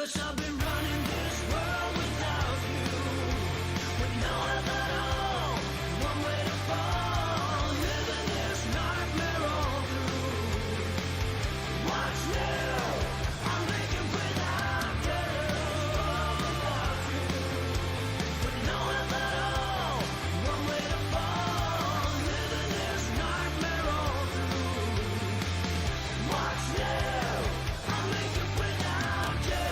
Wish I've been running this world without you. With no help at all, one way to fall. Living this nightmare all through. Watch now, I'm making without you. Without you. With no help at all, one way to fall. Living this nightmare all through. Watch now, I'm making without you.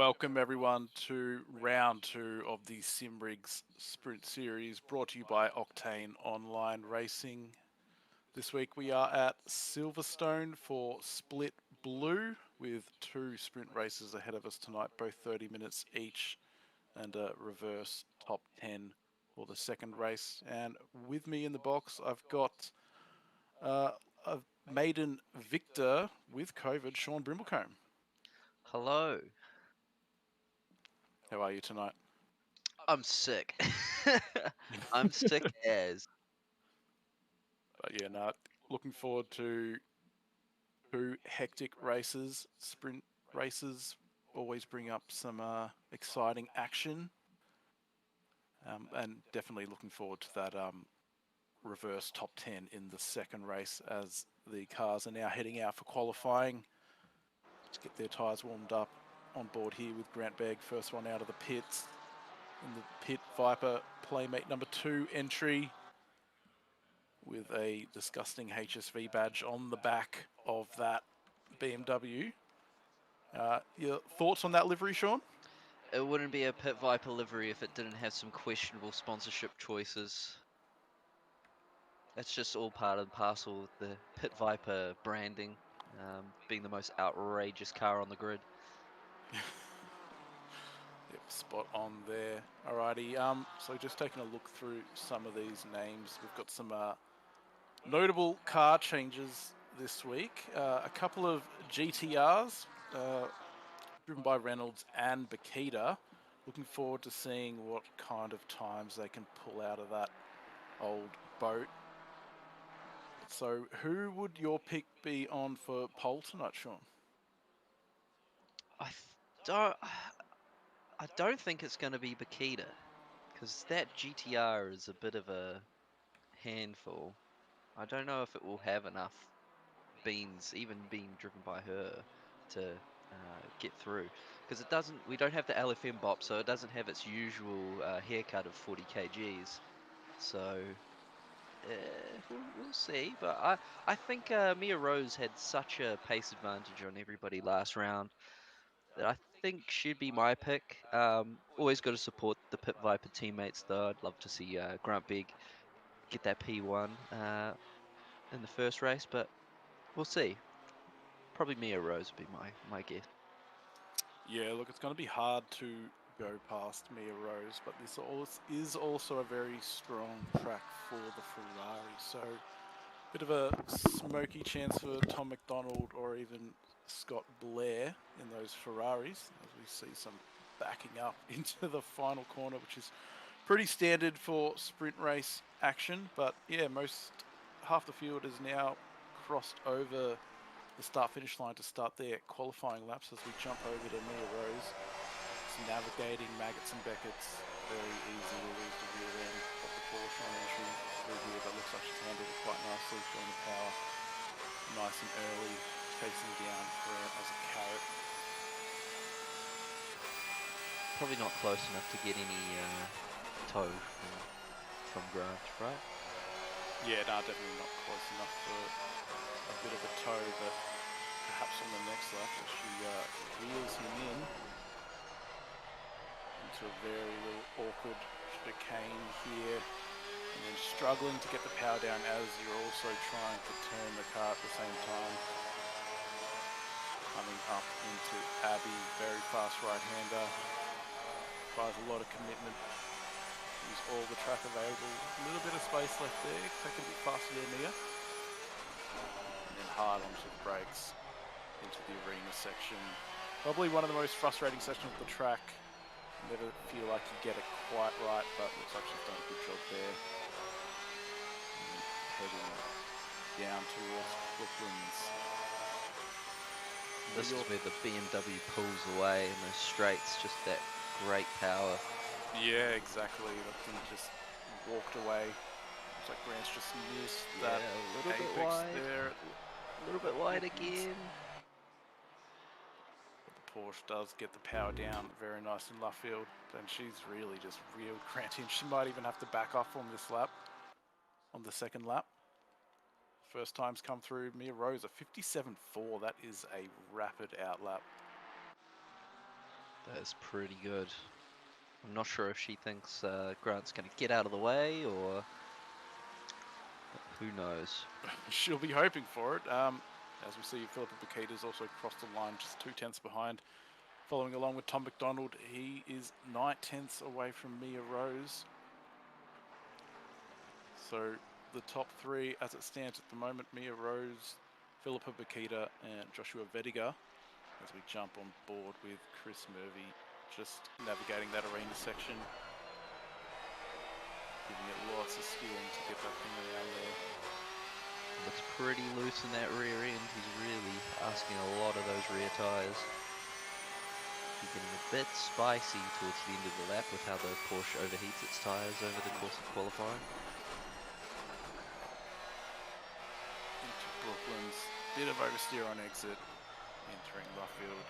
Welcome everyone to round 2 of the Simrigs Sprint Series, brought to you by Octane Online Racing. This week we are at Silverstone for Split Blue, with 2 sprint races ahead of us tonight, both 30 minutes each, and a reverse top 10 for the second race. And with me in the box, I've got a maiden victor with COVID, Sean Brimblecombe. Hello. How are you tonight? I'm sick. I'm sick as. But yeah, no, looking forward to 2 hectic races. Sprint races always bring up some exciting action, and definitely looking forward to that reverse top 10 in the second race, as the cars are now heading out for qualifying to get their tyres warmed up. On board here with Grant Begg, first one out of the pits. In the pit, Viper Playmate number 2 entry, with a disgusting HSV badge on the back of that BMW. Your thoughts on that livery, Sean? It wouldn't be a Pit Viper livery if it didn't have some questionable sponsorship choices. It's just all part and parcel with the Pit Viper branding, being the most outrageous car on the grid. Yep, spot on there. Alrighty, so just taking a look through some of these names, we've got some notable car changes this week. A couple of GTRs, driven by Reynolds and Bakita. Looking forward to seeing what kind of times they can pull out of that old boat. So who would your pick be on for pole tonight, Sean? I th- don't. I don't think it's going to be Bakita, because that GTR is a bit of a handful. I don't know if it will have enough beans, even being driven by her, to get through, because it doesn't. We don't have the LFM bop, so it doesn't have its usual haircut of 40 kgs. So we'll see. But I think Mia Rose had such a pace advantage on everybody last round that I think she'd be my pick. Always got to support the Pit Viper teammates, though. I'd love to see Grant Big get that P1 in the first race, but we'll see. Probably Mia Rose would be my guess. Yeah, look, it's going to be hard to go past Mia Rose, but this is also a very strong track for the Ferrari. So, bit of a smoky chance for Tom McDonald or even Scott Blair in those Ferraris, as we see some backing up into the final corner, which is pretty standard for sprint race action. But yeah, half the field is now crossed over the start-finish line to start their qualifying laps, as we jump over to Mia Rose. It's navigating Maggots and Beckett's. Very easy to lose the rear end of the Porsche on entry through here, but looks like she's handled it quite nicely, showing the power nice and early, chasing down Grant as a carrot. Probably not close enough to get any toe from Grant, right? Yeah, no, definitely not close enough for a bit of a toe, but perhaps on the next lap as she wheels him in into a very little awkward chicane here, and then struggling to get the power down as you're also trying to turn the car at the same time. Coming up into Abby, very fast right-hander, requires a lot of commitment. Use all the track available, a little bit of space left there, take it a bit faster than Mia. And then hard onto the brakes into the arena section. Probably one of the most frustrating sections of the track. Never feel like you get it quite right, but looks like she's done a good job there. And heading down towards Brooklands. This is where the BMW pulls away in those straights, just that great power. Yeah, exactly. That thing just walked away. Looks like Grant's just missed Yeah, that a little bit apex wide. there. A little bit wide again. But the Porsche does get the power down very nice in left field. And she's really just reeled Grant in. She might even have to back off on this lap, on the second lap. First time's come through Mia Rose, a 57.4. That is a rapid outlap. That's pretty good. I'm not sure if she thinks Grant's going to get out of the way, or who knows. She'll be hoping for it. As we see, Philippa Bakita's also crossed the line, just 2/10 behind. Following along with Tom McDonald, he is 9/10 away from Mia Rose. So the top three, as it stands at the moment, Mia Rose, Philippa Bakita, and Joshua Vediger. As we jump on board with Chris Murphy, just navigating that arena section, giving it lots of steering to get that thing around there. Looks pretty loose in that rear end. He's really asking a lot of those rear tyres. He's getting a bit spicy towards the end of the lap with how the Porsche overheats its tyres over the course of qualifying. Into Brooklyn's bit of oversteer on exit, entering Luffield.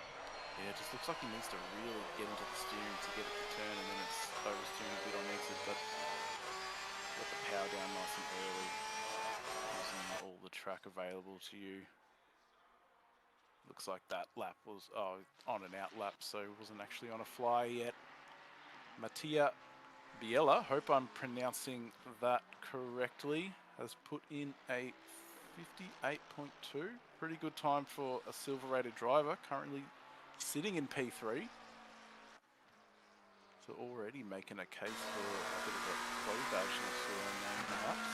Yeah, it just looks like he needs to really get into the steering to get it to turn, and then it's oversteering a bit on exit, but got the power down nice and early, using all the track available to you. Looks like that lap was on and out lap, so it wasn't actually on a fly yet. Mattia Biella, hope I'm pronouncing that correctly, has put in a 58.2. Pretty good time for a silver rated driver, currently sitting in P3. So already making a case for a bit of a pole badge next to her name, perhaps.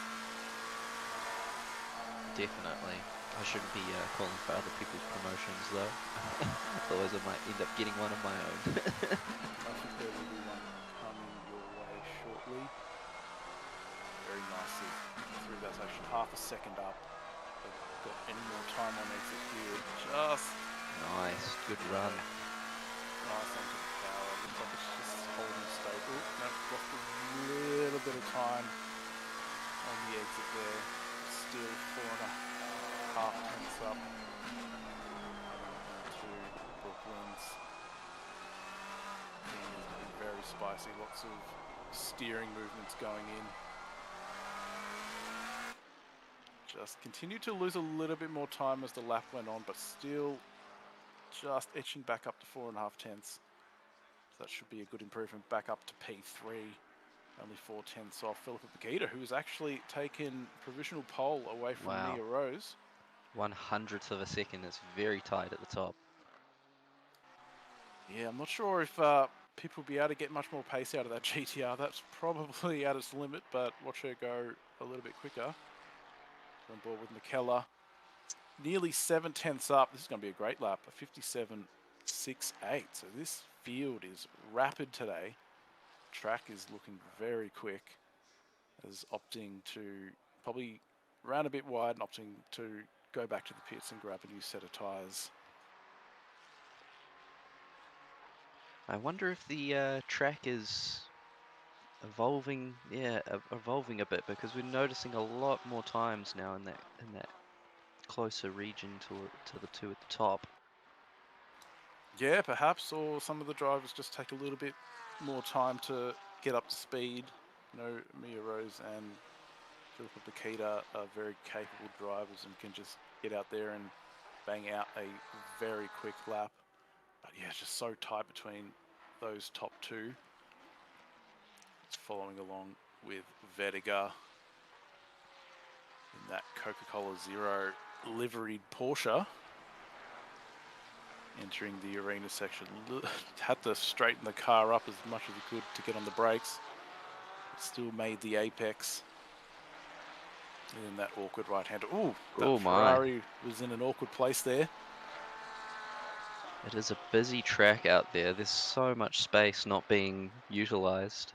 Definitely. I shouldn't be calling for other people's promotions though. Otherwise I might end up getting one of my own. I think there will be one coming your way shortly. Very nicely through that section, half a second up. They've got any more time on exit here. Just Nice, good run. nice onto the power. Looks like it's just holding stable. No, lost a little bit of time on the exit there. Still 4.5 tenths up to Brooklyn's. Very spicy, lots of steering movements going in. Just continued to lose a little bit more time as the lap went on, but still just etching back up to 4.5 tenths. So that should be a good improvement back up to P3. Only 4 tenths off Philippa Bakita, who has actually taken provisional pole away from Wow. Mia Rose. 1/100th of a second. It's very tight at the top. Yeah, I'm not sure if people will be able to get much more pace out of that GTR. That's probably at its limit, but watch her go a little bit quicker. On board with McKellar. Nearly 7 tenths up. This is going to be a great lap. A 57.68. So this field is rapid today. Track is looking very quick. As opting to probably round a bit wide and opting to go back to the pits and grab a new set of tyres. I wonder if the track is evolving, evolving a bit, because we're noticing a lot more times now in that closer region to the two at the top. Yeah, perhaps, or some of the drivers just take a little bit more time to get up to speed. You know, Mia Rose and Philippa Bakita are very capable drivers and can just get out there and bang out a very quick lap. But yeah, it's just so tight between those top two. It's following along with Vediger in that Coca-Cola Zero liveried Porsche. Entering the arena section. Had to straighten the car up as much as he could to get on the brakes. Still made the apex. In that awkward right-hander. Ooh, that Ferrari was in an awkward place there. It is a busy track out there. There's so much space not being utilized.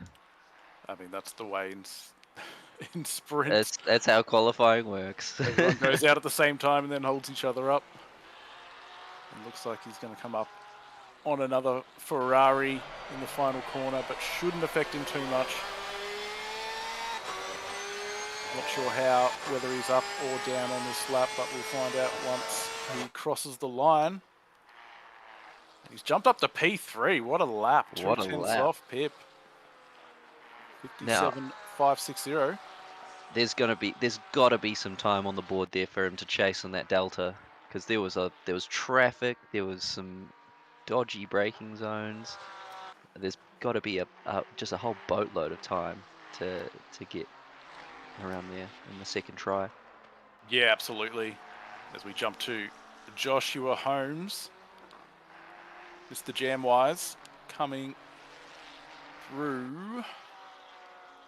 I mean, that's the way in sprint. That's how qualifying works. Everyone goes out at the same time and then holds each other up. It looks like he's going to come up on another Ferrari in the final corner, but shouldn't affect him too much. Not sure whether he's up or down on this lap, but we'll find out once he crosses the line. He's jumped up to P3. What a lap. What a 2 tenths lap. off Pip. 57.560. There's got to be some time on the board there for him to chase on that delta, because there was traffic, there was some dodgy braking zones. There's got to be just a whole boatload of time to get around there in the second try. Yeah, absolutely. As we jump to Joshua Holmes, Mr. Jamwise, coming through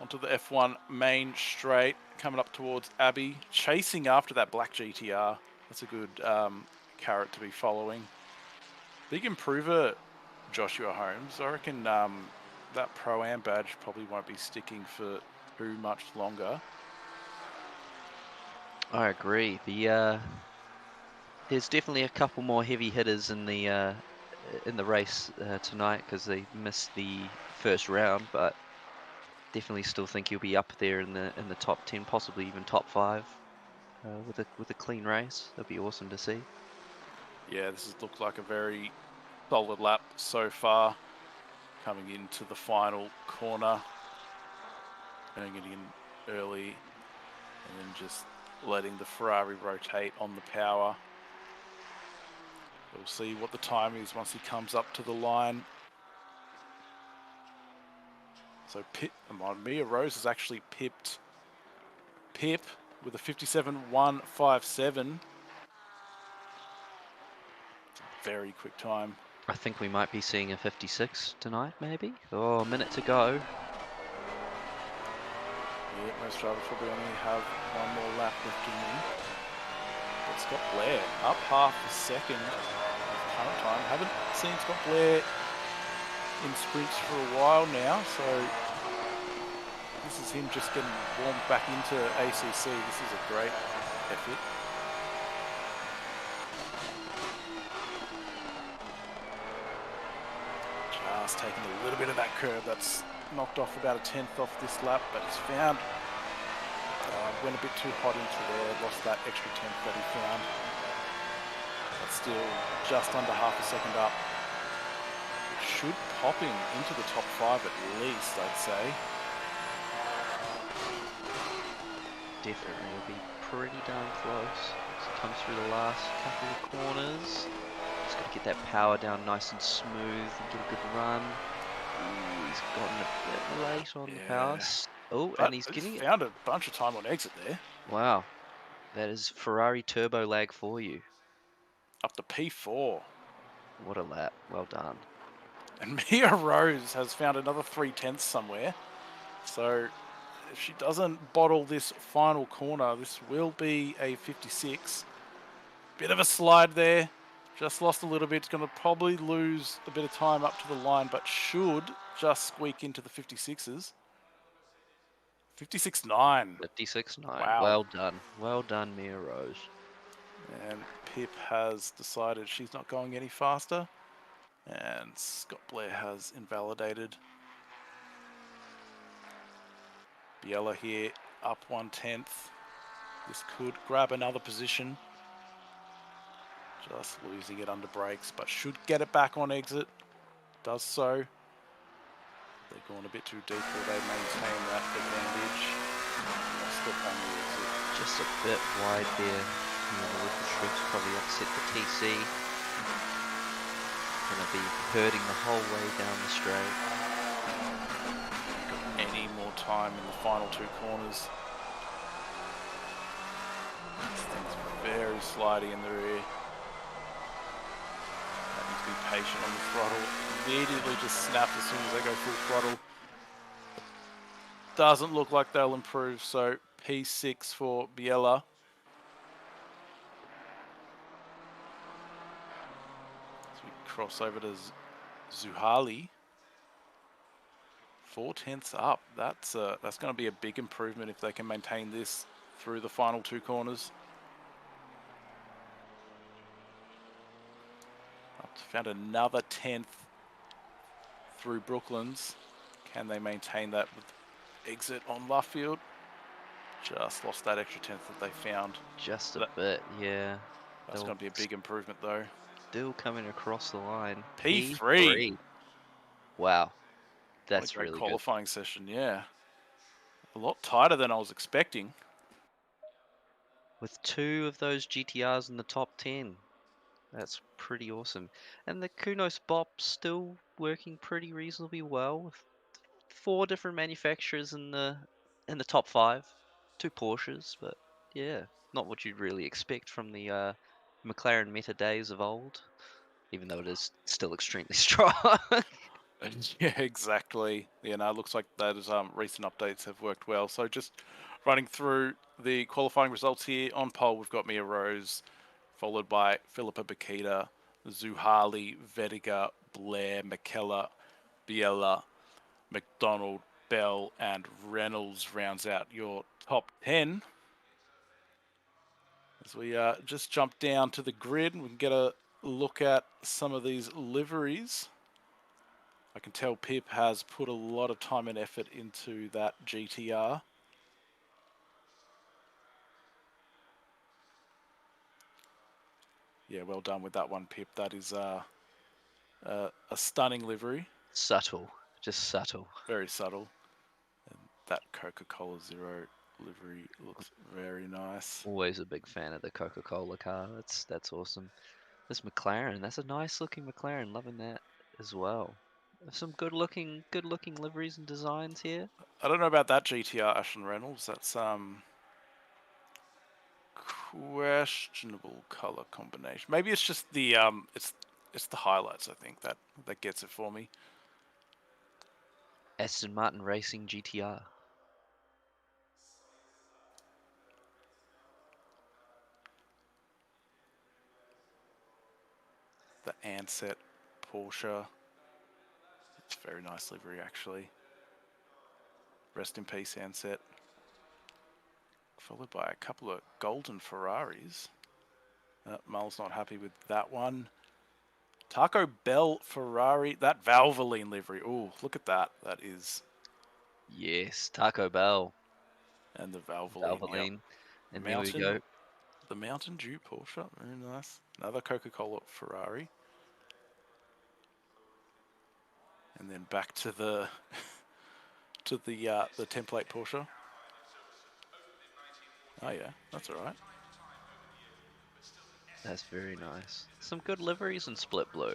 onto the F1 main straight, coming up towards Abbey, chasing after that black GTR. That's a good carrot to be following. Big improver, Joshua Holmes. I reckon that Pro-Am badge probably won't be sticking for too much longer. I agree. There's definitely a couple more heavy hitters in the race tonight because they missed the first round, but definitely still think he'll be up there in the top 10, possibly even top 5 with a clean race. That'd be awesome to see. Yeah, this has looked like a very solid lap so far. Coming into the final corner, going it in early, and then just letting the Ferrari rotate on the power. We'll see what the time is once he comes up to the line. So Mia Rose has actually pipped Pip with a 57.157. Very quick time. I think we might be seeing a 56 tonight, maybe. Oh, a minute to go. Yeah, most drivers probably only have one more lap left in them. But Scott Blair up half a second of current time. Haven't seen Scott Blair in sprints for a while now, so this is him just getting warmed back into ACC. This is a great effort. Just taking a little bit of that curve. That's knocked off about a 10th off this lap, but he's found, went a bit too hot into there, lost that extra 10th that he found. But still just under half a second up. It should pop him into the top 5 at least, I'd say. Definitely will be pretty darn close. As it comes through the last couple of corners. Just got to get that power down nice and smooth and get a good run. Ooh, he's gotten a bit late on the power. Oh, But and he's getting it. found a bunch of time on exit there. Wow, that is Ferrari turbo lag for you. Up to P4. What a lap. Well done. And Mia Rose has found another 3/10 somewhere. So if she doesn't bottle this final corner, this will be a 56. Bit of a slide there. Just lost a little bit. It's going to probably lose a bit of time up to the line, but should just squeak into the 56s. 56.9. 56.9. Wow. Well done. Well done, Mia Rose. And Pip has decided she's not going any faster. And Scott Blair has invalidated. Biella here up 1/10. This could grab another position. Just losing it under brakes, but should get it back on exit. Does so. They're going a bit too deep, or they maintain that advantage. Lost it on the exit. Just a bit wide there. The little strips probably upset the TC. Gonna be hurting the whole way down the straight. Got any more time in the final 2 corners. This thing's very slidey in the rear. Need to be patient on the throttle. Immediately just snapped as soon as they go full throttle. Doesn't look like they'll improve, so P6 for Biella. As we cross over to Zuhali. 4/10 up. That's going to be a big improvement if they can maintain this through the final 2 corners. Found another 10th through Brooklands. Can they maintain that with exit on Luffield? Just lost that extra 10th that they found. Just a bit, yeah. That's going to be a big improvement though. Still coming across the line. P3. Wow. That's That's a great really qualifying session, yeah. A lot tighter than I was expecting. good. With 2 of those GTRs in the top 10. That's pretty awesome. And the Kunos Bop still working pretty reasonably well with 4 different manufacturers in the top 5, 2 Porsches, but yeah, not what you'd really expect from the McLaren meta days of old, even though it is still extremely strong. Yeah, exactly. Yeah, no, it looks like those recent updates have worked well. So just running through the qualifying results here. On pole, we've got Mia Rose, followed by Philippa Bakita, Zuhali, Vediga, Blair, McKellar, Biella, McDonald, Bell, and Reynolds rounds out your top 10. As we just jump down to the grid, we can get a look at some of these liveries. I can tell Pip has put a lot of time and effort into that GTR. Yeah, well done with that one, Pip. That is a stunning livery. Subtle, just subtle. Very subtle. And that Coca-Cola Zero livery looks very nice. Always a big fan of the Coca-Cola car. That's awesome. This McLaren, that's a nice looking McLaren. Loving that as well. Some good looking liveries and designs here. I don't know about that GTR Ashton Reynolds. That's questionable color combination. Maybe it's just the it's the highlights. I think that gets it for me. Aston Martin Racing GTR. The Ansett Porsche. It's a very nice livery, actually. Rest in peace, Ansett. Followed by a couple of golden Ferraris. Mull's not happy with that one. Taco Bell Ferrari. That Valvoline livery. Oh, look at that. That is. Yes, Taco Bell. And the Valvoline. Yep. Valvoline. And there we go. The Mountain Dew Porsche. Very nice. Another Coca-Cola Ferrari. And then back to the the template Porsche. Oh yeah, that's all right. That's very nice. Some good liveries and split blue.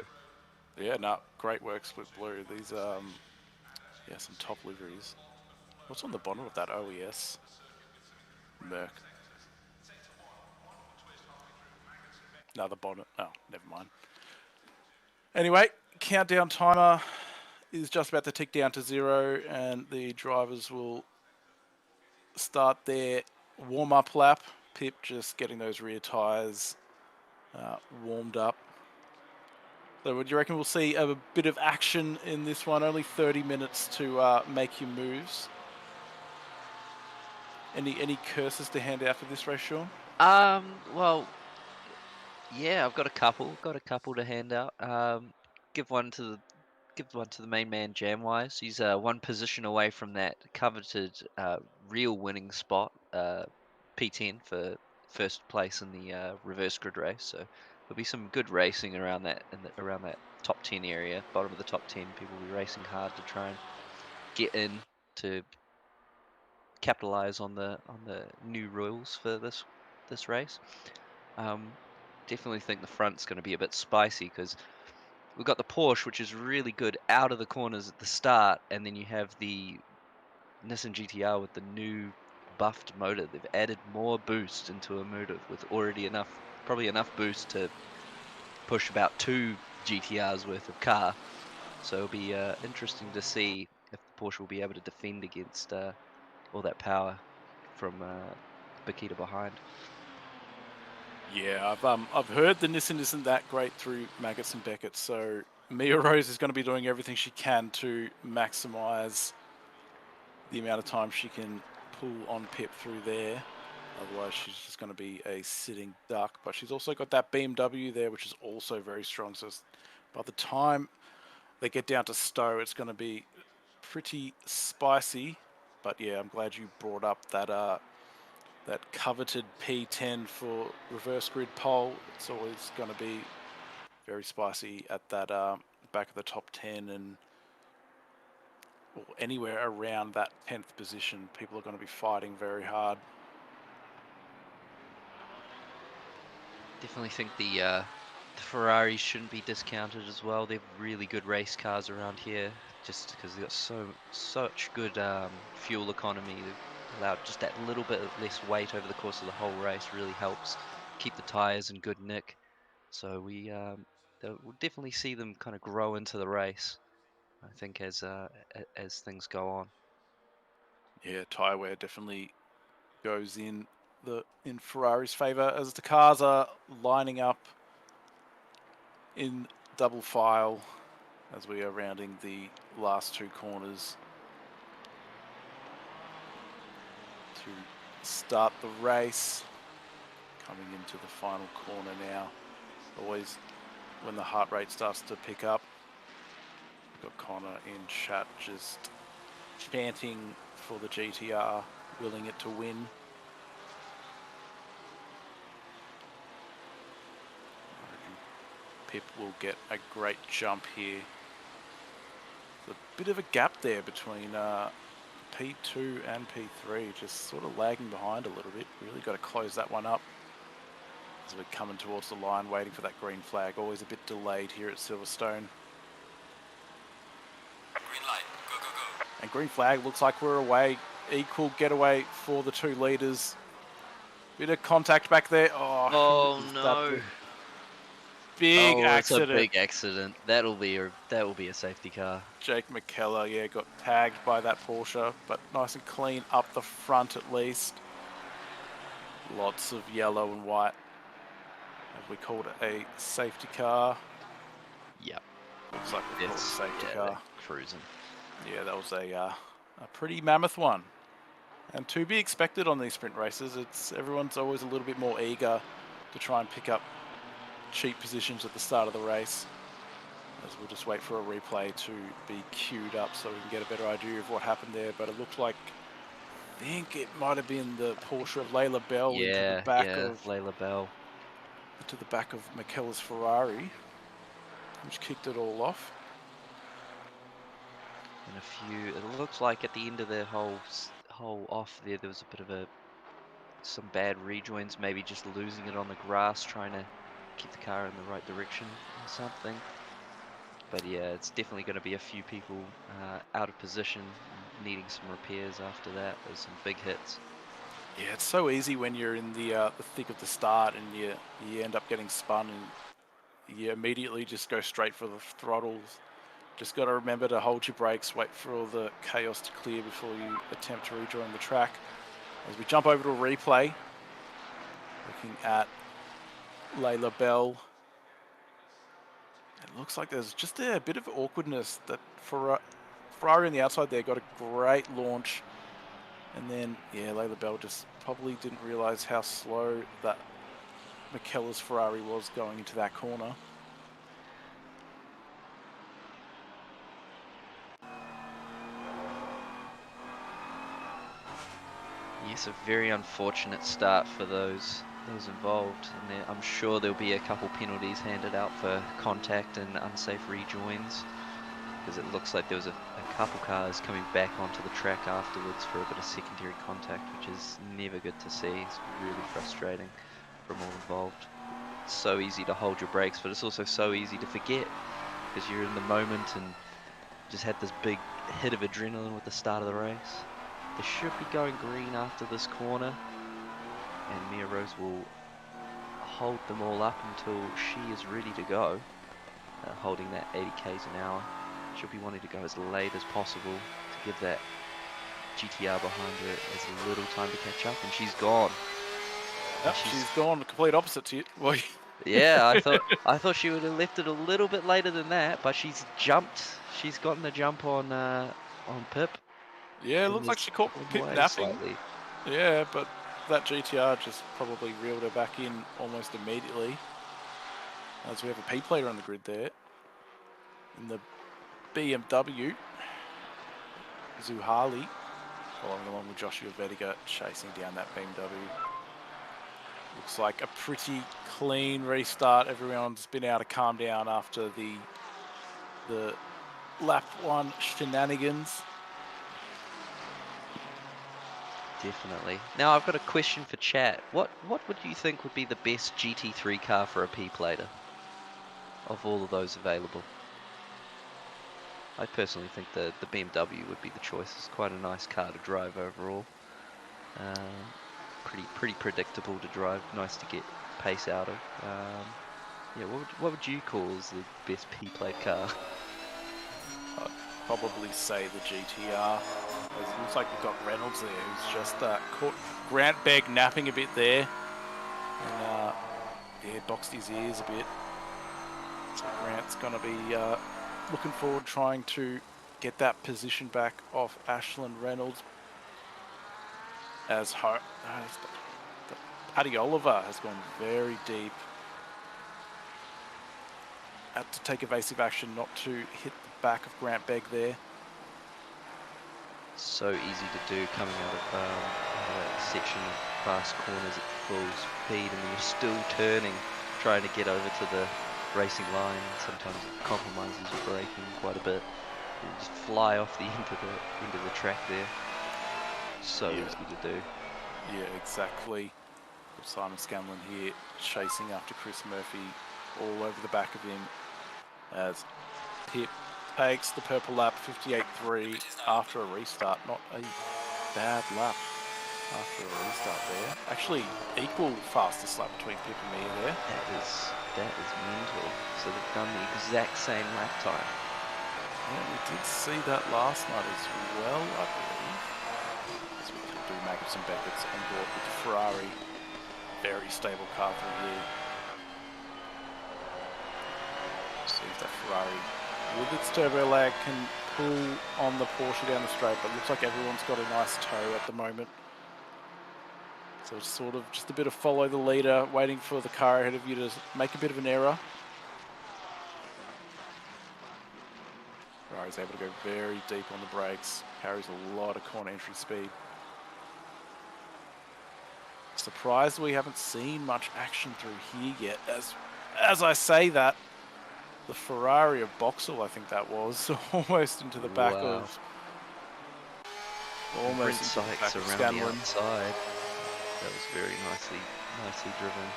Yeah, no, great work, Split Blue. These yeah, some top liveries. What's on the bottom of that OES? Merc. No, the bottom. Oh, never mind. Anyway, countdown timer is just about to tick down to 0, and the drivers will start their warm-up lap. Pip just getting those rear tyres warmed up. So what do you reckon we'll see a bit of action in this one? Only 30 minutes to make your moves. Any curses to hand out for this race, Sean? Well, yeah, I've got a couple. Got a couple to hand out. Give one to the main man, Jamwise. He's 1 position away from that coveted real winning spot, P10 for first place in the reverse grid race. So there'll be some good racing around that around that top 10 area, bottom of the top 10. People will be racing hard to try and get in to capitalize on the new rules for this race. Definitely think the front's going to be a bit spicy because we've got the Porsche, which is really good out of the corners at the start, and then you have the Nissan GTR with the new buffed motor. They've added more boost into a motor with already probably enough boost to push about 2 GTRs worth of car. So it'll be interesting to see if the Porsche will be able to defend against all that power from Bakita behind. Yeah, I've heard the Nissan isn't that great through Maggots and Beckett, so Mia Rose is going to be doing everything she can to maximise the amount of time she can pull on Pip through there. Otherwise, she's just going to be a sitting duck. But she's also got that BMW there, which is also very strong. So by the time they get down to Stowe, it's going to be pretty spicy. But yeah, I'm glad you brought up that that coveted P10 for reverse grid pole. It's always going to be very spicy at that back of the top 10 and or anywhere around that 10th position. People are going to be fighting very hard. Definitely think the the Ferraris shouldn't be discounted as well. They're really good race cars around here, just because they've got such good fuel economy. They've allowed just that little bit less weight over the course of the whole race really helps keep the tires in good nick. So we'll definitely see them kind of grow into the race, I think, as things go on. Yeah, tyre wear definitely goes in Ferrari's favour as the cars are lining up in double file as we are rounding the last two corners to start the race. Coming into the final corner now. Always when the heart rate starts to pick up. We've got Connor in chat just chanting for the GTR, willing it to win. I reckon Pip will get a great jump here. There's a bit of a gap there between P2 and P3, just sort of lagging behind a little bit. Really got to close that one up as we're coming towards the line, waiting for that green flag. Always a bit delayed here at Silverstone. Green light, go, go, go. And green flag, looks like we're away. Equal getaway for the two leaders. Bit of contact back there. Oh is that no! the big accident. It's a big accident. That'll be a safety car. Jake McKellar, yeah, got tagged by that Porsche, but nice and clean up the front at least. Lots of yellow and white. Have we called it a safety car? Yep. Looks like we called it a safety car. they're cruising. Yeah, that was a pretty mammoth one. And to be expected on these sprint races, everyone's always a little bit more eager to try and pick up cheap positions at the start of the race. As we'll just wait for a replay to be queued up so we can get a better idea of what happened there. But it looked like, I think it might have been the Porsche of Layla Bell into the back of Layla Bell. to the back of McKellar's Ferrari, which kicked it all off. And it looks like at the end of the whole off there was a bit of some bad rejoins, maybe just losing it on the grass, trying to keep the car in the right direction or something. But yeah, it's definitely going to be a few people out of position, needing some repairs after that. There's some big hits. Yeah, it's so easy when you're in the thick of the start and you end up getting spun and you immediately just go straight for the throttles. Just got to remember to hold your brakes, wait for all the chaos to clear before you attempt to rejoin the track. As we jump over to a replay, looking at Layla Bell. It looks like there's just a bit of awkwardness that Ferrari on the outside there got a great launch. And then, yeah, Layla Bell just probably didn't realize how slow that McKellar's Ferrari was going into that corner. Yes, a very unfortunate start for those involved, and I'm sure there'll be a couple penalties handed out for contact and unsafe rejoins, because it looks like there was a couple cars coming back onto the track afterwards for a bit of secondary contact, which is never good to see. It's really frustrating from all involved. It's so easy to hold your brakes, but it's also so easy to forget, because you're in the moment and just had this big hit of adrenaline with the start of the race. They should be going green after this corner, and Mia Rose will hold them all up until she is ready to go, holding that 80 k's an hour. She'll be wanting to go as late as possible to give that GTR behind her as little time to catch up, and she's gone. Yep, she's gone the complete opposite to you. Well, yeah, I thought she would have left it a little bit later than that, but she's jumped. She's gotten the jump on Pip. yeah, it looks like she caught Pip napping. Slightly. Yeah, but that GTR just probably reeled her back in almost immediately. As we have a P plater on the grid there. In the BMW. Zuhali following along with Joshua Vediga chasing down that BMW. Looks like a pretty clean restart. Everyone's been able to calm down after the lap one shenanigans. Definitely. Now I've got a question for chat. What would you think would be the best GT3 car for a P plater? of all of those available. I personally think the BMW would be the choice. It's quite a nice car to drive overall. Pretty predictable to drive. Nice to get pace out of. Yeah, what would you call as the best P-plate car? I'd probably say the GTR. It looks like we've got Reynolds there, who's just caught Grant Begg napping a bit there. And yeah, boxed his ears a bit. So Grant's going to be looking forward trying to get that position back off Ashland Reynolds. As Paddy Oliver has gone very deep. Had to take evasive action not to hit the back of Grant Begg there. So easy to do coming out of that section of fast corners at full speed, and you're still turning, trying to get over to the racing line. Sometimes it compromises your braking quite a bit. You just fly off the end of the track there. So easy to do. Yeah, exactly. Simon Scanlon here chasing after Chris Murphy all over the back of him as Pip takes the purple lap 58.3 after a restart. Not a bad lap after a restart there. Actually, equal fastest lap between Pip and me there. That is mental. So they've done the exact same lap time. Yeah, we did see that last night as well, I believe. As we could do Magnussen Beckett's on board with the Ferrari. Very stable car through here. See if that Ferrari with its turbo lag can pull on the Porsche down the straight, but looks like everyone's got a nice toe at the moment. So it's sort of just a bit of follow the leader, waiting for the car ahead of you to make a bit of an error. Ferrari's able to go very deep on the brakes, carries a lot of corner entry speed. Surprised we haven't seen much action through here yet. As I say that, the Ferrari of Boxall, I think that was, almost into the back of... Almost into the back of around Scanlon. the outside. That was very nicely driven.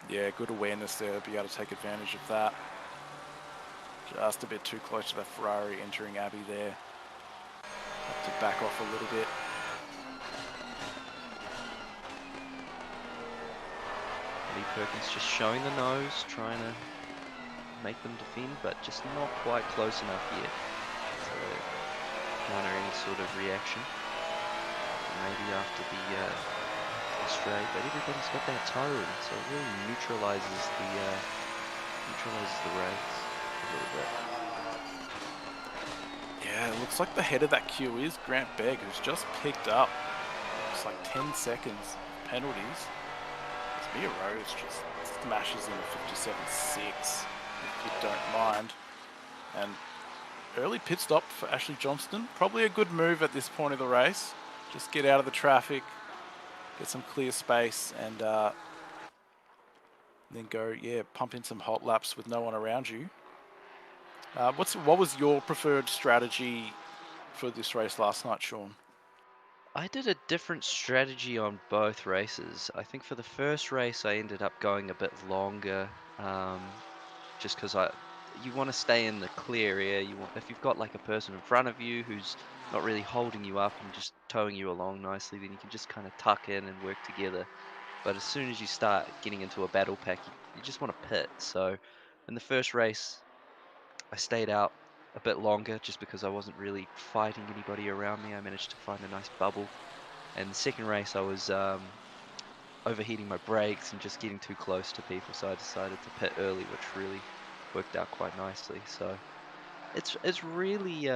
Yeah, good awareness there to be able to take advantage of that. Just a bit too close to the Ferrari entering Abbey there. Have to back off a little bit. Lee Perkins just showing the nose, trying to make them defend, but just not quite close enough yet to garner any sort of reaction. Maybe after the straight, but everybody's got that toe, so it really neutralizes the race a little bit. Yeah, it looks like the head of that queue is Grant Begg, who's just picked up. It's like 10 seconds penalties. Mia Rose just smashes in a 57.6, if you don't mind. And early pit stop for Ashley Johnston. Probably a good move at this point of the race. Just get out of the traffic, get some clear space, and then go, yeah, pump in some hot laps with no one around you. What was your preferred strategy for this race last night, Sean? I did a different strategy on both races. I think for the first race I ended up going a bit longer, just because you want to stay in the clear area. If you've got like a person in front of you who's not really holding you up and just towing you along nicely, then you can just kind of tuck in and work together. But as soon as you start getting into a battle pack, you just want to pit. So in the first race, I stayed out a bit longer just because I wasn't really fighting anybody around me. I managed to find a nice bubble. And the second race, I was overheating my brakes and just getting too close to people, so I decided to pit early, which really worked out quite nicely. So it's really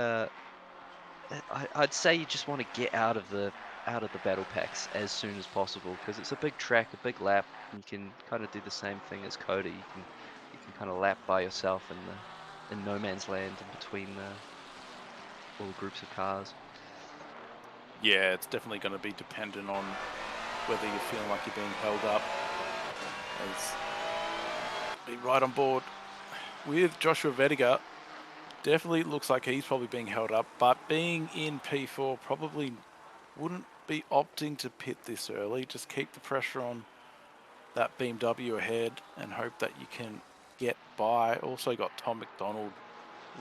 I'd say you just want to get out of the battle packs as soon as possible, because it's a big track, a big lap. You can kind of do the same thing as Coda. You can kind of lap by yourself in no man's land in between all groups of cars. Yeah, it's definitely going to be dependent on whether you're feeling like you're being held up. Be right on board with Joshua Vediger. Definitely looks like he's probably being held up, but being in P4 probably wouldn't be opting to pit this early. Just keep the pressure on that BMW ahead and hope that you can get by. Also got Tom McDonald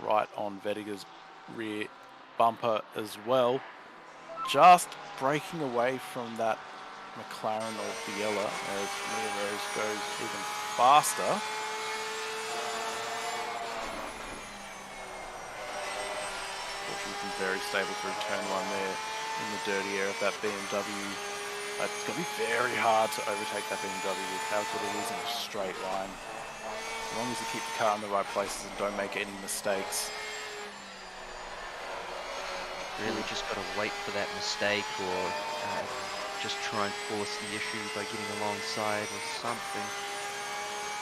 right on Vettiger's rear bumper as well. Just breaking away from that McLaren or Biella as Mia Rose goes even faster. She's been very stable through turn one there in the dirty air of that BMW. It's going to be very hard to overtake that BMW with how good it is in a straight line. As long as you keep the car in the right places and don't make any mistakes. Really just got to wait for that mistake or just try and force the issue by getting alongside or something.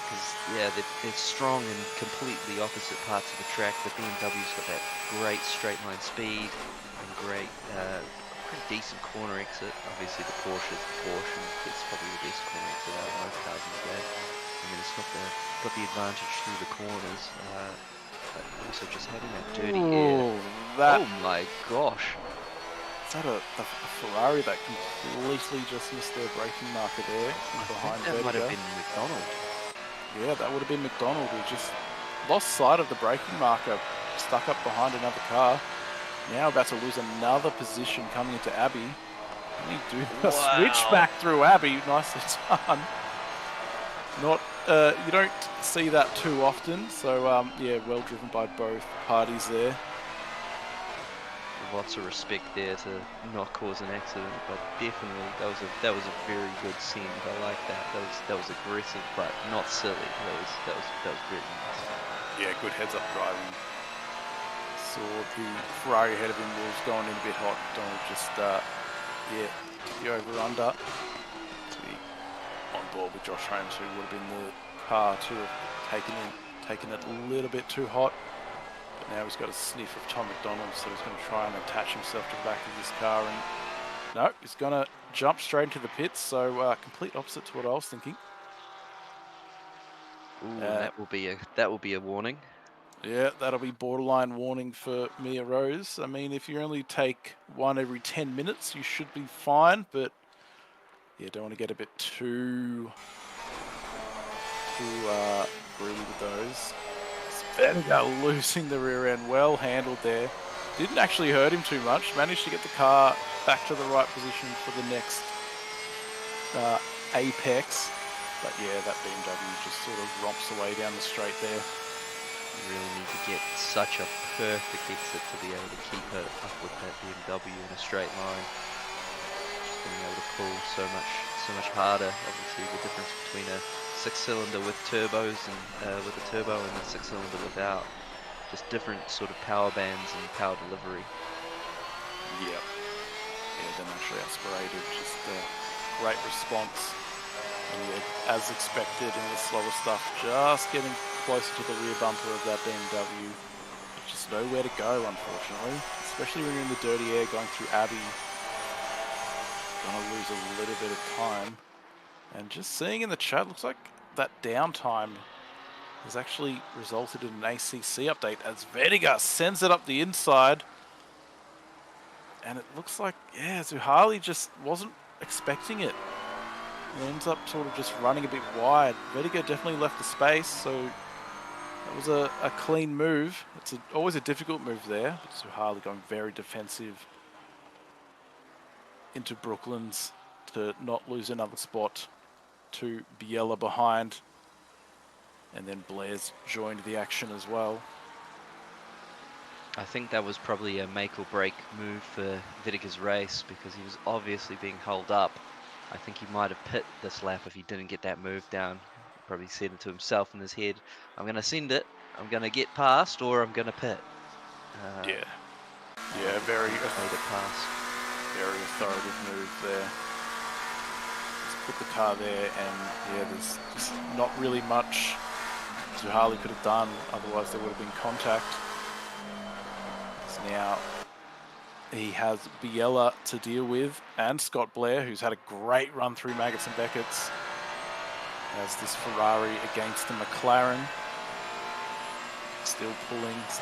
Because, yeah, they're strong in completely opposite parts of the track. The BMW's got that great straight line speed and great, pretty decent corner exit. Obviously the Porsche is the Porsche and it's probably the best corner exit out of most cars in the game. I mean, it's got the advantage through the corners. But also just having that dirty air. Oh my gosh. Is that a Ferrari that completely just missed their braking marker there behind That might have Vettiger? been McDonald. Yeah, that would have been McDonald who just lost sight of the braking marker, stuck up behind another car. Now about to lose another position coming into Abbey. And he do a switch back through Abbey. Nicely done. Not, you don't see that too often. So yeah, well driven by both parties there. Lots of respect there to not cause an accident, but definitely that was a very good scene. I like that. That was aggressive, but not silly. That was very nice. Yeah, good heads up driving. Saw the Ferrari ahead of him was going in a bit hot. Donald just yeah, the over under to be on board with Josh Holmes, who would have been the car to have taken it a little bit too hot. But now he's got a sniff of Tom McDonald, so he's going to try and attach himself to the back of this car. And no, he's going to jump straight into the pits. So complete opposite to what I was thinking. Ooh, that will be a warning. Yeah, that'll be borderline warning for Mia Rose. I mean, if you only take one every 10 minutes, you should be fine. But yeah, don't want to get a bit too greedy with those. Vettiger losing the rear end, well handled there. Didn't actually hurt him too much. Managed to get the car back to the right position for the next apex. But yeah, that BMW just sort of romps away down the straight there. You really need to get such a perfect exit to be able to keep it up with that BMW in a straight line. Just being able to pull so much harder. Obviously, the difference between a 6-cylinder with turbos and with a turbo and a 6-cylinder without. Just different sort of power bands and power delivery. Yep. Yeah, they're naturally aspirated. Just a great response. And yeah, as expected in the slower stuff, just getting closer to the rear bumper of that BMW. Just nowhere to go, unfortunately. Especially when you're in the dirty air going through Abbey. Gonna lose a little bit of time. And just seeing in the chat, looks like that downtime has actually resulted in an ACC update as Vettiger sends it up the inside. And it looks like, yeah, Zuhali just wasn't expecting it. He ends up sort of just running a bit wide. Vettiger definitely left the space, so that was a clean move. It's always a difficult move there. But Zuhali going very defensive into Brooklands to not lose another spot to Biella behind. And then Blair's joined the action as well. I think that was probably a make or break move for Vettiger's race because he was obviously being held up. I think he might have pit this lap if he didn't get that move down. He probably said it to himself in his head, I'm going to send it, I'm going to get past, or I'm going to pit. Yeah, very made it past. Very authoritative move there. Just put the car there, and yeah, there's just not really much Zuhali could have done, otherwise there would have been contact. So now he has Biella to deal with, and Scott Blair, who's had a great run through Maggots and Beckett's. As this Ferrari against the McLaren. Still pulling. He's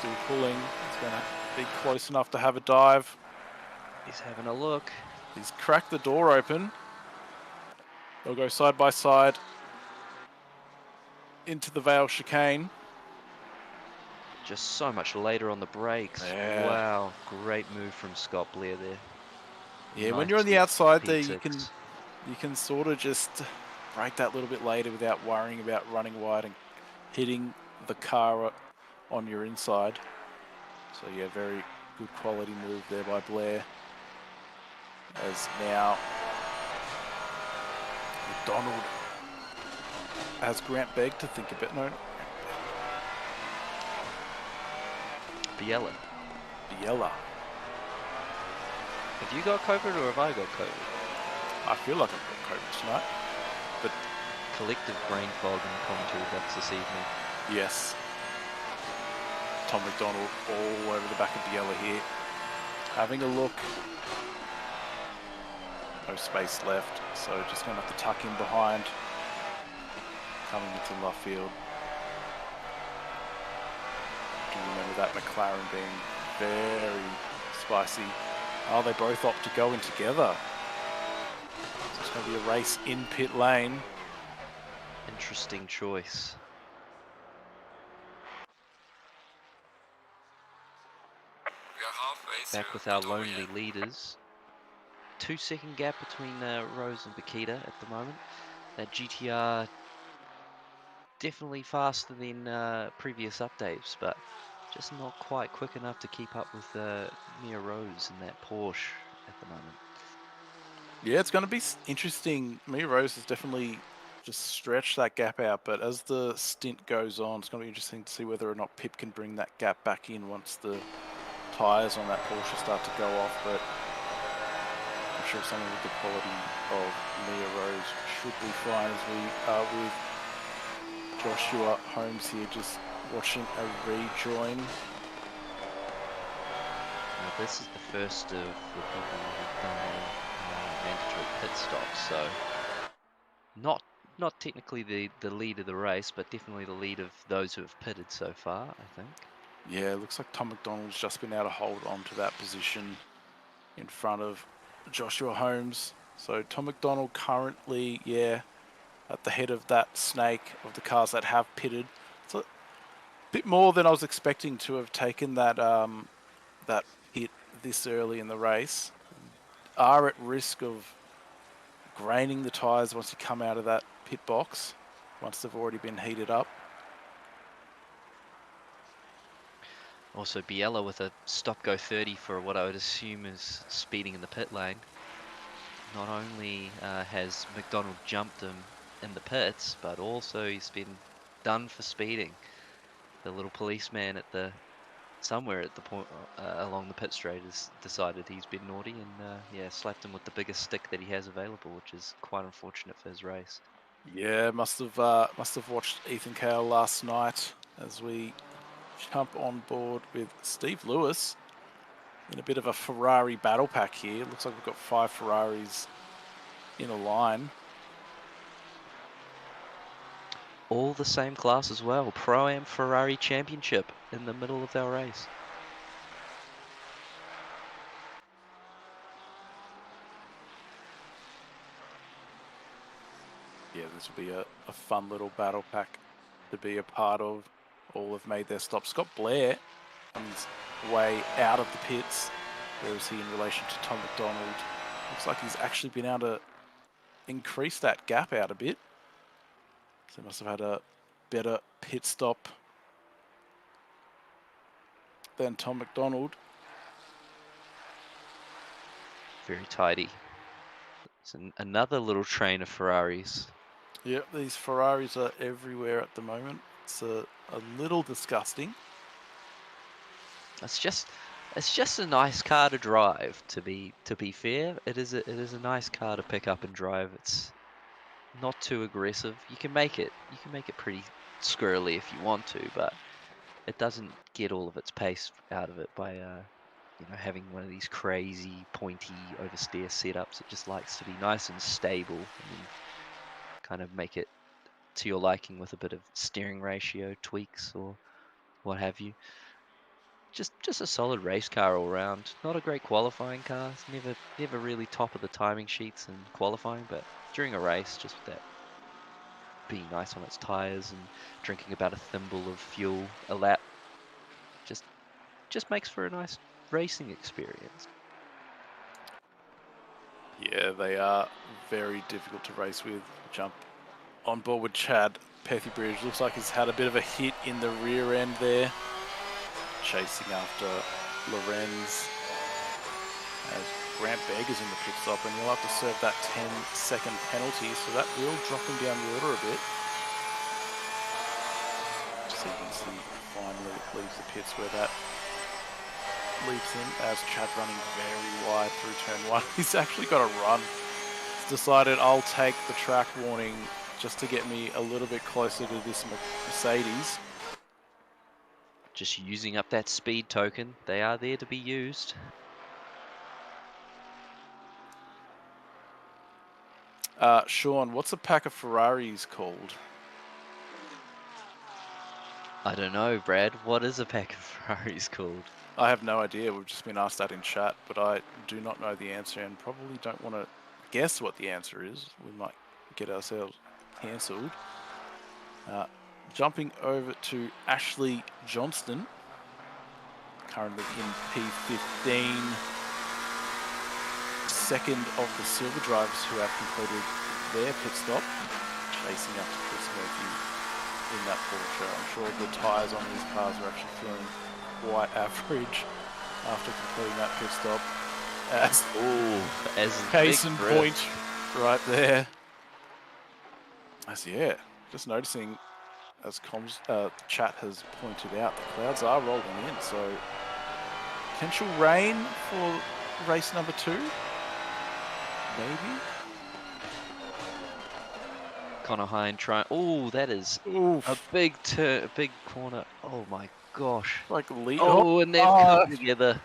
going to be close enough to have a dive. He's having a look. He's cracked the door open. They'll go side by side. into the Vale chicane. Just so much later on the brakes. Yeah. Wow, great move from Scott Blair there. Yeah, when Nice you're on to the get outside there, you P6. can sort of just brake that little bit later without worrying about running wide and hitting the car on your inside. So yeah, very good quality move there by Blair. As now McDonald has Grant Begg to think about. No, Biella, Biella. have you got COVID or have I got COVID? I feel like I've got COVID tonight. But Collective brain fog in the commentary box this evening. yes, Tom McDonald all over the back of Biella here. Having a look. No space left, so just going to have to tuck in behind. Coming into left field. Do you remember that McLaren being very spicy? Oh, they both opt to go in together. So it's going to be a race in pit lane. Interesting choice. We are halfway Back through with our pit lonely orient. leaders. 2-second gap between Rose and Bakita at the moment. That GTR definitely faster than previous updates, but just not quite quick enough to keep up with Mia Rose and that Porsche at the moment. Yeah, it's going to be interesting. Mia Rose has definitely just stretched that gap out, but as the stint goes on, it's going to be interesting to see whether or not Pip can bring that gap back in once the tyres on that Porsche start to go off. But I'm sure someone with the quality of Mia Rose should be fine, as we are with Joshua Holmes here just watching a rejoin. Now this is the first of the people who've done their mandatory pit stops, so not technically the lead of the race, but definitely the lead of those who have pitted so far, I think. Yeah, it looks like Tom McDonald's just been able to hold on to that position in front of Joshua Holmes. So Tom McDonald currently, yeah, at the head of that snake of the cars that have pitted. It's a bit more than I was expecting to have taken that that hit this early in the race. Are at risk of graining the tyres once you come out of that pit box, once they've already been heated up. Also Biella with a stop-go 30 for what I would assume is speeding in the pit lane. Not only has McDonald jumped him in the pits, but also he's been done for speeding. The little policeman at the somewhere at the point along the pit straight has decided he's been naughty and yeah, slapped him with the biggest stick that he has available, which is quite unfortunate for his race. Yeah, must have watched Ethan Cale last night as we jump on board with Steve Lewis in a bit of a Ferrari battle pack here. Looks like we've got 5 Ferraris in a line. All the same class as well. Pro-Am Ferrari Championship in the middle of our race. Yeah, this will be a fun little battle pack to be a part of. All have made their stop. Scott Blair on his way out of the pits. Where is he in relation to Tom McDonald? Looks like he's actually been able to increase that gap out a bit. So he must have had a better pit stop than Tom McDonald. Very tidy. It's another little train of Ferraris. Yep, these Ferraris are everywhere at the moment. It's a little disgusting. It's just a nice car to drive. To be fair, it is a nice car to pick up and drive. It's not too aggressive. You can make it pretty squirrely if you want to, but it doesn't get all of its pace out of it by having one of these crazy pointy oversteer setups. It just likes to be nice and stable and kind of make it to your liking with a bit of steering ratio tweaks or what have you. Just a solid race car all round. Not a great qualifying car. It's never really top of the timing sheets in qualifying, but during a race, just that being nice on its tyres and drinking about a thimble of fuel a lap just makes for a nice racing experience. Yeah, they are very difficult to race with. Jump on board with Chad Pethybridge. Looks like he's had a bit of a hit in the rear end there. Chasing after Lorenz. As Grant Beggar's in the pit stop, and he'll have to serve that 10-second penalty, so that will drop him down the order a bit. Stevenson finally leaves the pits where that leaves him, as Chad running very wide through turn 1. He's actually got a run. He's decided I'll take the track warning just to get me a little bit closer to this Mercedes. Just using up that speed token. They are there to be used. Sean, what's a pack of Ferraris called? I don't know, Brad. What is a pack of Ferraris called? I have no idea. We've just been asked that in chat, but I do not know the answer and probably don't want to guess what the answer is. We might get ourselves cancelled. Jumping over to Ashley Johnston, currently in P15. Second of the Silver Drivers who have completed their pit stop, chasing up to Chris Murphy in that Porsche. I'm sure the tyres on these cars are actually feeling quite average after completing that pit stop. As case in point, right there. As just noticing, as chat has pointed out, the clouds are rolling in, so potential rain for race number 2. Maybe. Connor Hine trying. Oh, that is a big turn, a big corner. Oh my gosh. Like and they've come together.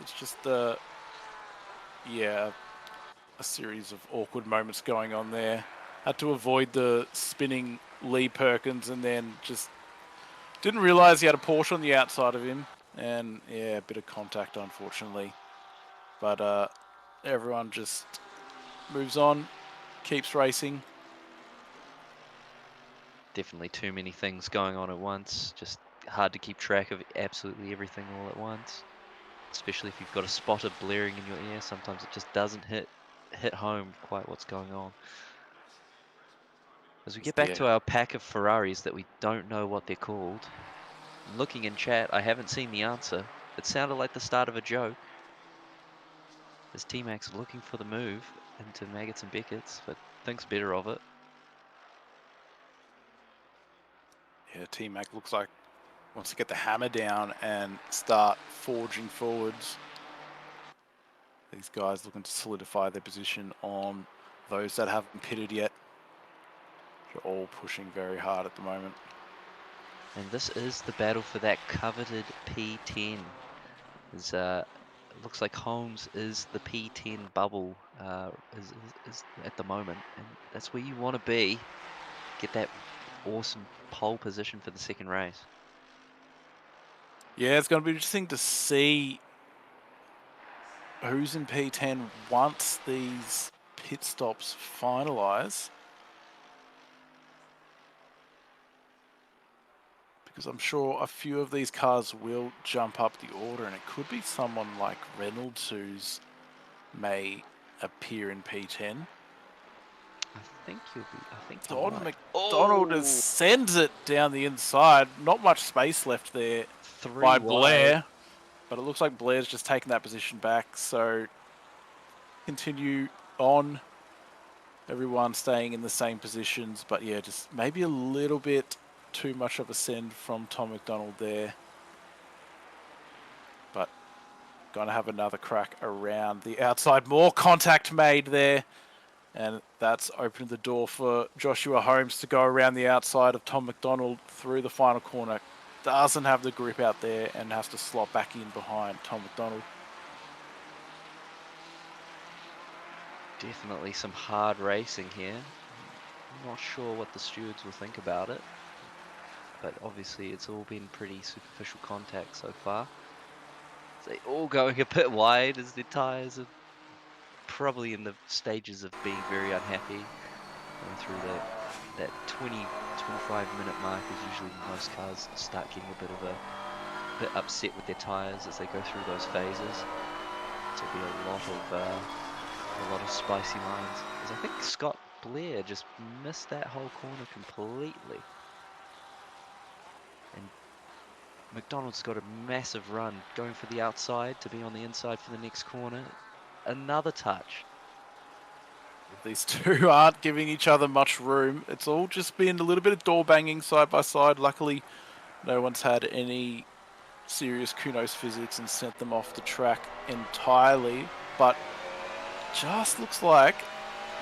It's just a series of awkward moments going on there. Had to avoid the spinning Lee Perkins, and then just didn't realize he had a Porsche on the outside of him, and a bit of contact, unfortunately. But everyone just moves on, keeps racing. Definitely too many things going on at once. Just hard to keep track of absolutely everything all at once. Especially if you've got a spotter blaring in your ear. Sometimes it just doesn't hit home quite what's going on. As we get back to our pack of Ferraris that we don't know what they're called. Looking in chat, I haven't seen the answer. It sounded like the start of a joke. As T-Mac's looking for the move into Maggots and Beckett's, but thinks better of it. Yeah, T-Mac looks like wants to get the hammer down and start forging forwards. These guys looking to solidify their position on those that haven't pitted yet. They're all pushing very hard at the moment. And this is the battle for that coveted P10. It looks like Holmes is the P10 bubble is at the moment, and that's where you want to be. Get that awesome pole position for the second race. Yeah, it's going to be interesting to see who's in P10 once these pit stops finalise. Because I'm sure a few of these cars will jump up the order, and it could be someone like Reynolds who's may appear in P10. I think you'll be. I think Don McDonald sends it down the inside. Not much space left there by Blair, but it looks like Blair's just taken that position back. So continue on. Everyone staying in the same positions, but yeah, just maybe a little bit too much of a send from Tom McDonald there. But going to have another crack around the outside. More contact made there. And that's opened the door for Joshua Holmes to go around the outside of Tom McDonald through the final corner. Doesn't have the grip out there and has to slot back in behind Tom McDonald. Definitely some hard racing here. I'm not sure what the stewards will think about it, but obviously it's all been pretty superficial contact so far. So they all going a bit wide as their tyres are probably in the stages of being very unhappy, going through that 20-25 minute mark is usually when most cars start getting a bit upset with their tires as they go through those phases. So there'll be a lot of spicy lines. Because I think Scott Blair just missed that whole corner completely. And McDonald's got a massive run going for the outside to be on the inside for the next corner. Another touch. These two aren't giving each other much room. It's all just been a little bit of door banging side by side. Luckily, no one's had any serious Kunos physics and sent them off the track entirely. But just looks like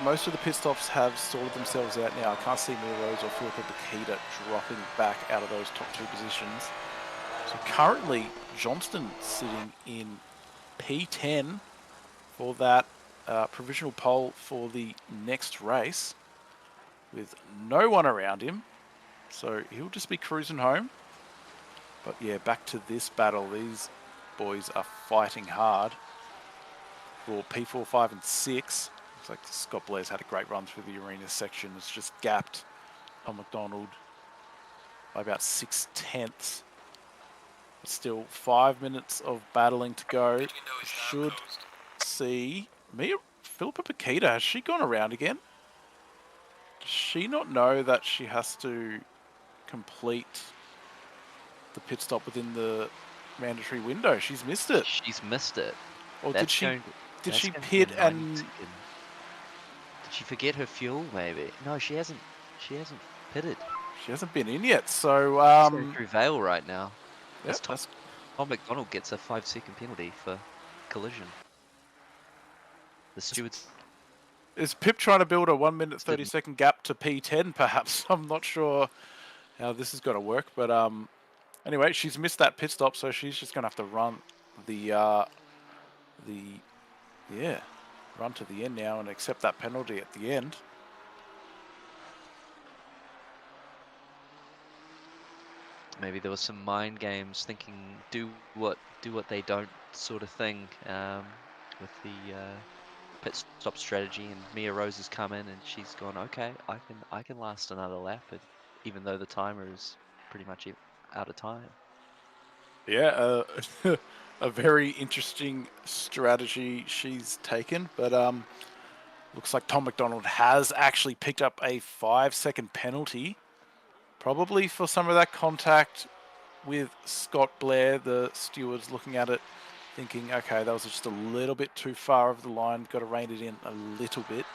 most of the pit stops have sorted themselves out now. I can't see Mia Rose or Philippa Bakita dropping back out of those top two positions. So currently, Johnston sitting in P10 for that provisional pole for the next race with no one around him. So he'll just be cruising home. But yeah, back to this battle. These boys are fighting hard for P4, 5 and 6. Looks like Scott Blair's had a great run through the arena section. It's just gapped on McDonald by about 6/10. Still 5 minutes of battling to go. Should see Philippa Bakita. Has she gone around again? Does she not know that she has to complete the pit stop within the mandatory window? She's missed it. She's missed it. Or That's did going- she that's going to be pit a 90 and second. Did she forget her fuel? Maybe. No, she hasn't. She hasn't pitted. she hasn't been in yet? So She's going through Vale right now. yeah, That's Tom McDonald gets a 5-second penalty for collision. The stewards. is Pip trying to build a 1 minute 30-second gap to P10? Perhaps I'm not sure how this is going to work, but anyway, she's missed that pit stop, so she's just going to have to run run to the end now and accept that penalty at the end. Maybe there was some mind games, thinking do what they don't sort of thing with the pit stop strategy. And Mia Rose has come in and she's gone, okay, I can last another lap, even though the timer is pretty much out of time. Yeah, a very interesting strategy she's taken, but looks like Tom McDonald has actually picked up a 5-second penalty, probably for some of that contact with Scott Blair. The stewards looking at it, thinking, okay, that was just a little bit too far over the line, got to rein it in a little bit.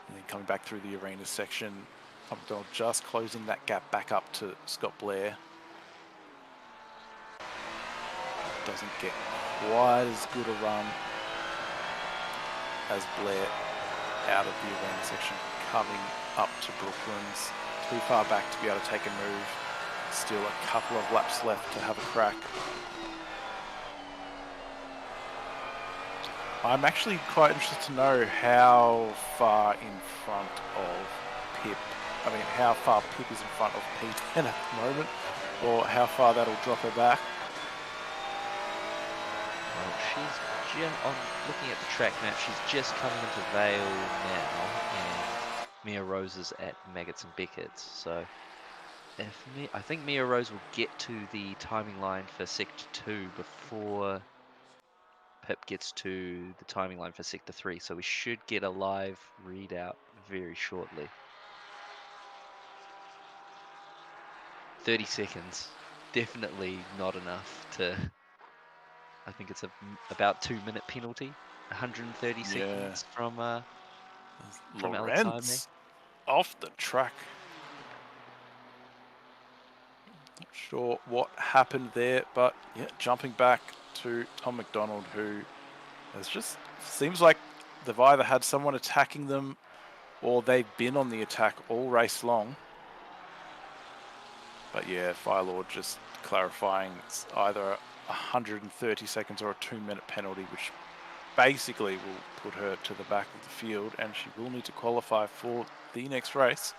And then coming back through the arena section, Tom McDonald just closing that gap back up to Scott Blair. Doesn't get quite as good a run as Blair out of the arena section, coming up to Brooklands. Too far back to be able to take a move. Still a couple of laps left to have a crack. I'm actually quite interested to know how far in front of Pip, how far Pip is in front of P10 at the moment, or how far that'll drop her back. Well, she's looking at the track map, she's just coming into Vale now, and Mia Rose is at Maggots and Beckett's. So I think Mia Rose will get to the timing line for Sector 2 before Pip gets to the timing line for Sector 3. So we should get a live readout very shortly. 30 seconds. Definitely not enough to... I think it's about 2-minute penalty. 130 seconds from Alex Jaime. Off the track. Not sure what happened there, but yeah, jumping back to Tom McDonald, who has just seems like they've either had someone attacking them or they've been on the attack all race long. But yeah, Firelord just clarifying it's either 130 seconds or a 2-minute penalty, which basically will put her to the back of the field, and she will need to qualify for the next race.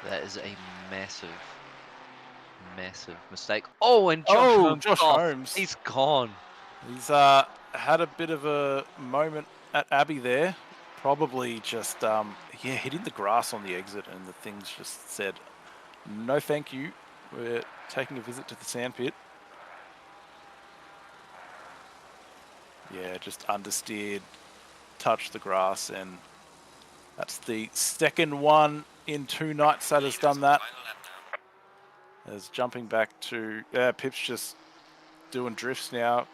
That is a massive, massive mistake. Oh, and Josh Holmes. He's gone. He's had a bit of a moment at Abby there. Probably just, yeah, hitting the grass on the exit, and the things just said, no thank you. We're taking a visit to the sandpit. Yeah, just understeered, touched the grass, and that's the second one in 2 nights that has done that. Final lap now. As jumping back to, Pip's just doing drifts now.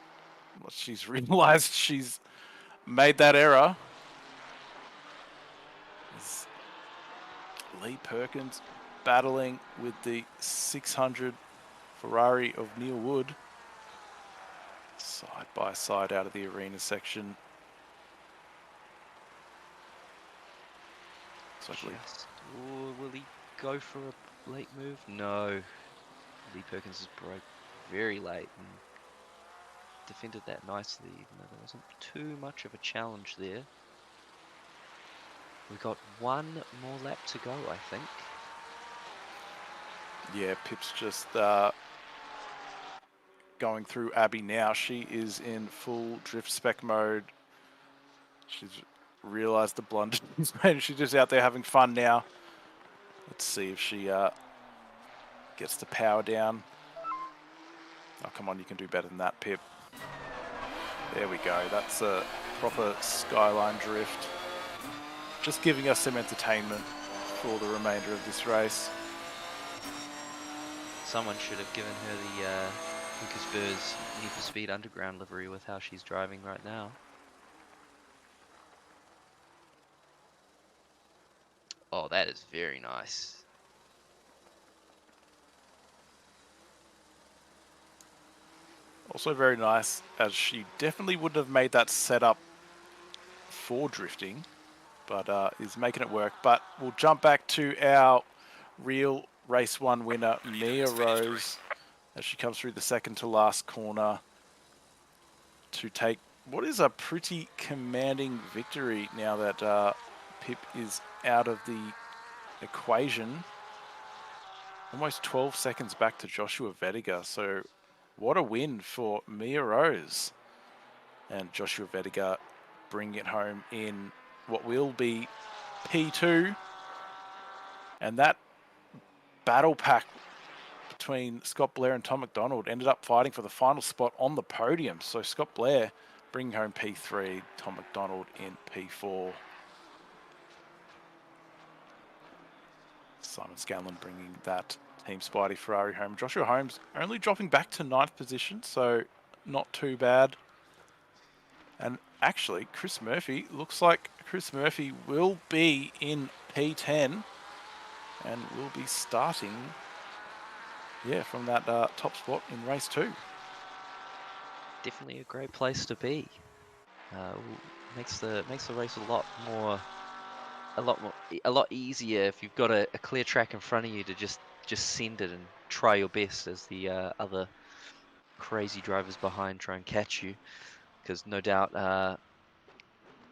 She's realised she's made that error. As Lee Perkins battling with the 600 Ferrari of Neil Wood. Side by side out of the arena section. Will he go for a late move? No. Lee Perkins has broke very late and defended that nicely, even though there wasn't too much of a challenge there. We've got one more lap to go, I think. Yeah, Pip's just going through Abby now. She is in full drift spec mode. She's realised the blunder she's made. She's just out there having fun now. Let's see if she gets the power down. Oh, come on, you can do better than that, Pip. There we go. That's a proper skyline drift. Just giving us some entertainment for the remainder of this race. Someone should have given her the Lucas Burr's Need for Speed Underground livery with how she's driving right now. Oh, that is very nice. Also very nice, as she definitely wouldn't have made that setup for drifting, but is making it work. But we'll jump back to our real race 1 winner, Mia Rose, as she comes through the second to last corner to take what is a pretty commanding victory now that Pip is out of the equation. Almost 12 seconds back to Joshua Vettiger. So what a win for Mia Rose. And Joshua Vettiger bringing it home in what will be P2. And that battle pack between Scott Blair and Tom McDonald ended up fighting for the final spot on the podium. So Scott Blair bringing home P3, Tom McDonald in P4. Simon Scanlon bringing that Team Spidey Ferrari home. Joshua Holmes only dropping back to 9th position, so not too bad. And actually, Chris Murphy, looks like Chris Murphy will be in P10 and will be starting, yeah, from that top spot in race 2. Definitely a great place to be. Makes the race a lot easier if you've got a clear track in front of you to just send it and try your best as the other crazy drivers behind try and catch you, because no doubt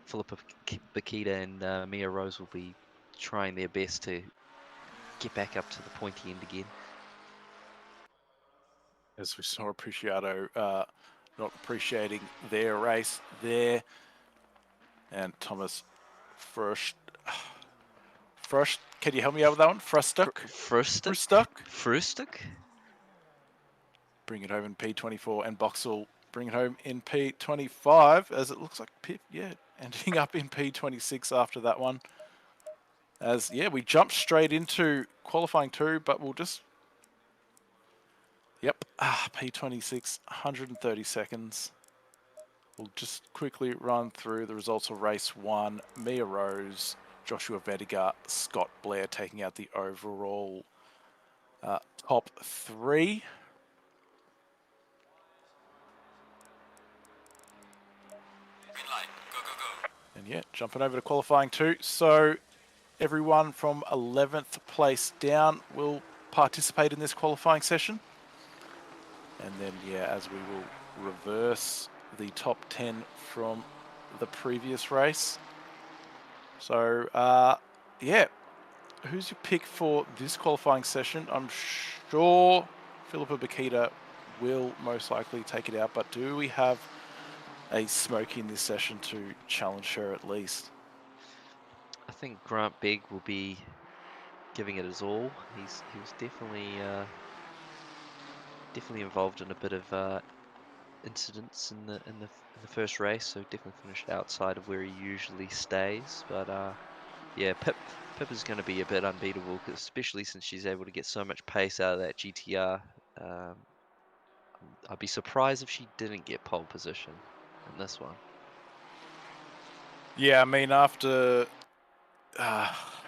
Philippa Bakita and Mia Rose will be trying their best to get back up to the pointy end again. As we saw Appreciato not appreciating their race there. And Thomas Frust, can you help me out with that one? Frustuk? Bring it home in P24, and Boxall bring it home in P25, as it looks like Pip, yeah, ending up in P26 after that one. As, yeah, we jumped straight into qualifying 2, but we'll just, yep, P26, 130 seconds. We'll just quickly run through the results of race 1. Mia Rose, Joshua Vettiger, Scott Blair taking out the overall top 3. Green light. Go, go, go. And yeah, jumping over to qualifying 2. So everyone from 11th place down will participate in this qualifying session. And then, yeah, as we will reverse the top 10 from the previous race. So, yeah, who's your pick for this qualifying session? I'm sure Philippa Bakita will most likely take it out, but do we have a smoky in this session to challenge her at least. I think Grant Begg will be giving it his all. He was definitely involved in a bit of incidents in the first race, so definitely finished outside of where he usually stays. But yeah, Pip is going to be a bit unbeatable, especially since she's able to get so much pace out of that GTR. Um, I'd be surprised if she didn't get pole position in this one. Yeah, I mean, after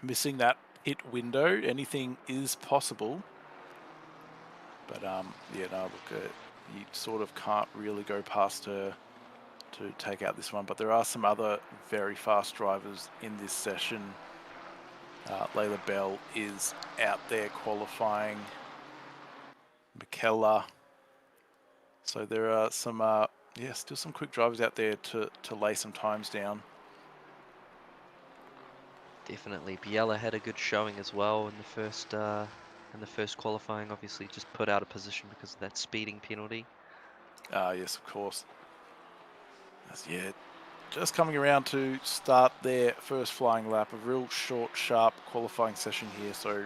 missing that hit window, anything is possible. But yeah, no, look, you sort of can't really go past her to take out this one. But there are some other very fast drivers in this session. Layla Bell is out there qualifying. McKellar. So there are some, yeah, still some quick drivers out there to lay some times down. Definitely, Biella had a good showing as well in the first qualifying. Obviously, just put out of position because of that speeding penalty. Yes, of course. Yeah, just coming around to start their first flying lap. A real short, sharp qualifying session here, so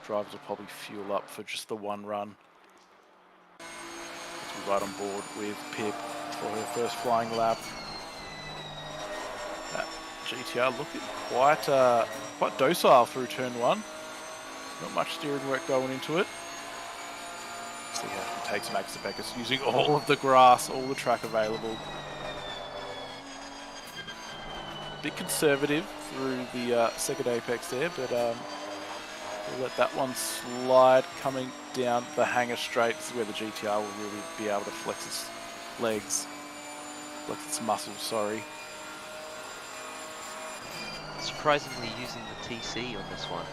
drivers will probably fuel up for just the one run. We're right on board with Pip for her first flying lap. That GTR looking quite docile through turn one. Not much steering work going into it. See how she takes Max Beckers using all of the grass, all the track available. Bit conservative through the second apex there, but we'll let that one slide. Coming down the hanger straight, this is where the GTR will really be able to flex its legs, flex its muscles, sorry. Surprisingly using the TC on this one.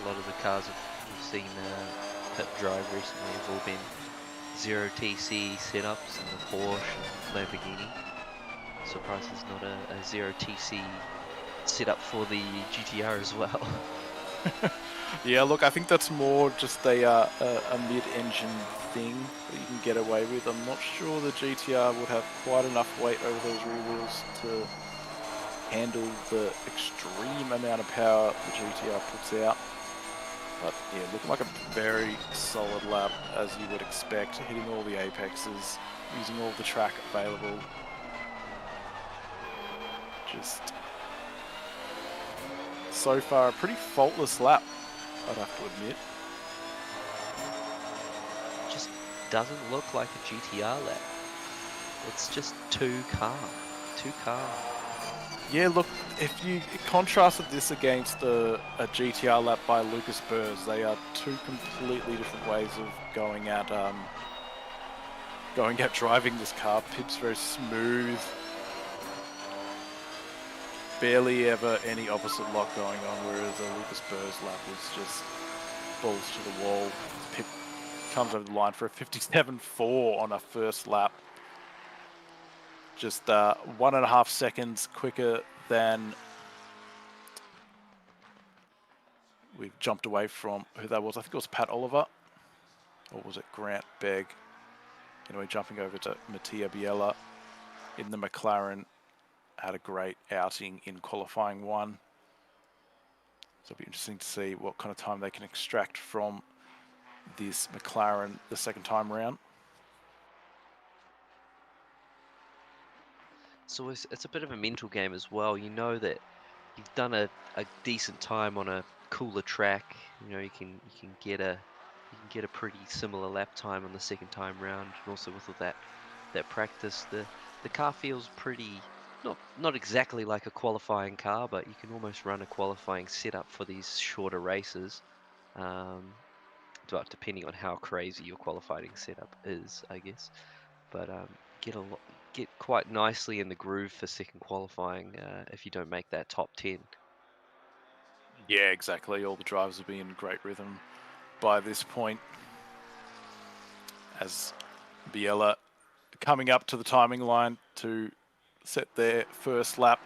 A lot of the cars we've seen Pip drive recently have all been 0 TC setups in the Porsche and Lamborghini. Surprised there's not a 0 TC setup for the GTR as well. Yeah, look, I think that's more just a mid-engine thing that you can get away with. I'm not sure the GTR would have quite enough weight over those rear wheels to handle the extreme amount of power the GTR puts out. But yeah, looking like a very solid lap, as you would expect, hitting all the apexes, using all the track available. Just so far a pretty faultless lap, I'd have to admit. Just doesn't look like a GTR lap. It's just too calm. Too calm. Yeah, look, if you contrasted this against a GTR lap by Lucas Burrs, they are two completely different ways of going at driving this car. Pip's very smooth, barely ever any opposite lock going on, whereas a Lucas Burrs lap is just balls to the wall. Pip comes over the line for a 57.4 on a first lap. Just 1.5 seconds quicker than we've jumped away from who that was. I think it was Pat Oliver, or was it Grant Begg? Anyway, jumping over to Mattia Biella in the McLaren. Had a great outing in qualifying one. So it'll be interesting to see what kind of time they can extract from this McLaren the second time round. So it's a bit of a mental game as well. You know that you've done a decent time on a cooler track. You know you can get a pretty similar lap time on the second time round, and also with all that practice, the car feels pretty not exactly like a qualifying car, but you can almost run a qualifying setup for these shorter races. But depending on how crazy your qualifying setup is, I guess. But get quite nicely in the groove for second qualifying if you don't make that top 10. Yeah, exactly. All the drivers will be in great rhythm by this point. As Biella coming up to the timing line to set their first lap.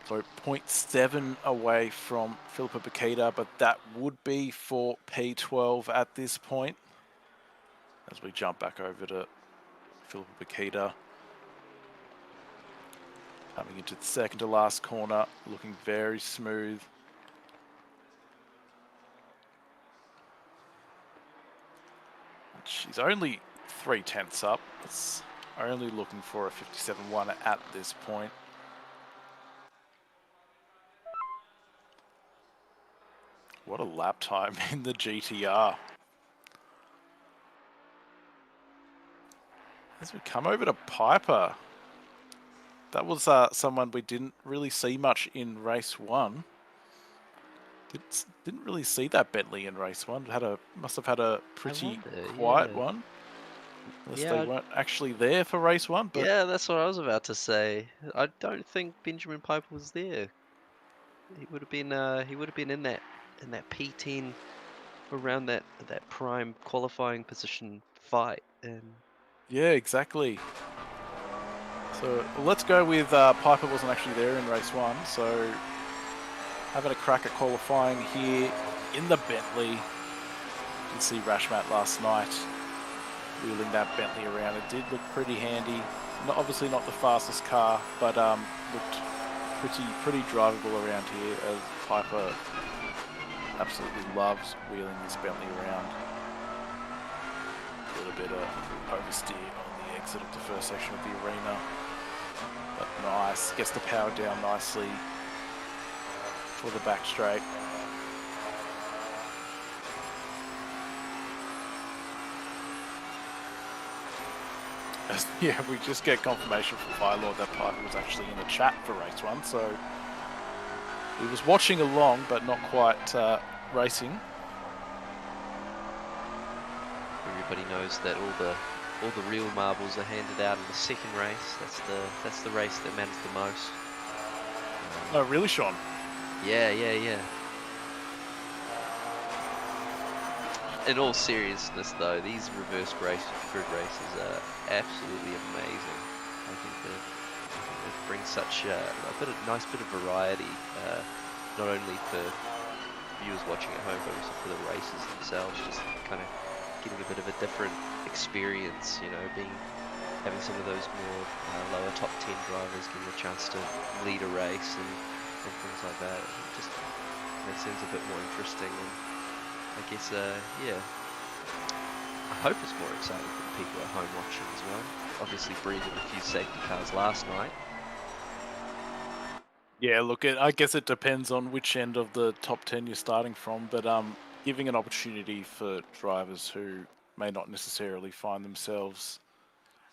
So 0.7 away from Philippa Bakita, but that would be for P12 at this point. As we jump back over to Philip Bakita coming into the second to last corner, looking very smooth. She's only 3/10 up. It's only looking for a 57.1 at this point. What a lap time in the GTR. As we come over to Piper, that was someone we didn't really see much in race one. Didn't really see that Bentley in race one. Must have had a pretty wonder, quiet yeah. one. Unless Yeah, they weren't actually there for race one. But yeah, that's what I was about to say. I don't think Benjamin Piper was there. He would have been in that P10 around that prime qualifying position fight, and yeah, exactly. So let's go with Piper wasn't actually there in race one. So having a crack at qualifying here in the Bentley. You can see Rashmat last night wheeling that Bentley around. It did look pretty handy. Obviously not the fastest car, but looked pretty drivable around here, as Piper absolutely loves wheeling this Bentley around. A little bit of oversteer on the exit of the first section of the arena, but nice. Gets the power down nicely for the back straight. Yeah, we just get confirmation from Firelord that Piper was actually in the chat for race one, so he was watching along, but not quite racing. everybody knows that all the real marbles are handed out in the second race. That's the race that matters the most. Oh, really, Sean? Yeah. In all seriousness, though, these reverse grid races are absolutely amazing. I think it brings such a nice bit of variety, not only for viewers watching at home, but also for the races themselves. Just kind of getting a bit of a different experience, having some of those more lower top 10 drivers getting a chance to lead a race and things like that. It just makes things a bit more interesting, and I guess, yeah, I hope it's more exciting for the people at home watching as well. Obviously breathing a few safety cars last night. Yeah, look, I guess it depends on which end of the top 10 you're starting from, but giving an opportunity for drivers who may not necessarily find themselves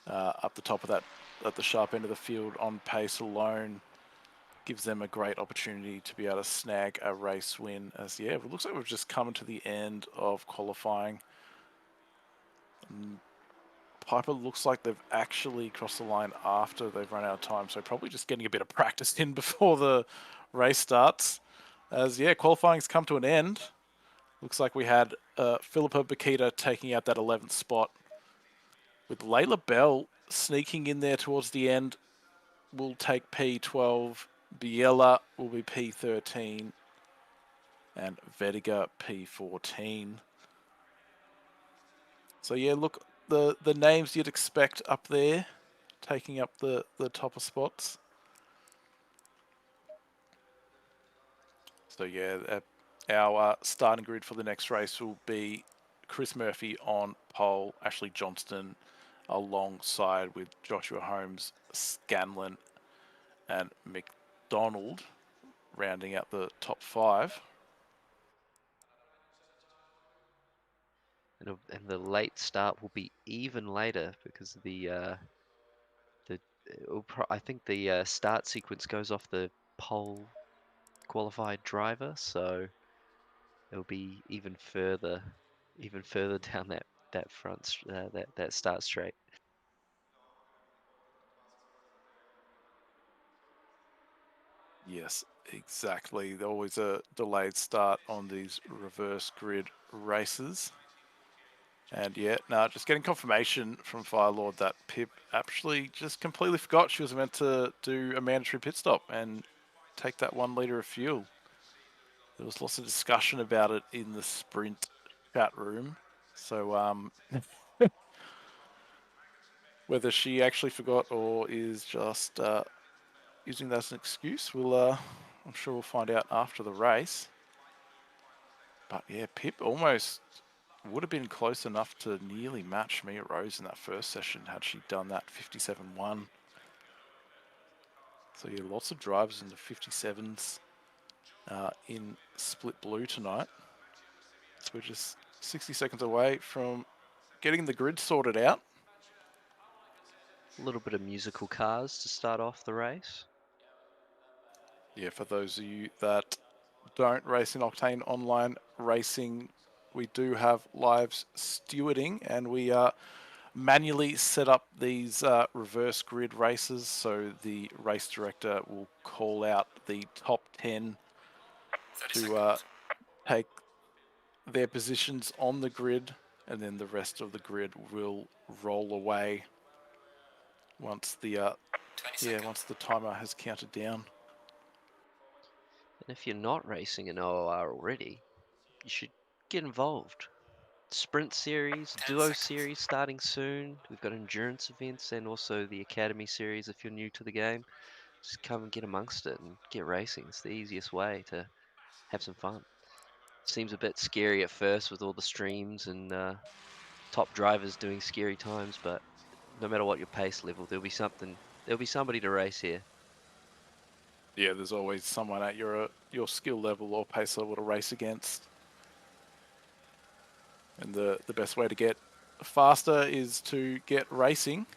up the top of that, at the sharp end of the field on pace alone, gives them a great opportunity to be able to snag a race win. As yeah, it looks like we've just come to the end of qualifying. Piper looks like they've actually crossed the line after they've run out of time, so probably just getting a bit of practice in before the race starts. As yeah, qualifying's come to an end. Looks like we had Philippa Bakita taking out that 11th spot, with Layla Bell sneaking in there towards the end. Will take P12. Biella will be P13. And Vediga P14. So yeah, look, the names you'd expect up there, taking up the topper spots. So yeah, our starting grid for the next race will be Chris Murphy on pole, Ashley Johnston alongside with Joshua Holmes, Scanlon, and McDonald, rounding out the top 5. And the late start will be even later because I think the start sequence goes off the pole qualified driver, so it'll be even further down that that start straight. Yes, exactly. Always a delayed start on these reverse grid races. And yeah, no, just getting confirmation from Firelord that Pip actually just completely forgot she was meant to do a mandatory pit stop and take that 1 litre of fuel. There was lots of discussion about it in the sprint chat room. So Whether she actually forgot or is just using that as an excuse, I'm sure we'll find out after the race. But yeah, Pip almost would have been close enough to nearly match Mia Rose in that first session had she done that 57-1. So yeah, lots of drivers in the 57s in split blue tonight. So we're just 60 seconds away from getting the grid sorted out. A little bit of musical cars to start off the race. Yeah, for those of you that don't race in Octane Online Racing, we do have live stewarding, and we manually set up these reverse grid races. So the race director will call out the top 10 30 to seconds. take their positions on the grid, and then the rest of the grid will roll away once the 20 seconds. once the timer has counted down. And if you're not racing in OOR already, you should get involved. Sprint Series, 10 Duo seconds. Series starting soon. We've got endurance events and also the Academy Series if you're new to the game. Just come and get amongst it and get racing. It's the easiest way to have some fun. Seems a bit scary at first with all the streams and top drivers doing scary times, but no matter what your pace level, there'll be somebody to race here. Yeah, there's always someone at your skill level or pace level to race against. And the best way to get faster is to get racing,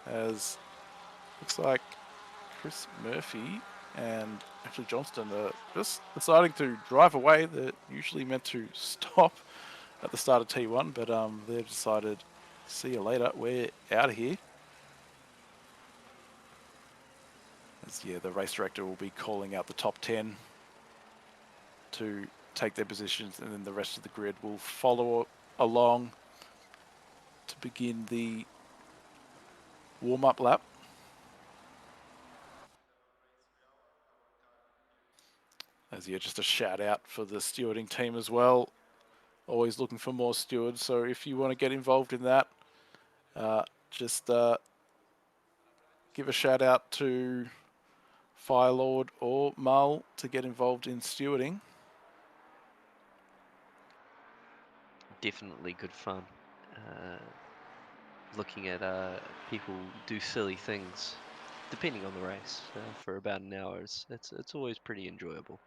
as looks like Chris Murphy and actually Johnston are just deciding to drive away. They're usually meant to stop at the start of T1, but they've decided, see you later, we're out of here. As yeah, the race director will be calling out the top 10 to take their positions, and then the rest of the grid will follow along to begin the warm-up lap. As yeah, just a shout out for the stewarding team as well. Always looking for more stewards, so if you want to get involved in that, just give a shout out to Firelord or Mull to get involved in stewarding. Definitely good fun. Looking at people do silly things, depending on the race, for about an hour. It's always pretty enjoyable.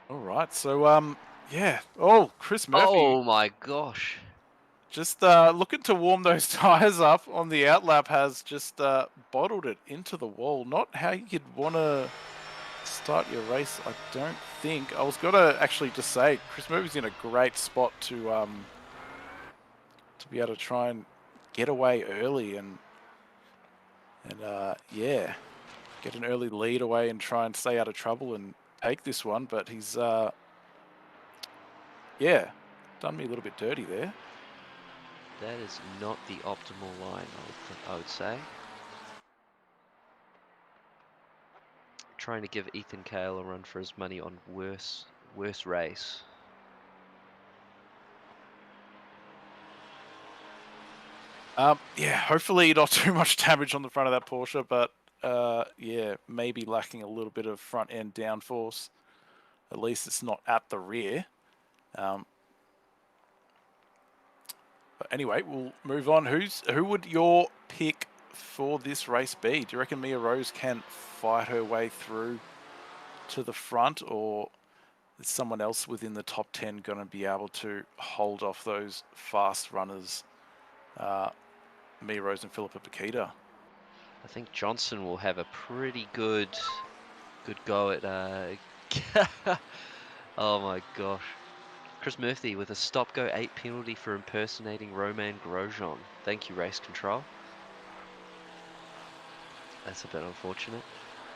All right, so yeah. Oh, Chris Murphy Oh my gosh! just looking to warm those tires up on the outlap has just bottled it into the wall. Not how you'd want to start your race, I don't think. I was gonna actually just say Chris Murphy's in a great spot to be able to try and get away early and yeah, get an early lead away and try and stay out of trouble and take this one. But he's yeah, done me a little bit dirty there. That is not the optimal line, I would say. Trying to give Ethan Cale a run for his money on worse race. Yeah, hopefully not too much damage on the front of that Porsche, but yeah, maybe lacking a little bit of front end downforce. At least it's not at the rear. But anyway, we'll move on. Who would your pick for this race be? Do you reckon Mia Rose can fight her way through to the front, or is someone else within the top 10 going to be able to hold off those fast runners, Mia Rose and Philippa Paquita? I think Johnson will have a pretty good go at. Oh my gosh. Chris Murphy with a stop-go 8 penalty for impersonating Romain Grosjean. Thank you, race control. That's a bit unfortunate.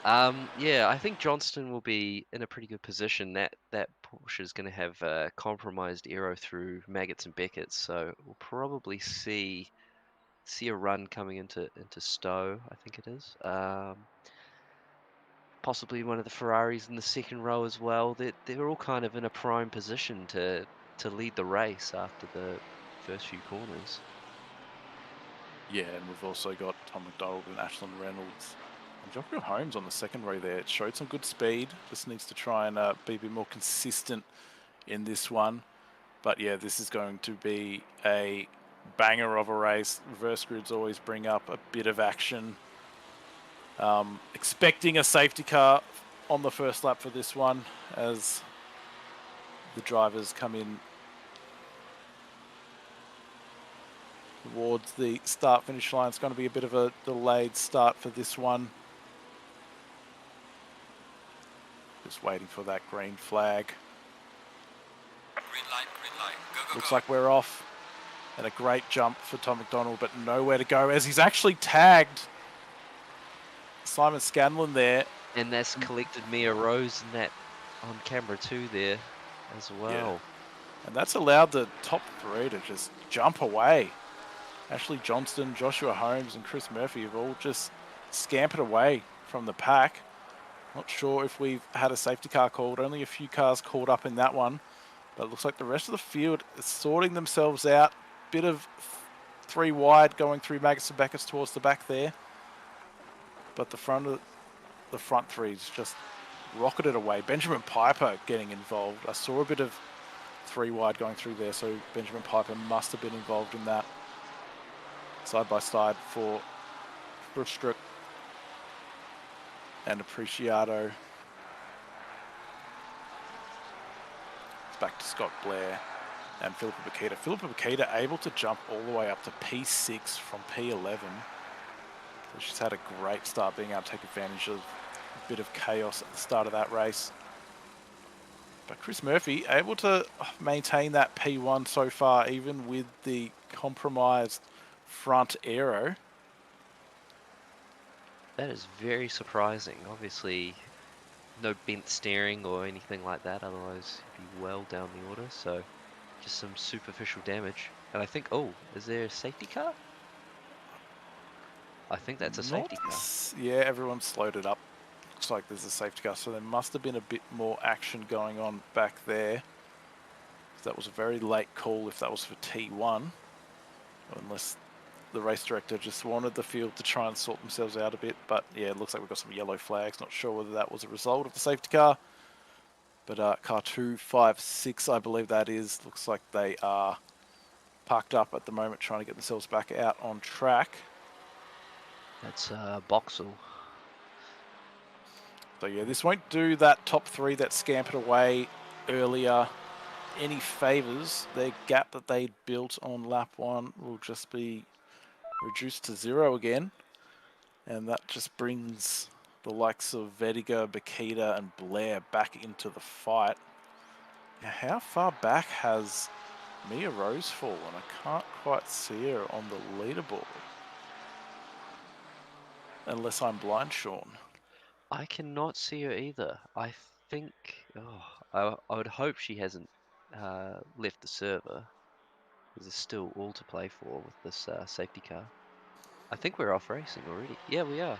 Yeah, I think Johnston will be in a pretty good position. That Porsche is going to have compromised aero through Maggots and Beckett's, so we'll probably see a run coming into Stowe, I think it is. Possibly one of the Ferraris in the second row as well. They're all kind of in a prime position to to lead the race after the first few corners. Yeah, and we've also got Tom McDonald and Ashland Reynolds. And Joshua Holmes on the second row there. It showed some good speed. Just needs to try and be a bit more consistent in this one. But yeah, this is going to be a banger of a race. Reverse grids always bring up a bit of action. Expecting a safety car on the first lap for this one as the drivers come in towards the start-finish line. It's going to be a bit of a delayed start for this one. Just waiting for that green flag. Green light, green light. Go, go, Looks go. like we're off. And a great jump for Tom McDonald, but nowhere to go as he's actually tagged Simon Scanlon there. And that's collected Mia Rose in that on camera too there as well. And that's allowed the top three to just jump away. Ashley Johnston, Joshua Holmes, and Chris Murphy have all just scampered away from the pack. Not sure if we've had a safety car called. Only a few cars caught up in that one. But it looks like the rest of the field is sorting themselves out. Bit of three wide going through Magus and Backus towards the back there. But the front three's just rocketed away. Benjamin Piper getting involved. I saw a bit of three wide going through there, so Benjamin Piper must have been involved in that. Side by side for Brustruck and Appreciato. It's back to Scott Blair and Philippa Bakita. Philippa Bakita able to jump all the way up to P6 from P11. So she's had a great start being able to take advantage of a bit of chaos at the start of that race. But Chris Murphy able to maintain that P1 so far, even with the compromised front aero. That is very surprising. Obviously, no bent steering or anything like that, otherwise you'd be well down the order. So, just some superficial damage. And I think, oh, is there a safety car? I think that's a safety car. Yeah, everyone's slowed it up. Looks like there's a safety car, so there must have been a bit more action going on back there. That was a very late call if that was for T1. Unless the race director just wanted the field to try and sort themselves out a bit. But yeah, it looks like we've got some yellow flags. Not sure whether that was a result of the safety car. But car 256, I believe that is. Looks like they are parked up at the moment, trying to get themselves back out on track. That's Boxall. So yeah, this won't do that top three that scampered away earlier any favours. Their gap that they built on lap one will just be reduced to 0 again. And that just brings the likes of Vediga, Bakita and Blair back into the fight. Now, how far back has Mia Rose fallen? I can't quite see her on the leaderboard. Unless I'm blind, Sean. I cannot see her either. I think, I would hope she hasn't left the server. There's still all to play for with this safety car. I think we're off racing already. Yeah, we are.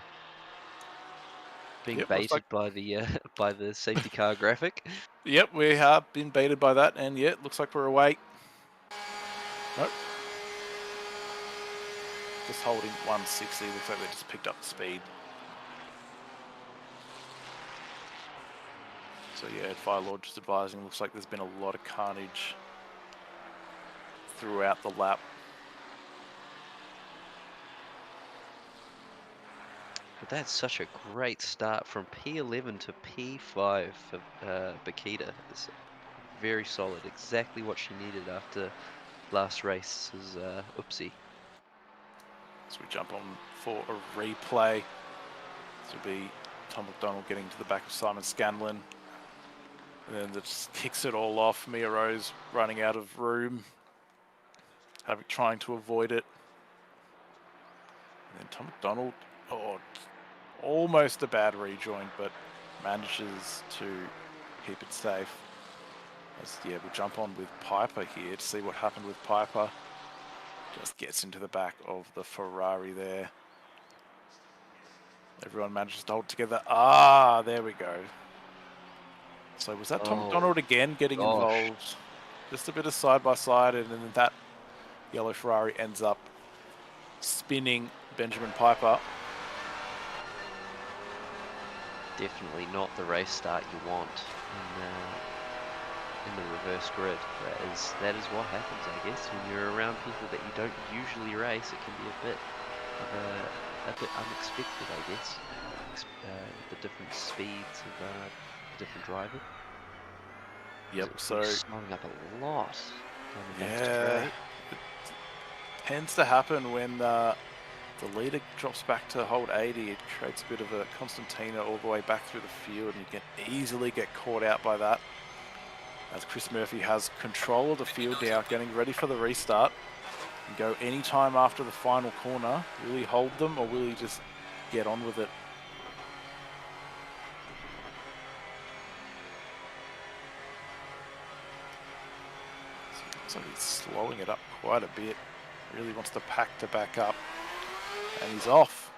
Being Yep, looks baited by the by the safety car graphic. Yep, we have been baited by that, and yeah, it looks like we're away. Nope. Just holding 160. Looks like they just picked up the speed. So yeah, Fire Lord just advising. Looks like there's been a lot of carnage throughout the lap. But that's such a great start from P11 to P5 for Bakita. It's very solid. Exactly what she needed after last race's oopsie. So we jump on for a replay. This will be Tom McDonald getting to the back of Simon Scanlon. And then that just kicks it all off. Mia Rose running out of room, trying to avoid it. And then Tom McDonald, almost a bad rejoin, but manages to keep it safe. Yeah, we'll jump on with Piper here to see what happened with Piper. Just gets into the back of the Ferrari there. Everyone manages to hold together. Ah, there we go. So was that Tom McDonald again getting involved? Just a bit of side by side, and then that yellow Ferrari ends up spinning Benjamin Piper. Definitely not the race start you want in the reverse grid. That is what happens, I guess, when you're around people that you don't usually race. It can be a bit unexpected, I guess. The different speeds of different drivers. Yep. So slowing up a lot down the back yeah, straight. it tends to happen when the leader drops back to hold 80. It creates a bit of a concertina all the way back through the field, and you can easily get caught out by that. As Chris Murphy has control of the field now, getting ready for the restart. And go any time after the final corner. Will he hold them, or will he just get on with it? So it looks like he's slowing it up quite a bit. Really wants the pack to back up. And he's off.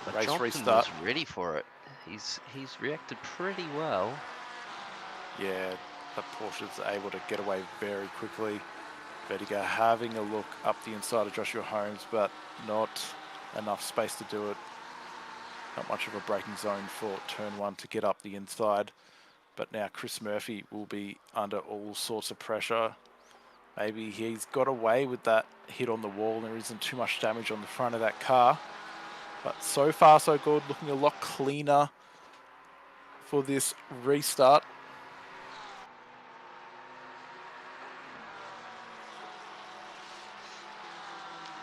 But Race Johnson restart. was ready for it. He's reacted pretty well. Yeah, but Porsche's able to get away very quickly. Vediga having a look up the inside of Joshua Holmes, but not enough space to do it. Not much of a braking zone for turn one to get up the inside. But now Chris Murphy will be under all sorts of pressure. Maybe he's got away with that hit on the wall. There isn't too much damage on the front of that car. But so far, so good. Looking a lot cleaner for this restart.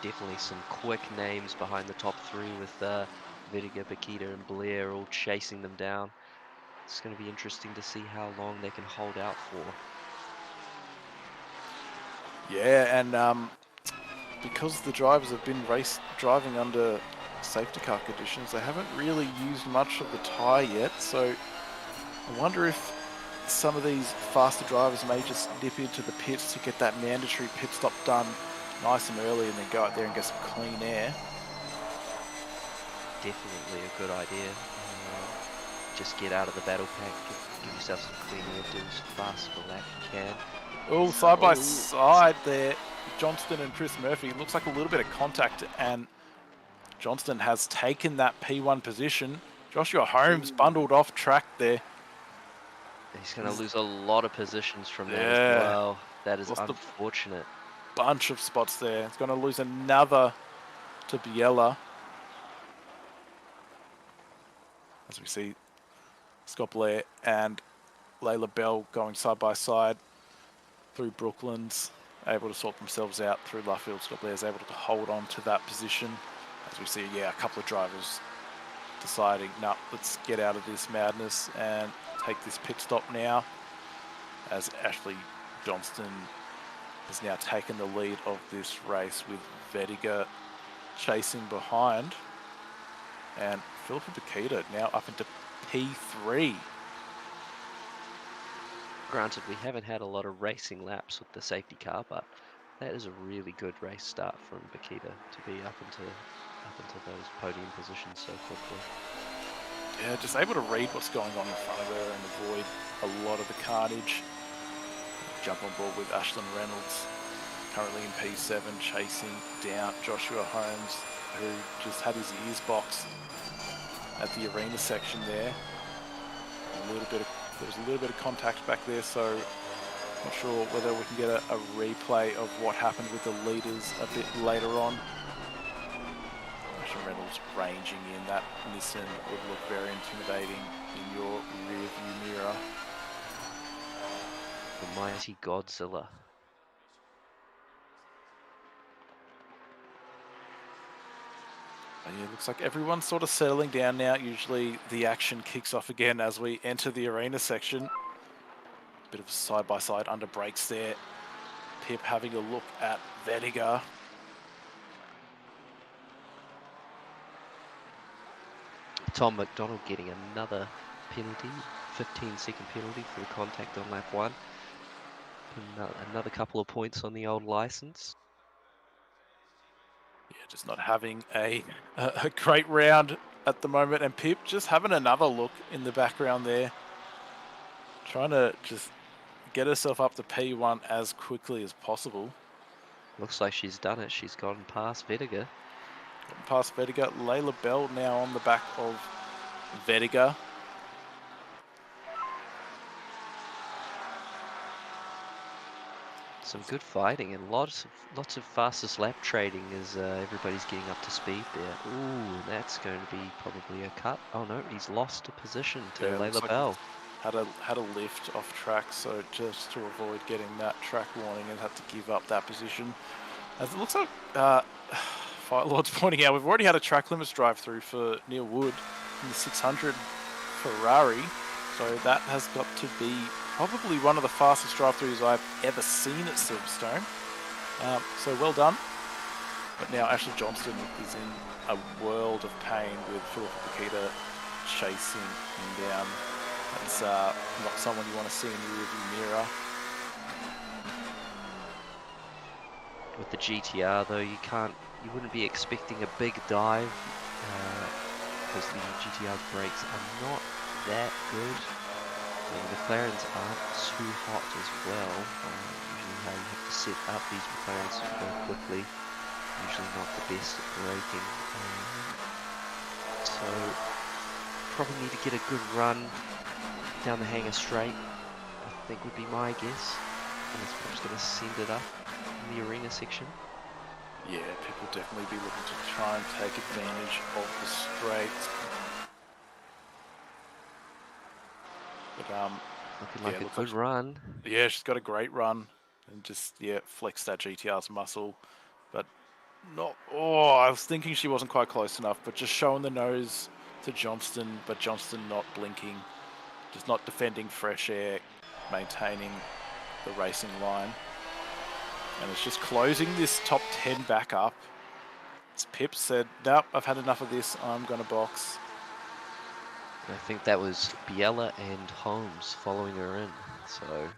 Definitely some quick names behind the top three with Vediga, Bakita, and Blair all chasing them down. It's going to be interesting to see how long they can hold out for. Yeah, and because the drivers have been driving under safety car conditions, they haven't really used much of the tyre yet. So I wonder if some of these faster drivers may just nip into the pits to get that mandatory pit stop done nice and early, and then go out there and get some clean air. Definitely a good idea. Just get out of the battle pack, give yourself some clean air, do as fast a lap you can. Oh, side by side there, Johnston and Chris Murphy. Looks like a little bit of contact, and Johnston has taken that P1 position. Joshua Holmes bundled off track there. He's going to lose a lot of positions from that Yeah. as well. That is Lost a unfortunate. bunch of spots there. It's going to lose another to Biella. As we see Scott Blair and Layla Bell going side by side through Brooklands, able to sort themselves out through Luffield. Scott Blair is able to hold on to that position. As we see, yeah, a couple of drivers deciding, no, let's get out of this madness and take this pit stop now. As Ashley Johnston has now taken the lead of this race, with Vediga chasing behind. And Philippa Bakita now up into P3. Granted, we haven't had a lot of racing laps with the safety car, but that is a really good race start from Bakita to be up into those podium positions so quickly. Yeah, just able to read what's going on in front of her and avoid a lot of the carnage. Jump on board with Ashlyn Reynolds, currently in P7, chasing down Joshua Holmes, who just had his ears boxed at the arena section there. There was a little bit of contact back there, so not sure whether we can get a replay of what happened with the leaders a bit later on. Ashlyn Reynolds ranging in. That Nissan would look very intimidating in your rear view mirror. The mighty Godzilla. And yeah, it looks like everyone's sort of settling down now. Usually the action kicks off again as we enter the arena section. Bit of side-by-side under brakes there. Pip having a look at Vediga. Tom McDonald getting another penalty, 15-second penalty for the contact on lap 1. Another couple of points on the old license. Yeah, just not having a great round at the moment. And Pip just having another look in the background there. Trying to just get herself up to P1 as quickly as possible. Looks like she's done it. She's gone past Vediger. Past Vediger. Layla Bell now on the back of Vediger. Some good fighting and lots of fastest lap trading as everybody's getting up to speed there. Ooh, that's going to be probably a cut. Oh no, he's lost a position to Yeah, looks Layla like Bell. had a lift off track, so just to avoid getting that track warning, and had to give up that position. As it looks like Fight Lord's pointing out, we've already had a track limits drive through for Neil Wood in the 600 Ferrari, so that has got to be probably one of the fastest drive-throughs I've ever seen at Silverstone. So well done. But now Ashley Johnston is in a world of pain with Philippa Bakita chasing him down. That's not someone you want to see in the rearview mirror. With the GTR though, you wouldn't be expecting a big dive because the GTR brakes are not that good. I mean, the McLarens aren't too hot as well. Usually how you have to set up these McLarens very quickly. Usually not the best at braking. So probably need to get a good run down the hangar straight, I think would be my guess. And it's just going to send it up in the arena section. Yeah, people definitely be looking to try and take advantage of the straight. But Looking yeah, like a looks good like run. yeah, she's got a great run and just flex that GTR's muscle, but not. Oh, I was thinking she wasn't quite close enough, but just showing the nose to Johnston, but Johnston not blinking, just not defending fresh air, maintaining the racing line, and it's just closing this top 10 back up. As Pip said, nope, I've had enough of this. I'm gonna box. I think that was Biella and Holmes following her in. So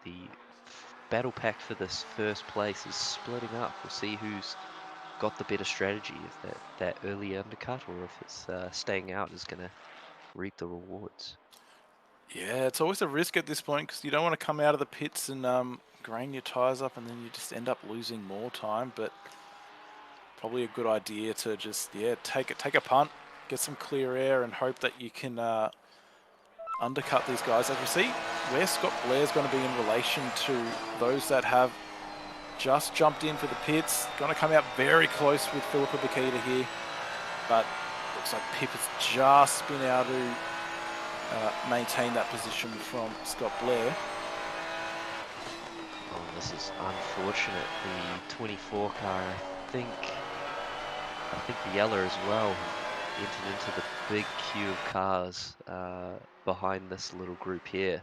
the battle pack for this first place is splitting up. We'll see who's got the better strategy, if that early undercut or if it's staying out is going to reap the rewards. Yeah, it's always a risk at this point because you don't want to come out of the pits and grain your tyres up and then you just end up losing more time. But probably a good idea to just take a punt, get some clear air, and hope that you can undercut these guys. As you see, where Scott Blair's going to be in relation to those that have just jumped in for the pits. Going to come out very close with Philippa Bakita here, but looks like Pip has just been able to maintain that position from Scott Blair. Oh, this is unfortunate. The 24 car, I think the yellow as well entered into the big queue of cars behind this little group here.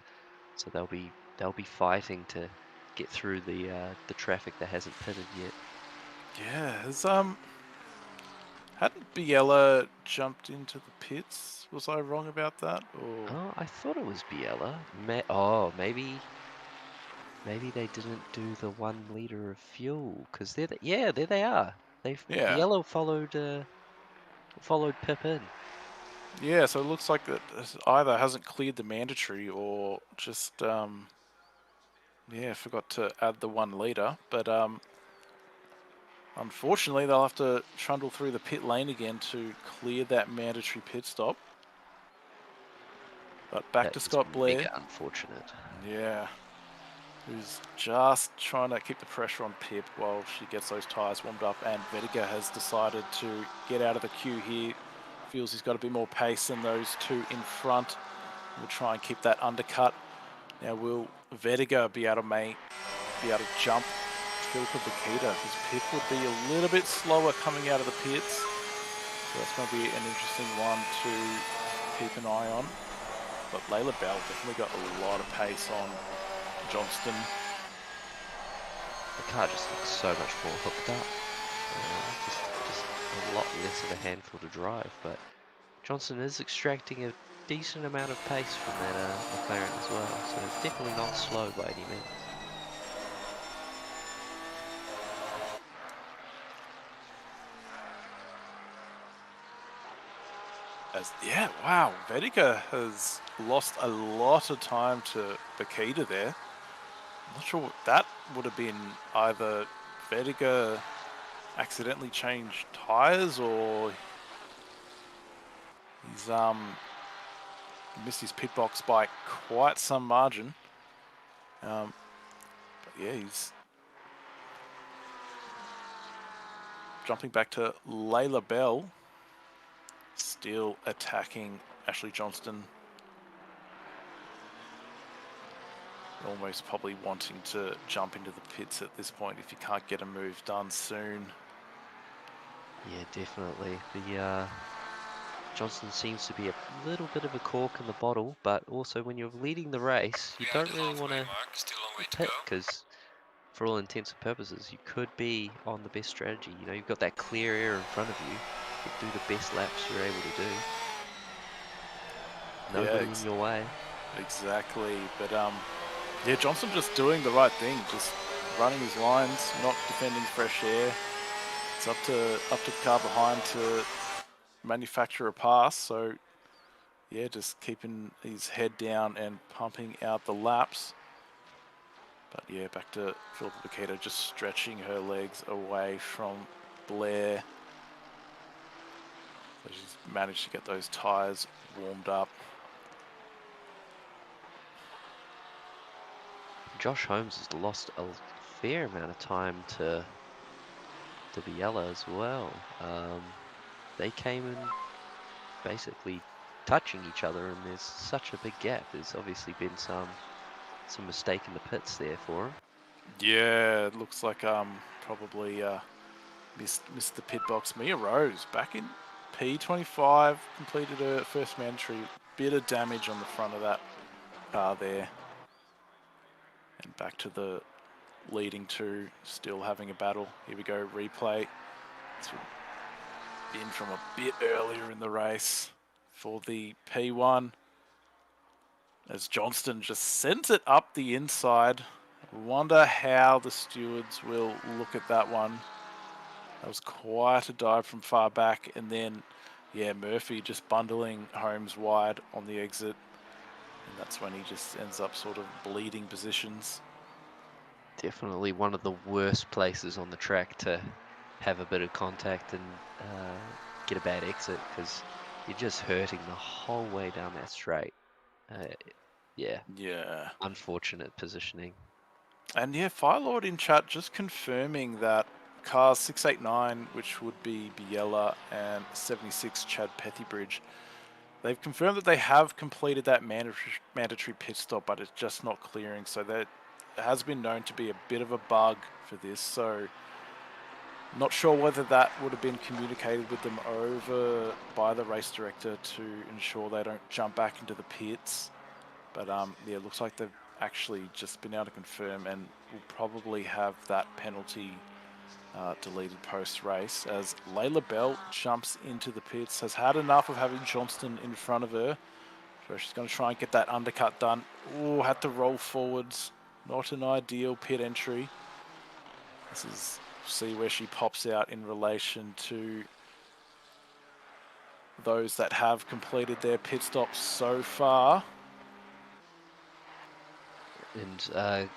So they'll be fighting to get through the traffic that hasn't pitted yet. Yeah, hadn't Biella jumped into the pits? Was I wrong about that? Or Oh, I thought it was Biella. Maybe they didn't do the 1 liter of fuel because there they are. yeah, Biella followed Pip in. yeah. So it looks like that either hasn't cleared the mandatory or just forgot to add the 1 liter. But unfortunately, they'll have to trundle through the pit lane again to clear that mandatory pit stop. But back That to is Scott Blair. mega unfortunate. Yeah. Who's just trying to keep the pressure on Pip while she gets those tyres warmed up. And Vediger has decided to get out of the queue here. Feels he's got a bit more pace than those two in front. We'll try and keep that undercut. Now, will Vediger be able to jump Philippa Bakita? Because Pip would be a little bit slower coming out of the pits. So that's going to be an interesting one to keep an eye on. But Layla Bell definitely got a lot of pace on Johnston. The car just looks so much more hooked up. Just a lot less of a handful to drive. But Johnson is extracting a decent amount of pace from that McLaren as well. So it's definitely not slow by any means. Yeah, wow. Vedica has lost a lot of time to Bakita there. I'm not sure what that would have been. Either Vedica accidentally changed tires, or he's missed his pit box by quite some margin. But yeah, he's jumping back to Layla Bell, still attacking Ashley Johnston. Almost probably wanting to jump into the pits at this point if you can't get a move done soon. Yeah, definitely. The Johnson seems to be a little bit of a cork in the bottle, but also when you're leading the race, you Behind don't the really want halfway to mark, still a long way to pit go. because, for all intents and purposes, you could be on the best strategy. You know, you've got that clear air in front of you. You could do the best laps you're able to do. Nobody in your way. Exactly. But yeah, Johnson just doing the right thing, just running his lines, not defending fresh air. It's up to the car behind to manufacture a pass. So yeah, just keeping his head down and pumping out the laps. But yeah, back to Philippa Bakita, just stretching her legs away from Blair. So she's managed to get those tyres warmed up. Josh Holmes has lost a fair amount of time to Biella as well. They came in basically touching each other, and there's such a big gap. There's obviously been some mistake in the pits there for him. Yeah, it looks like probably missed the pit box. Mia Rose back in P25, completed her first mandatory. Bit of damage on the front of that car there. And back to the leading two, still having a battle. Here we go, replay. It's in from a bit earlier in the race for the P1. As Johnston just sends it up the inside. Wonder how the stewards will look at that one. That was quite a dive from far back. And then, yeah, Murphy just bundling Holmes wide on the exit. And that's when he just ends up sort of bleeding positions. Definitely one of the worst places on the track to have a bit of contact and get a bad exit, because you're just hurting the whole way down that straight. Yeah, unfortunate positioning. And yeah, Firelord in chat just confirming that cars 689, which would be Biella, and 76 Chad Pethybridge, they've confirmed that they have completed that mandatory pit stop, but it's just not clearing. So that has been known to be a bit of a bug for this. So not sure whether that would have been communicated with them over by the race director to ensure they don't jump back into the pits. But yeah, it looks like they've actually just been able to confirm, and will probably have that penalty deleted post-race, as Layla Bell jumps into the pits, has had enough of having Johnston in front of her. So she's going to try and get that undercut done. Oh, had to roll forwards. Not an ideal pit entry. This is, see where she pops out in relation to those that have completed their pit stops so far. And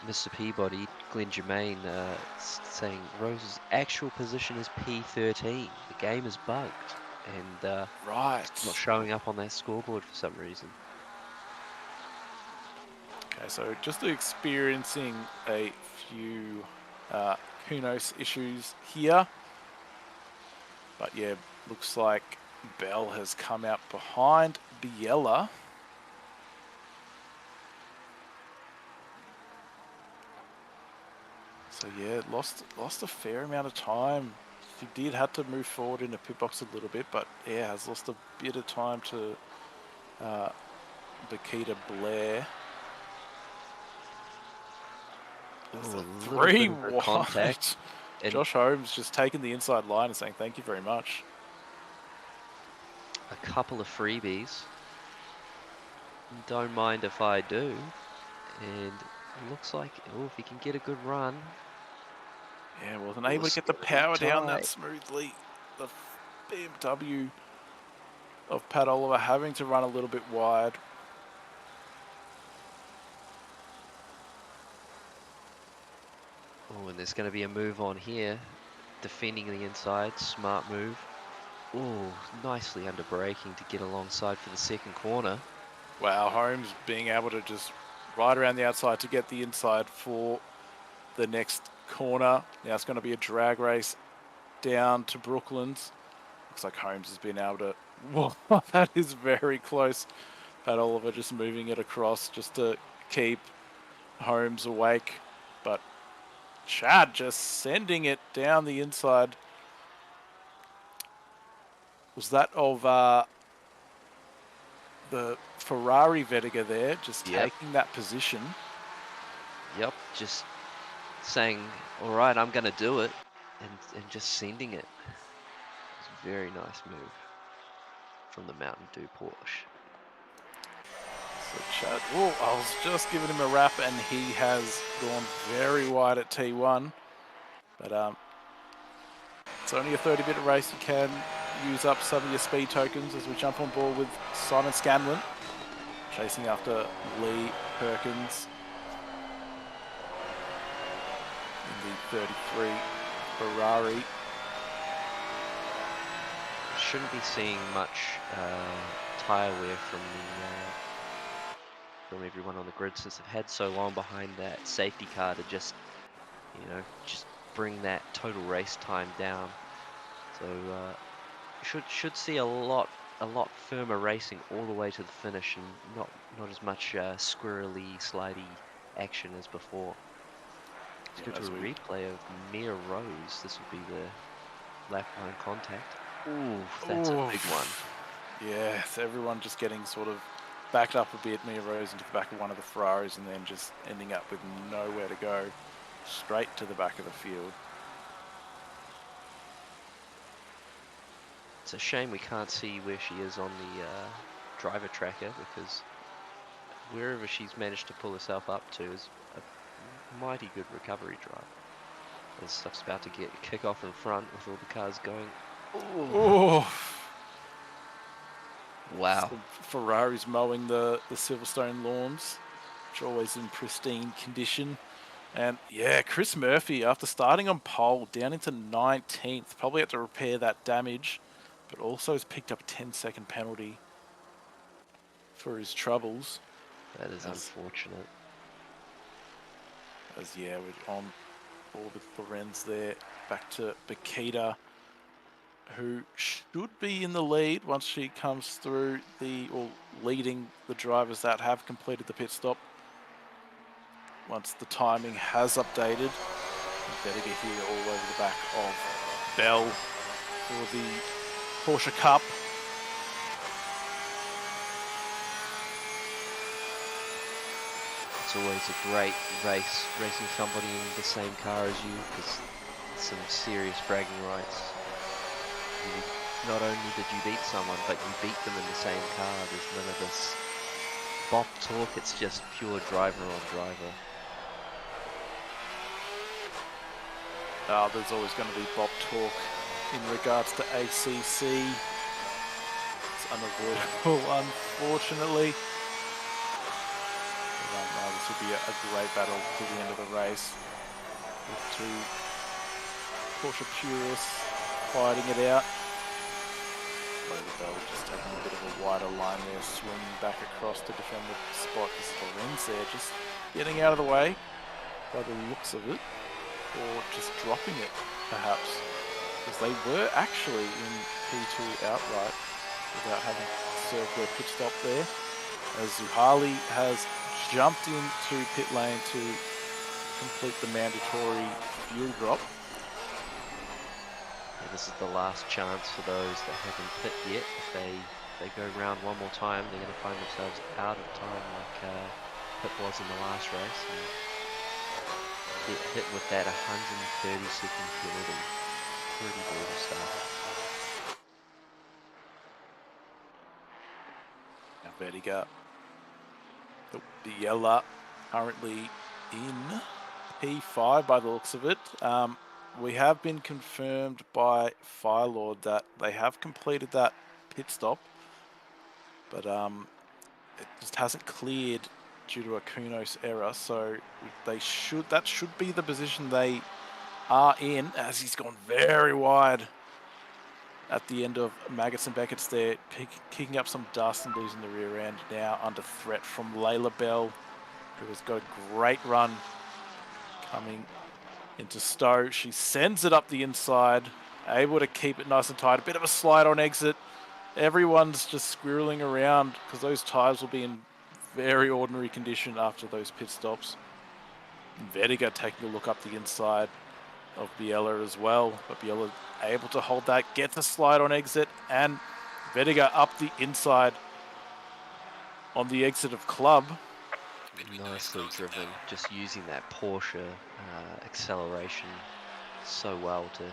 Mr. Peabody, Glenn Germain, saying Rose's actual position is P13. The game is bugged, and Right. it's not showing up on that scoreboard for some reason. Okay, so just experiencing a few Kunos issues here. But yeah, looks like Bell has come out behind Biella. So yeah, lost a fair amount of time. He did have to move forward in the pit box a little bit, but yeah, has lost a bit of time to Bakita Blair. There's a three wide. Contact. Josh Holmes just taking the inside line and saying thank you very much. A couple of freebies. Don't mind if I do. And it looks like, oh, if he can get a good run. Yeah, wasn't able to get the power down that smoothly. The BMW of Pat Oliver having to run a little bit wide. Oh, and there's going to be a move on here. Defending the inside, smart move. Oh, nicely under braking to get alongside for the second corner. Wow, Holmes being able to just ride around the outside to get the inside for the next corner. Now it's going to be a drag race down to Brooklands. Looks like Holmes has been able to... Whoa, that is very close. Pat Oliver just moving it across just to keep Holmes awake. But Chad just sending it down the inside. Was that of the Ferrari Vettiger there, just Yep. taking that position? Yep, just saying, all right, I'm going to do it, and just sending it. It's a very nice move from the Mountain Dew Porsche. So Chad, oh, I was just giving him a wrap, and he has gone very wide at T1. But it's only a 30-minute race. You can use up some of your speed tokens as we jump on board with Simon Scanlon, chasing after Lee Perkins in the 33 Ferrari. Shouldn't be seeing much tyre wear from everyone on the grid since they've had so long behind that safety car to just, just bring that total race time down. So should see a lot firmer racing all the way to the finish, and not as much squirrely, slidey action as before. Let's go to a replay of Mia Rose. This would be the lap line contact. Ooh, that's a big one. Yeah, so everyone just getting sort of backed up a bit. Mia Rose into the back of one of the Ferraris, and then just ending up with nowhere to go, straight to the back of the field. It's a shame we can't see where she is on the driver tracker, because wherever she's managed to pull herself up to is a mighty good recovery drive. This stuff's about to kick off in front with all the cars going. Oh, Wow. so Ferrari's mowing the Silverstone lawns, which are always in pristine condition. And yeah, Chris Murphy, after starting on pole, down into 19th, probably had to repair that damage, but also has picked up a 10-second penalty for his troubles. That is unfortunate. As yeah, we're on board with Lorenz there. Back to Bakita, who should be in the lead once she comes through or leading the drivers that have completed the pit stop. Once the timing has updated, Vettiger here all over the back of Bell for the Porsche Cup. It's always a great race, racing somebody in the same car as you, because some serious bragging rights. Not only did you beat someone, but you beat them in the same car. There's none of this bop talk, it's just pure driver on driver. There's always going to be Bob talk in regards to ACC. It's unavoidable, unfortunately. But, this will be a great battle to the end of the race, with two Porsche purists fighting it out. Bell just taking a bit of a wider line there, swinging back across to defend the spot. This is Lorenz there, just getting out of the way by the looks of it. Or just dropping it, perhaps, because they were actually in P2 outright without having served their pit stop there, as Zuhali has jumped into pit lane to complete the mandatory fuel drop. And this is the last chance for those that haven't pit yet. If they go round one more time, they're going to find themselves out of time like Pit was in the last race. And get hit with that 130-second penalty. Pretty brutal stuff. Now Vettiger, the Yella, currently in P5 by the looks of it. We have been confirmed by Firelord that they have completed that pit stop, but it just hasn't cleared due to a Kunos error. So that should be the position they are in, as he's gone very wide at the end of Maggots and Beckett's there, kicking up some dust and losing the rear end. Now under threat from Layla Bell, who has got a great run coming into Stowe. She sends it up the inside, able to keep it nice and tight. A bit of a slide on exit. Everyone's just squirreling around because those tyres will be in very ordinary condition after those pit stops. Vediga taking a look up the inside of Biella as well, but Biella able to hold that, get the slide on exit, and Vediga up the inside on the exit of Club. Nicely driven, just using that Porsche acceleration so well to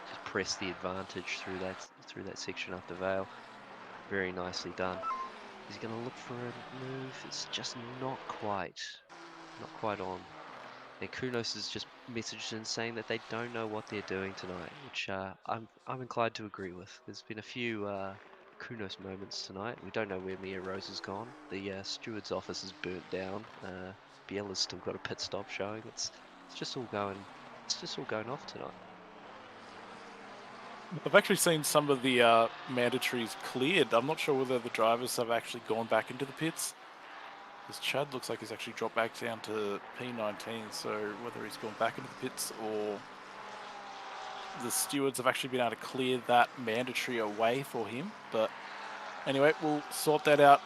just press the advantage through that section up the Vale. Very nicely done. He's going to look for a move. It's just not quite on. And Kunos has just messaged in saying that they don't know what they're doing tonight, which I'm inclined to agree with. There's been a few Kunos moments tonight. We don't know where Mia Rose has gone. The steward's office is burnt down. Biella's still got a pit stop showing. It's just all going off tonight. I've actually seen some of the mandatories cleared. I'm not sure whether the drivers have actually gone back into the pits. Because Chad looks like he's actually dropped back down to P19, so whether he's gone back into the pits or the stewards have actually been able to clear that mandatory away for him. But anyway, we'll sort that out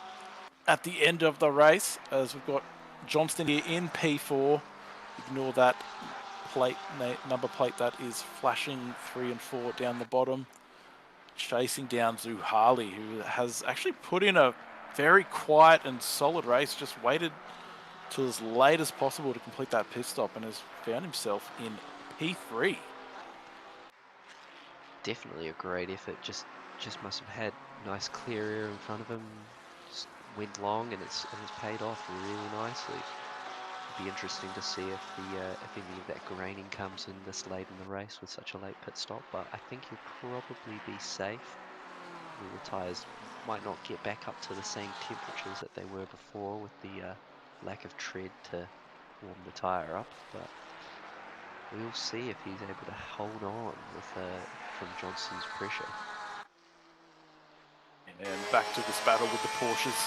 at the end of the race, as we've got Johnston here in P4. Ignore that number plate that is flashing 3 and 4 down the bottom, chasing down Zuhali, who has actually put in a very quiet and solid race, just waited till as late as possible to complete that pit stop and has found himself in P3. Definitely a great effort. Just must have had nice clear air in front of him. Just went long and it's paid off really nicely. It'd be interesting to see if any of that graining comes in this late in the race with such a late pit stop. But I think he'll probably be safe. The tyres might not get back up to the same temperatures that they were before with the lack of tread to warm the tyre up, but we'll see if he's able to hold on with from Johnston's pressure. And back to this battle with the Porsches.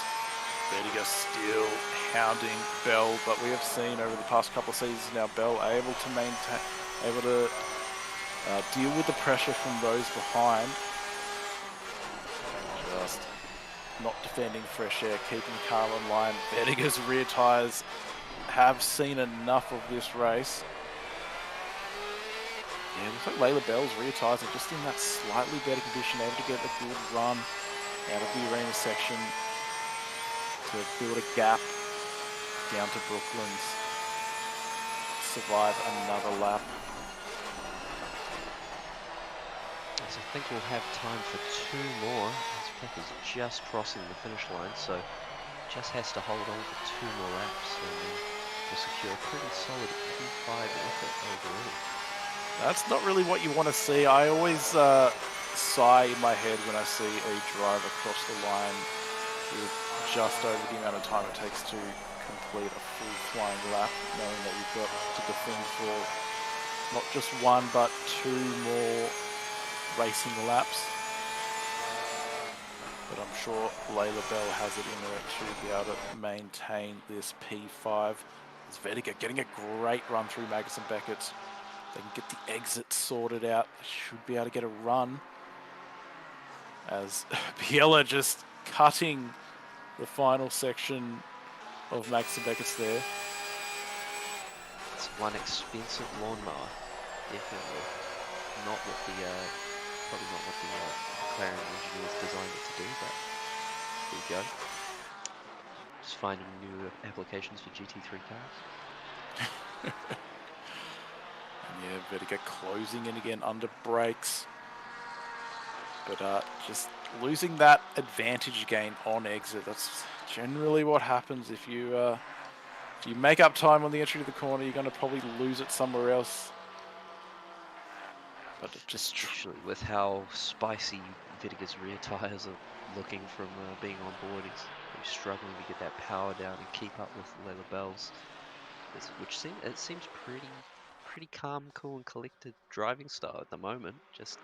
Vertigo still hounding Bell, but we have seen over the past couple of seasons now Bell able to deal with the pressure from those behind. Just not defending fresh air, keeping the car on line. Vertigo's rear tyres have seen enough of this race. Yeah, looks like Layla Bell's rear tyres are just in that slightly better condition, able to get a good run out of the arena section to build a gap down to Brooklands, survive another lap. So I think we'll have time for 2 more. This Peck is just crossing the finish line, so just has to hold on for 2 more laps and we'll secure a pretty solid P5 effort overall. That's not really what you want to see. I always sigh in my head when I see a driver cross the line with just over the amount of time it takes to complete a full flying lap, knowing that you've got to defend for not just 1 but 2 more racing laps. But I'm sure Layla Bell has it in her to be able to maintain this P5. It's Vedica getting a great run through Maggots and Beckett's. They can get the exit sorted out. Should be able to get a run. As Biella just cutting the final section of Maggots and Beckett's there. It's one expensive lawnmower, definitely. Not what the probably not what the McLaren engineers designed it to do, but there you go. Just finding new applications for GT3 cars. Yeah, Vertigo closing in again under brakes. But just losing that advantage gain on exit. That's generally what happens if you make up time on the entry to the corner. You're going to probably lose it somewhere else. But it just Especially with how spicy Vertigo's rear tyres are looking from being on board. He's struggling to get that power down and keep up with Layla Bell's, which seems pretty calm, cool, and collected driving style at the moment. Just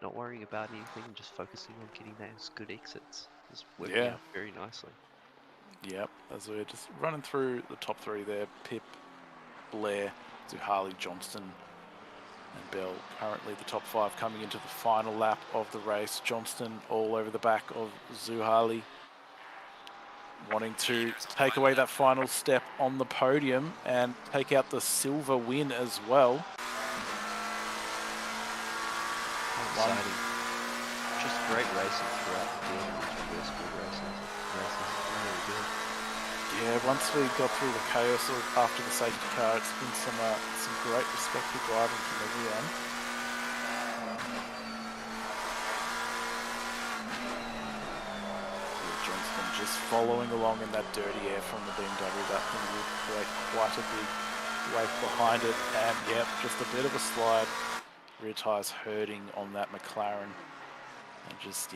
not worrying about anything and just focusing on getting those good exits. It's working Yeah. out very nicely. Yep, as we're just running through the top three there, Pip, Blair, Zuhali, Johnston, and Bell. Currently the top five coming into the final lap of the race. Johnston all over the back of Zuhali, wanting to take away that final step on the podium and take out the silver win as well. Exciting. Just great racing throughout the field in these reverse grid races. Really good. Yeah, once we got through the chaos after the safety car, it's been some great respectful driving from everyone. Johnston just following along in that dirty air from the BMW. That thing would create quite a big wake behind it, and yep, just a bit of a slide. Rear tyres hurting on that McLaren, and just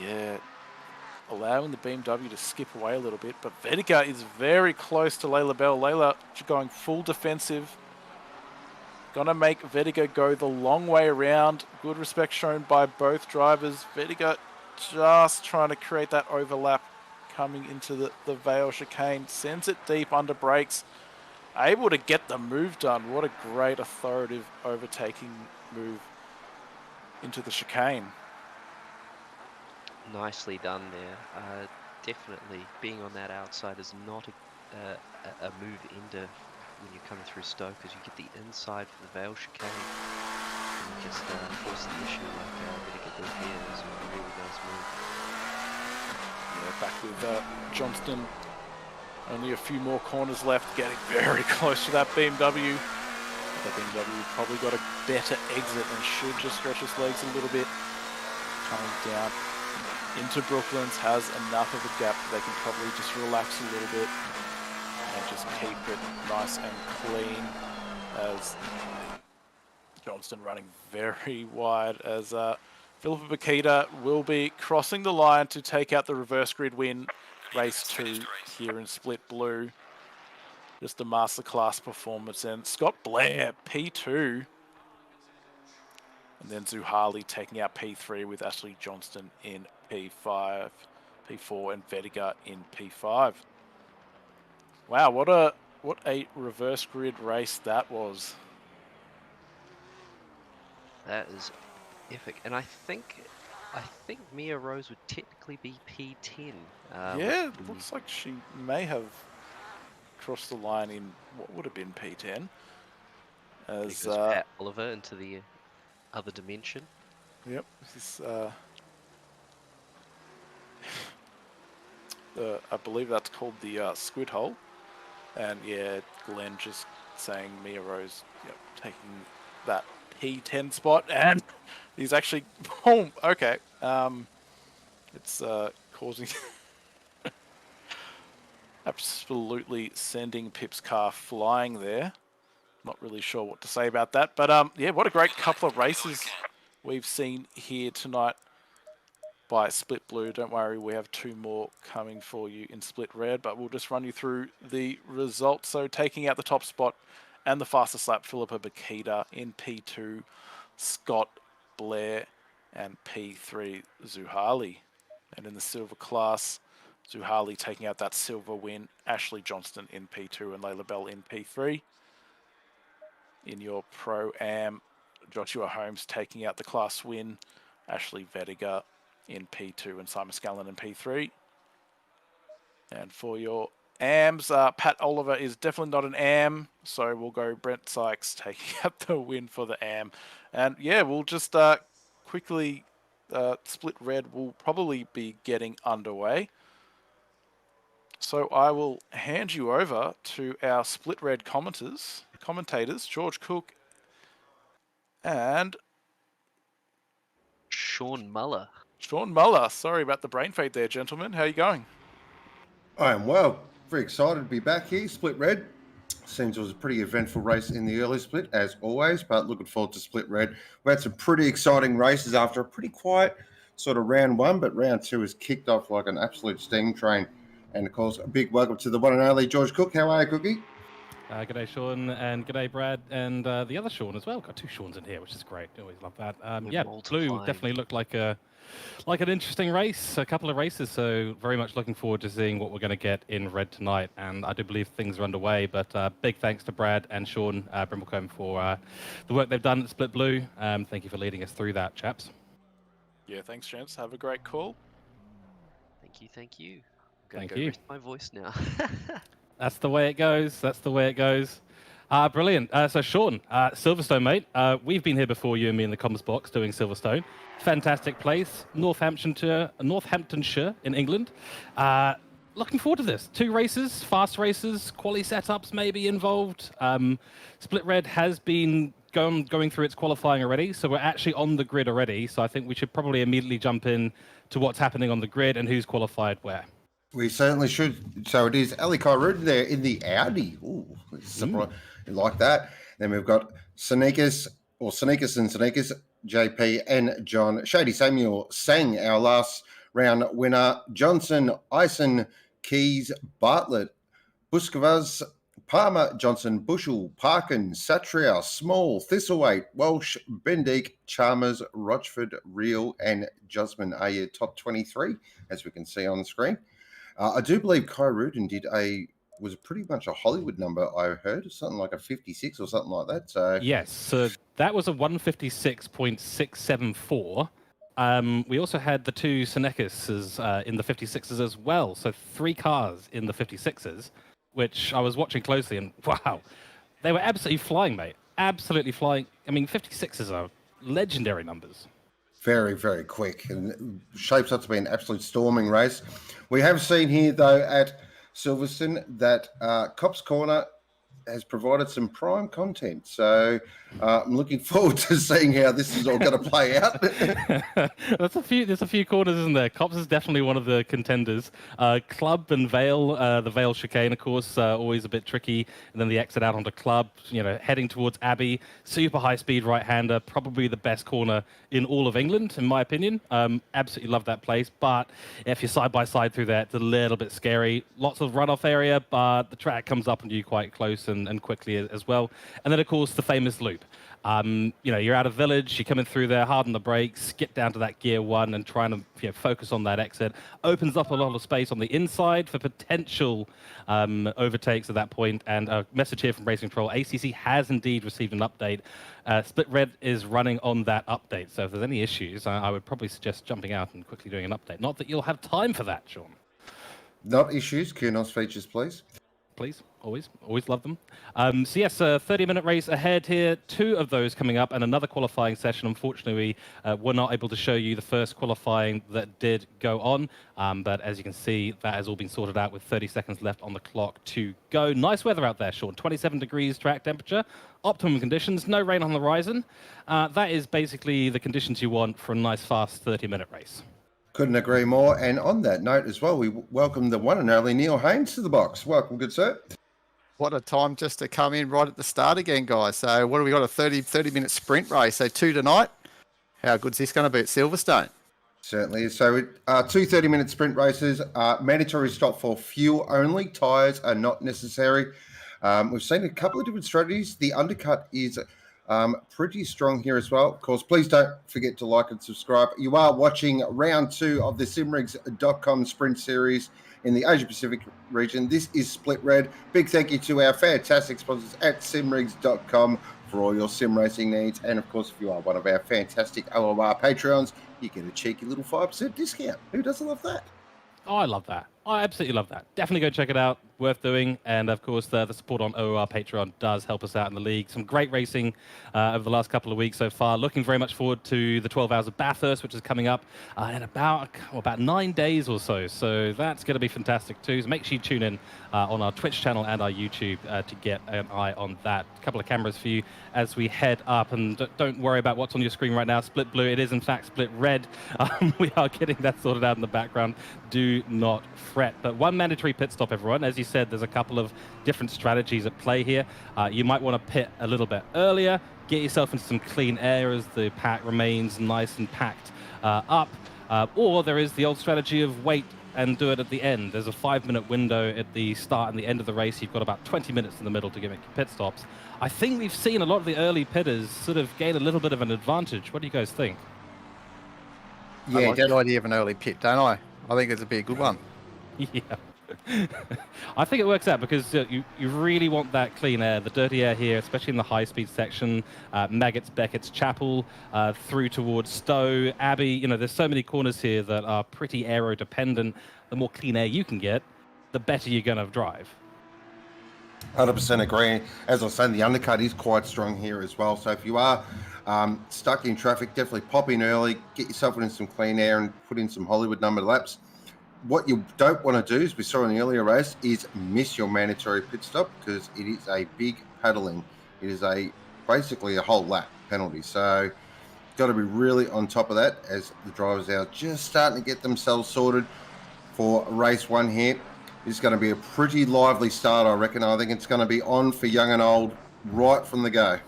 allowing the BMW to skip away a little bit. But Vedica is very close to Layla Bell. Layla going full defensive. Gonna make Vedica go the long way around. Good respect shown by both drivers. Vedica just trying to create that overlap coming into the Vale chicane. Sends it deep under brakes. Able to get the move done. What a great authoritative overtaking move into the chicane. Nicely done there. Definitely being on that outside is not a move into when you're coming through Stoke, because you get the inside for the Vale chicane and you just force the issue like Vedica did here. It was a really nice move. Yeah, back with Johnston. Only a few more corners left, getting very close to that BMW. That BMW probably got a better exit and should just stretch its legs a little bit. Coming down into Brooklands, has enough of a gap that they can probably just relax a little bit and just keep it nice and clean, as Johnston running very wide, as Philippa Bakita will be crossing the line to take out the reverse grid win. Race 2 here in Split Blue. Just a masterclass performance. And Scott Blair, P2. And then Zuhali taking out P3 with Ashley Johnston in P5, P4, and Vedica in P5. Wow, what a reverse grid race that was. That is epic. And I think Mia Rose would technically be P10. Yeah, it looks like she may have crossed the line in what would have been P10. As Pat Oliver into the other dimension. Yep, this I believe that's called the squid hole. And yeah, Glenn just saying Mia Rose, yep, taking that P10 spot, and he's actually, boom, okay. It's causing absolutely sending Pip's car flying there. Not really sure what to say about that, but yeah, what a great couple of races we've seen here tonight by Split Blue. Don't worry, we have 2 more coming for you in Split Red, but we'll just run you through the results. So taking out the top spot and the fastest lap, Philippa Bakita. In P2, Scott Blair, and P3, Zuhali. And in the silver class, Zuhali taking out that silver win, Ashley Johnston in P2 and Layla Bell in P3. In your Pro-Am, Joshua Holmes taking out the class win, Ashley Vediga in P2 and Simon Scallon in P3. And for your AMs, Pat Oliver is definitely not an AM, so we'll go Brent Sykes taking out the win for the AM. And yeah, we'll just quickly, Split Red will probably be getting underway. So I will hand you over to our Split Red commentators, George Cook and Sean Muller. Sean Muller. Sorry about the brain fade there, gentlemen. How are you going? I am well. Very excited to be back here. Split Red. Seems it was a pretty eventful race in the early split, as always, but looking forward to Split Red. We had some pretty exciting races after a pretty quiet sort of round one, but round two has kicked off like an absolute steam train. And of course, a big welcome to the one and only George Cook. How are you, Cookie? G'day, Sean, and g'day, Brad, and the other Sean as well. Got two Seans in here, which is great. Always love that. Yeah, Blue multiplying. definitely looked like an interesting race, a couple of races. So very much looking forward to seeing what we're going to get in Red tonight. And I do believe things are underway. But big thanks to Brad and Sean Brimblecombe for the work they've done at Split Blue. Thank you for leading us through that, chaps. Yeah, thanks, gents. Have a great call. Thank you. I'm Thank gonna you. rest my voice now. That's the way it goes. That's the way it goes. Brilliant. So, Sean, Silverstone, mate. We've been here before, you and me in the comms box doing Silverstone. Fantastic place, Northamptonshire in England. Looking forward to this. 2 races, fast races, quali setups maybe involved. Split Red has been going through its qualifying already, so we're actually on the grid already. So I think we should probably immediately jump in to what's happening on the grid and who's qualified where. We certainly should. So it is Ali Kyrud there in the Audi. Ooh, like that. Then we've got Sneakers and Sneakers, JP and John. Shady Samuel sang our last round winner. Johnson, Ison, Keys, Bartlett, Buscavaz, Palmer, Johnson, Bushel, Parkin, Satriel, Small, Thistlethwaite, Walsh, Bendick, Chalmers, Rochford, Real, and Jusman are your top 23, as we can see on the screen. I do believe Kai Rudin was pretty much a Hollywood number, I heard, something like a 56 or something like that. So yes, so that was a 156.674. We also had the 2 Senecas in the 56s as well, so 3 cars in the 56s, which I was watching closely, and wow, they were absolutely flying, mate. Absolutely flying. I mean, 56s are legendary numbers. very, very quick, and shapes up to be an absolute storming race. We have seen here, though, at Silverstone that Cops Corner has provided some prime content. So I'm looking forward to seeing how this is all going to play out. There's a few corners, isn't there? Cops is definitely one of the contenders. Club and Vale, the Vale chicane, of course, always a bit tricky. And then the exit out onto Club, heading towards Abbey. Super high-speed right-hander, probably the best corner in all of England, in my opinion. Absolutely love that place. But if you're side-by-side through there, it's a little bit scary. Lots of runoff area, but the track comes up on you quite close and quickly as well. And then, of course, the famous loop. You're out of village, you're coming through there, hard on the brakes, get down to that gear 1 and trying to focus on that exit. Opens up a lot of space on the inside for potential overtakes at that point. And a message here from Racing Control, ACC has indeed received an update. Split Red is running on that update. So if there's any issues, I would probably suggest jumping out and quickly doing an update. Not that you'll have time for that, Sean. Not issues, QNOS features, please. Please, always love them. So yes, a 30-minute race ahead here. 2 of those coming up and another qualifying session. Unfortunately, we were not able to show you the first qualifying that did go on. But as you can see, that has all been sorted out with 30 seconds left on the clock to go. Nice weather out there, Sean. 27 degrees track temperature. Optimum conditions. No rain on the horizon. That is basically the conditions you want for a nice, fast 30-minute race. Couldn't agree more. And on that note as well, we welcome the one and only Neil Haynes to the box. Welcome, good sir. What a time just to come in right at the start again, guys. So what do we got, a 30-minute sprint race? So 2 tonight. How good's this going to be at Silverstone? Certainly. So 2 30-minute sprint races, mandatory stop for fuel only. Tyres are not necessary. We've seen a couple of different strategies. The undercut is pretty strong here as well. Of course, please don't forget to like and subscribe. You are watching round 2 of the Simrigs.com Sprint Series in the Asia Pacific region. This is Split Red. Big thank you to our fantastic sponsors at Simrigs.com for all your sim racing needs. And of course, if you are one of our fantastic OOR Patreons, you get a cheeky little 5% discount. Who doesn't love that? Oh, I love that. I absolutely love that. Definitely go check it out. Worth doing. And of course, the support on OOR Patreon does help us out in the league. Some great racing over the last couple of weeks so far. Looking very much forward to the 12 Hours of Bathurst, which is coming up in about 9 days or so. So that's going to be fantastic too. So make sure you tune in on our Twitch channel and our YouTube to get an eye on that. A couple of cameras for you as we head up. And don't worry about what's on your screen right now. Split Blue. It is in fact Split Red. We are getting that sorted out in the background. Do not fret. But one mandatory pit stop, everyone. As you said, there's a couple of different strategies at play here. You might want to pit a little bit earlier, get yourself into some clean air as the pack remains nice and packed up. Or there is the old strategy of wait and do it at the end. There's a 5-minute window at the start and the end of the race. You've got about 20 minutes in the middle to make your pit stops. I think we've seen a lot of the early pitters sort of gain a little bit of an advantage. What do you guys think? I Yeah, like the idea of an early pit, don't I? I think it'd be a good one. Yeah. I think it works out because you really want that clean air, the dirty air here, especially in the high-speed section, Maggots, Beckett's, Chapel, through towards Stowe, Abbey. You know, there's so many corners here that are pretty aero-dependent. The more clean air you can get, the better you're going to drive. 100% agree. As I was saying, the undercut is quite strong here as well. So if you are stuck in traffic, definitely pop in early, get yourself in some clean air and put in some Hollywood number laps. What you don't want to do, as we saw in the earlier race, is miss your mandatory pit stop because it is a big paddling. It is basically a whole lap penalty. So got to be really on top of that as the drivers are just starting to get themselves sorted for race 1 here. It's going to be a pretty lively start, I reckon. I think it's going to be on for young and old right from the go.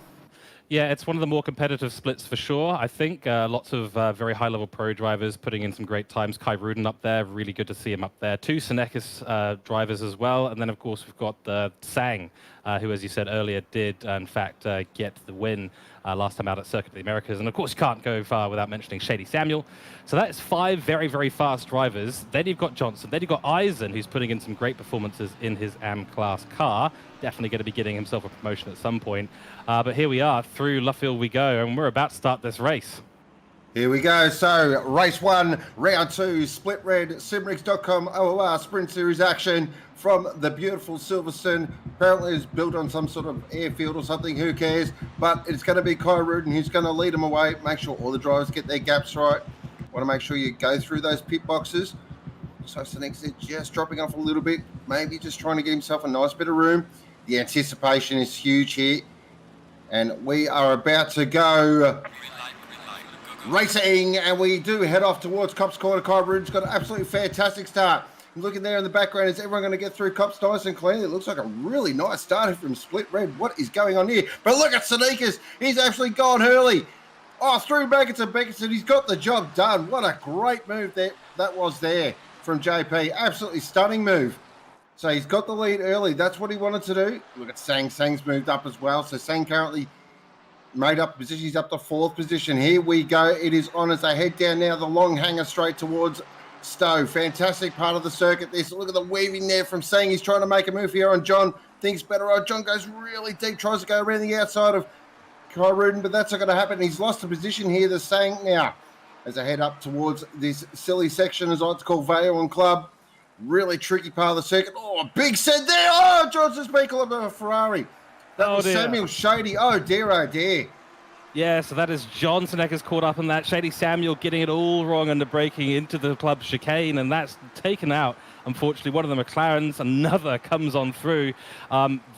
Yeah, it's one of the more competitive splits for sure. I think lots of very high-level pro drivers putting in some great times. Kai Ruden up there, really good to see him up there. 2 Senecas drivers as well. And then, of course, we've got Sang, who, as you said earlier, did, in fact, get the win last time out at Circuit of the Americas. And, of course, you can't go far without mentioning Shady Samuel. So that is 5 very, very fast drivers. Then you've got Johnson. Then you've got Eisen, who's putting in some great performances in his AM-class car. Definitely going to be getting himself a promotion at some point. But here we are, through Luffield we go, and we're about to start this race. Here we go. So, race 1, round 2, split red, Simrigs.com OOR Sprint Series action from the beautiful Silverstone. Apparently it's built on some sort of airfield or something, who cares? But it's going to be Kai Ruden who's going to lead them away. Make sure all the drivers get their gaps right. Want to make sure you go through those pit boxes. So, Senek's just dropping off a little bit, maybe just trying to get himself a nice bit of room. The anticipation is huge here. And we are about to go racing, and we do head off towards Cops Corner. Kai Ruden's got an absolutely fantastic start. Looking there in the background, is everyone going to get through Cops nice and clean? It looks like a really nice start from Split Red. What is going on here? But look at Sneakers. He's actually gone early. Oh, through Maggots and Beckerson. He's got the job done. What a great move that was there from JP. Absolutely stunning move. So he's got the lead early. That's what he wanted to do. Look at Sang. Sang's moved up as well. So Sang currently made up position. He's up to 4th position. Here we go. It is on as they head down now the long hanger straight towards Stowe. Fantastic part of the circuit. This. Look at the weaving there from Sang. He's trying to make a move here on John. Thinks better. Oh, John goes really deep. Tries to go around the outside of Kai Ruden, but that's not going to happen. He's lost a position here. The Sang now as they head up towards this silly section, as I like to call Vale and Club. Really tricky part of the circuit. Oh, a big set there. Oh, Johnson's been called up a Ferrari. That was dear. Samuel Shady. Oh, dear, oh, dear. Yeah, so that is John Seneka's caught up in that. Shady Samuel getting it all wrong under braking into the club chicane, and that's taken out, unfortunately, one of the McLarens. Another comes on through.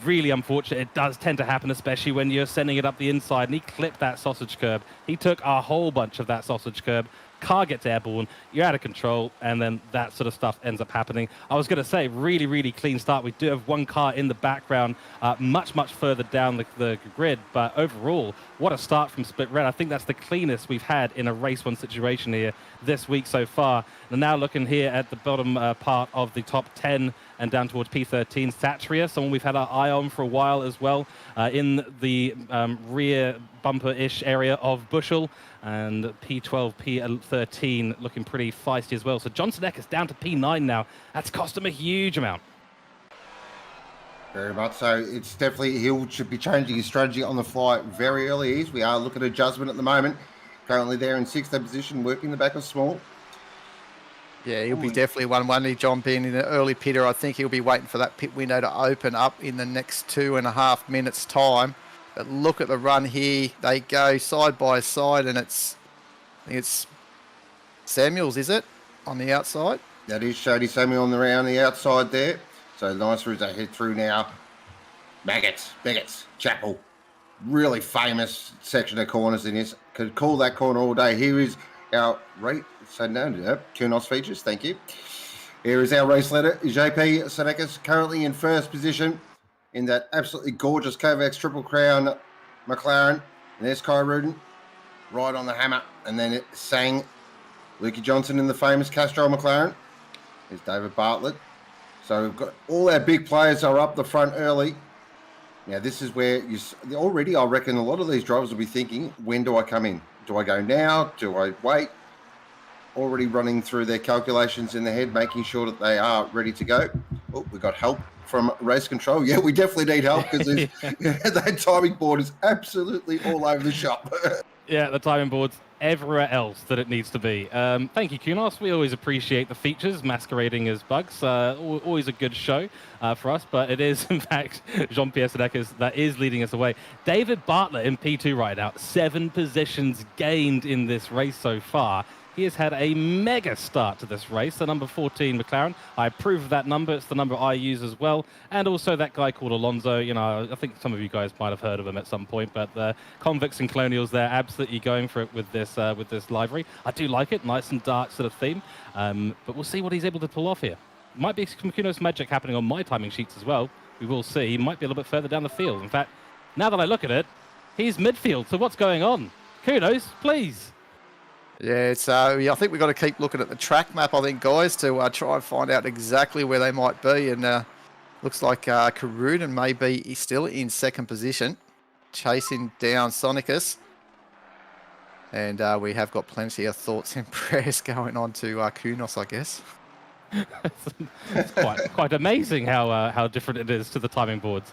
Really unfortunate. It does tend to happen, especially when you're sending it up the inside, and he clipped that sausage curb. He took a whole bunch of that sausage curb. Car gets airborne, you're out of control, and then that sort of stuff ends up happening. I was going to say, really, really clean start. We do have one car in the background, much, much further down the grid, but overall, what a start from Split Red. I think that's the cleanest we've had in a race 1 situation here this week so far. And now looking here at the bottom part of the top 10 and down towards P13, Satria, someone we've had our eye on for a while as well, in the rear bumper-ish area of Bushel, and P12, P13 looking pretty feisty as well. So Johnson Eck is down to P9 now. That's cost him a huge amount. Very much so. It's definitely, he should be changing his strategy on the fly very early. We are looking at adjustment at the moment. Currently there in 6th position, working the back of Small. Yeah, he'll be definitely 1-1. John being in an early pitter, I think he'll be waiting for that pit window to open up in the next 2.5 minutes' time. But look at the run here. They go side by side, and I think it's Samuels, is it, on the outside? That is Shady Samuel on the outside there. So nice as they head through now. Maggots, Beckett's, Chapel. Really famous section of corners in this. Could call that corner all day. Here is our rate. So no, Kunos features, thank you. Here is our race leader, JP Senekas, currently in 1st position in that absolutely gorgeous Kovacs Triple Crown McLaren. And there's Kai Ruden, right on the hammer. And then it Sang Lukey Johnson in the famous Castrol McLaren. There's David Bartlett. So we've got all our big players are up the front early. Now, this is where already, I reckon a lot of these drivers will be thinking, when do I come in? Do I go now? Do I wait? Already running through their calculations in their head, making sure that they are ready to go. Oh, we got help from race control. Yeah, we definitely need help because that timing board is absolutely all over the shop. Yeah, the timing board's everywhere else that it needs to be. Thank you, Kunos. We always appreciate the features masquerading as bugs. Always a good show for us, but it is, in fact, Jean-Pierre Sedekis that is leading us away. David Bartlett in P2 right now, 7 positions gained in this race so far. He has had a mega start to this race. The number 14 McLaren, I approve of that number. It's the number I use as well. And also that guy called Alonso. You know, I think some of you guys might have heard of him at some point. But the Convicts and Colonials, they're absolutely going for it with this livery. I do like it, nice and dark sort of theme. But we'll see what he's able to pull off here. Might be some Kunos magic happening on my timing sheets as well. We will see. He might be a little bit further down the field. In fact, now that I look at it, he's midfield. So what's going on? Kunos, please. Yeah, I think we've got to keep looking at the track map, I think, guys, to try and find out exactly where they might be. And looks like Karuden may be still in second position, chasing down Sonicus. And we have got plenty of thoughts and prayers going on to Kunos, I guess. It's quite amazing how different it is to the timing boards.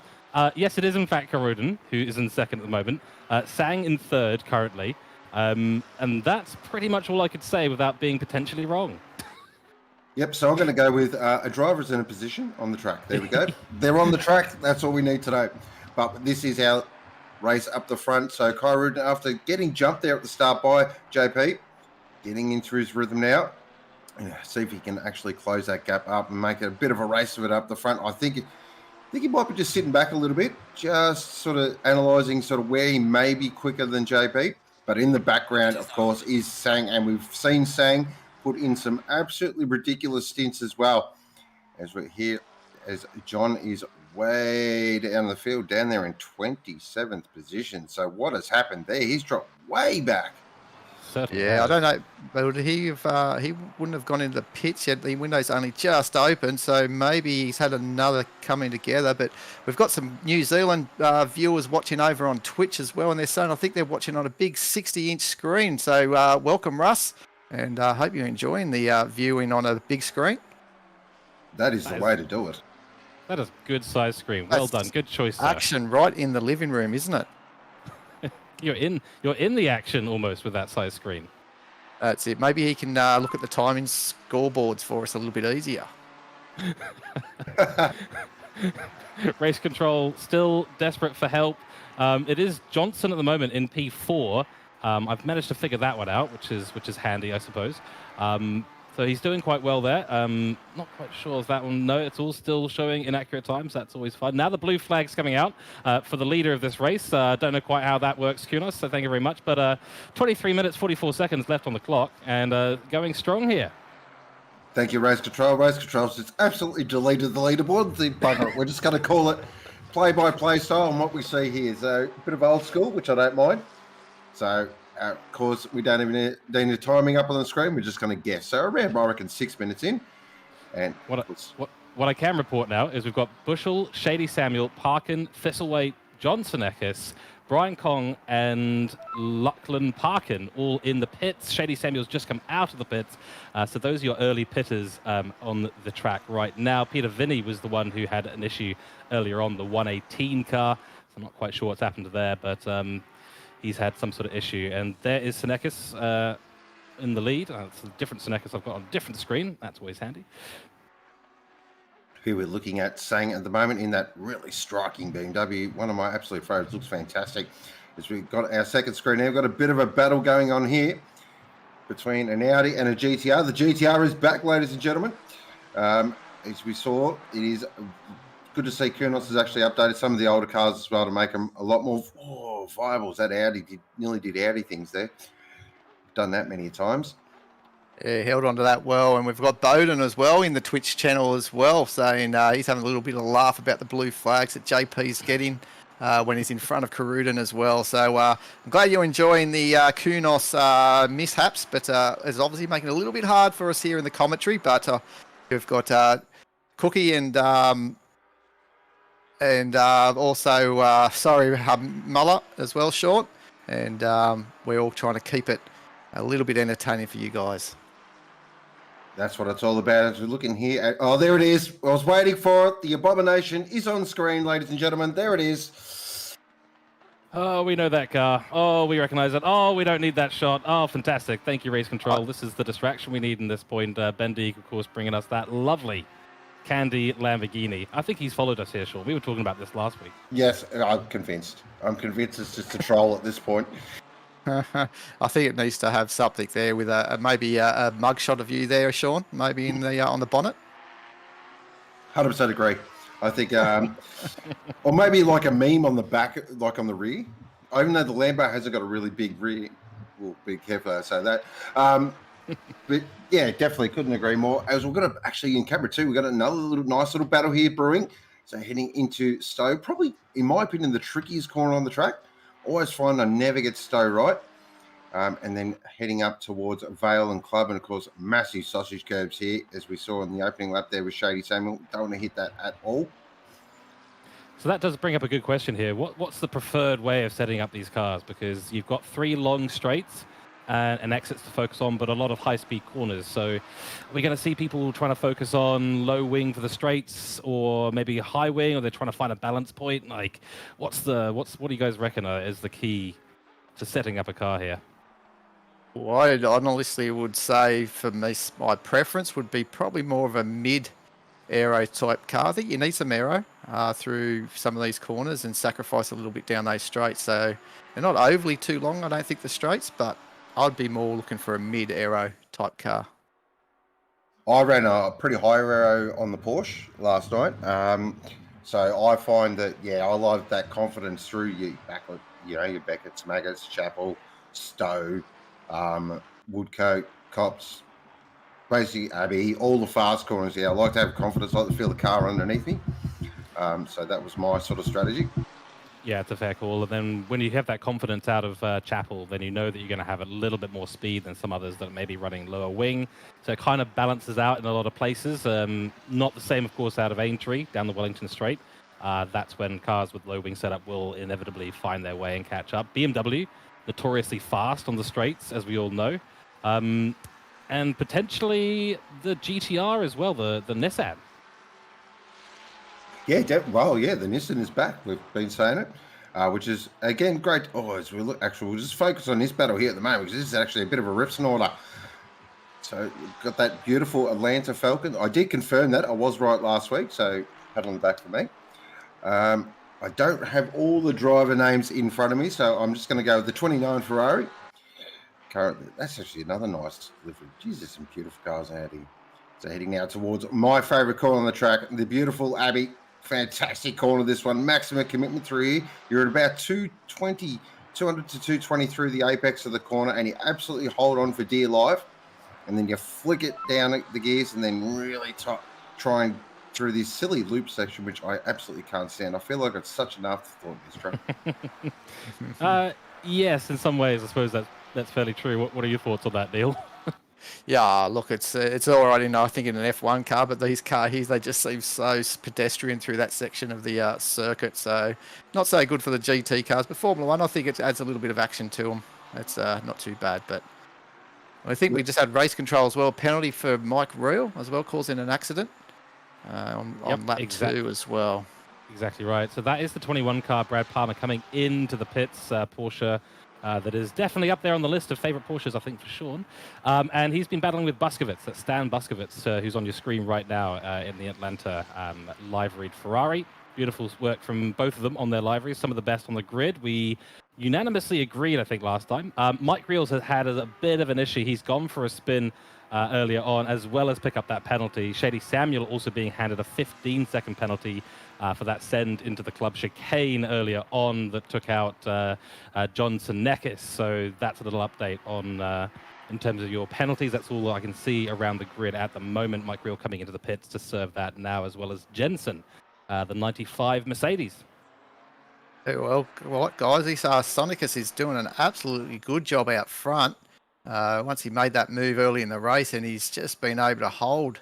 Yes, it is in fact Karuden, who is in second at the moment. Sang in third currently. And that's pretty much all I could say without being potentially wrong. Yep, so I'm going to go with a driver's in a position on the track. There we go. They're on the track. That's all we need to know. But this is our race up the front. So Kyrud, after getting jumped there at the start by JP, getting into his rhythm now. See if he can actually close that gap up and make it a bit of a race of it up the front. I think he might be just sitting back a little bit, just sort of analysing sort of where he may be quicker than JP. But in the background, of course, is Sang, and we've seen Sang put in some absolutely ridiculous stints as well. As we're here, as John is way down the field, down there in 27th position. So what has happened there? He's dropped way back. Certainly Yeah, I don't know. But would he wouldn't have gone into the pits yet. The window's only just open, so maybe he's had another coming together. But we've got some New Zealand viewers watching over on Twitch as well, and they're saying I think they're watching on a big 60-inch screen. So welcome, Russ, and I hope you're enjoying the viewing on a big screen. That is the way to do it. That is good size screen. Well done. Good choice, sir. Action right in the living room, isn't it? You're in the action almost with that size screen. That's it. Maybe he can look at the timing scoreboards for us a little bit easier. Race control still desperate for help. It is Johnson at the moment in P4. I've managed to figure that one out, which is handy, I suppose. So he's doing quite well there. Not quite sure if that one. No, it's all still showing inaccurate times. That's always fun. Now the blue flag's coming out for the leader of this race. Don't know quite how that works, Kunos, so thank you very much. But 23 minutes, 44 seconds left on the clock, and going strong here. Thank you, Race Control. Race Control's just absolutely deleted the leaderboard. We're just going to call it play-by-play style, and what we see here is a bit of old school, which I don't mind. So, of course, we don't even need the timing up on the screen. We're just going to guess. So around, I reckon, 6 minutes in. And what I can report now is we've got Bushell, Shady Samuel, Parkin, Thistlewaite, John Senekis, Brian Kong, and Lachlan Parkin all in the pits. Shady Samuel's just come out of the pits. So those are your early pitters on the track right now. Peter Vinny was the one who had an issue earlier on, the 118 car. So I'm not quite sure what's happened there, but he's had some sort of issue. And there is Senekis in the lead. It's a different Senekis I've got on a different screen. That's always handy. Who we're looking at Sang at the moment in that really striking BMW. One of my absolute favorites. Looks fantastic. As we've got our second screen here, we've got a bit of a battle going on here between an Audi and a GTR. The GTR is back, ladies and gentlemen. As we saw, it is good to see Kunos has actually updated some of the older cars as well to make them a lot more viable. That Audi nearly did Audi things there. Done that many times. Yeah, held on to that well. And we've got Bowden as well in the Twitch channel as well, saying he's having a little bit of a laugh about the blue flags that JP's getting. when he's in front of Karudin as well. So I'm glad you're enjoying the Kunos mishaps, but it's obviously making it a little bit hard for us here in the commentary. But we've got Cookie and also Muller as well, Sean, and we're all trying to keep it a little bit entertaining for you guys. That's what it's all about. As we're looking here, oh, there it is. I was waiting for it. The abomination is on screen, ladies and gentlemen. There it is. Oh, we know that car. Oh, we recognize it. Oh, we don't need that shot. Oh, fantastic. Thank you, Race Control. This is the distraction we need in this point. Bendig, of course, bringing us that lovely Candy Lamborghini. I think he's followed us here, Sean. We were talking about this last week. Yes, I'm convinced. I'm convinced it's just a troll at this point. I think it needs to have something there with maybe a mugshot of you there, Sean, maybe in the on the bonnet. 100% agree. I think, or maybe like a meme on the back, like on the rear. Even though the Lambo hasn't got a really big rear, well, be careful I say that. But yeah, definitely couldn't agree more. As we're going to actually in camera 2, we've got another nice little battle here brewing. So heading into Stowe, probably in my opinion the trickiest corner on the track. Always find I never get Stowe right. And then heading up towards Vale and Club, and of course massive sausage curbs here, as we saw in the opening lap there with Shady Samuel. Don't want to hit that at all. So that does bring up a good question here. What's the preferred way of setting up these cars? Because you've got 3 long straights and exits to focus on, but a lot of high-speed corners. So we're going to see people trying to focus on low wing for the straights, or maybe high wing, or they're trying to find a balance point. Like, what do you guys reckon is the key to setting up a car here? Well, I honestly would say for me, my preference would be probably more of a mid-aero type car. I think you need some aero through some of these corners and sacrifice a little bit down those straights. So they're not overly too long, I don't think, the straights, but I'd be more looking for a mid-aero type car. I ran a pretty high aero on the Porsche last night. So I find that, I like that confidence through your backlit, your Beckett's, Maggots, Chapel, Stowe, Woodcote, Cops, basically Abbey, all the fast corners. I like to have confidence, I like to feel the car underneath me. So that was my sort of strategy. Yeah, it's a fair call. And then when you have that confidence out of Chapel, then you know that you're going to have a little bit more speed than some others that may be running lower wing. So it kind of balances out in a lot of places. Not the same, of course, out of Aintree down the Wellington Straight. That's when cars with low wing setup will inevitably find their way and catch up. BMW, notoriously fast on the straights, as we all know. And potentially the GTR as well, the Nissan. Yeah, the Nissan is back. We've been saying it, which is, again, great. As we look, we'll just focus on this battle here at the moment, because this is actually a bit of a rips and order. So we've got that beautiful Atlanta Falcon. I did confirm that. I was right last week, so pat on the back for me. I don't have all the driver names in front of me, so I'm just going to go with the 29 Ferrari. Currently, that's actually another nice livery. Jesus, some beautiful cars out here. So heading now towards my favourite corner on the track, the beautiful Abbey. Fantastic corner, this one. Maximum commitment through here. You're at about 200 to 220 through the apex of the corner, and you absolutely hold on for dear life. And then you flick it down the gears and then really try and through this silly loop section, which I absolutely can't stand. I feel like it's such an afterthought in this track. Yes, in some ways, I suppose that's fairly true. What are your thoughts on that, Neil? Yeah, look, it's all right I think in an F1 car, but these cars here, they just seem so pedestrian through that section of the circuit. So not so good for the GT cars, but Formula 1, I think it adds a little bit of action to them. It's not too bad, but I think we just had race control as well. Penalty for Mike Reel as well, causing an accident on lap 2 as well. Exactly right. So that is the 21 car, Brad Palmer, coming into the pits, Porsche. That is definitely up there on the list of favourite Porsches, I think, for Sean. And he's been battling with Buskovitz, that's Stan Buskovitz, who's on your screen right now in the Atlanta liveried Ferrari. Beautiful work from both of them on their liveries, some of the best on the grid. We unanimously agreed, I think, last time. Mike Reels has had a bit of an issue. He's gone for a spin earlier on, as well as pick up that penalty. Shady Samuel also being handed a 15-second penalty for that send into the club chicane earlier on that took out John Senekis. So that's a little update on in terms of your penalties. That's all I can see around the grid at the moment. Mike Reel coming into the pits to serve that now, as well as Jensen, the 95 Mercedes. Hey, well, what guys? This Sonicus is doing an absolutely good job out front. Once he made that move early in the race, and he's just been able to hold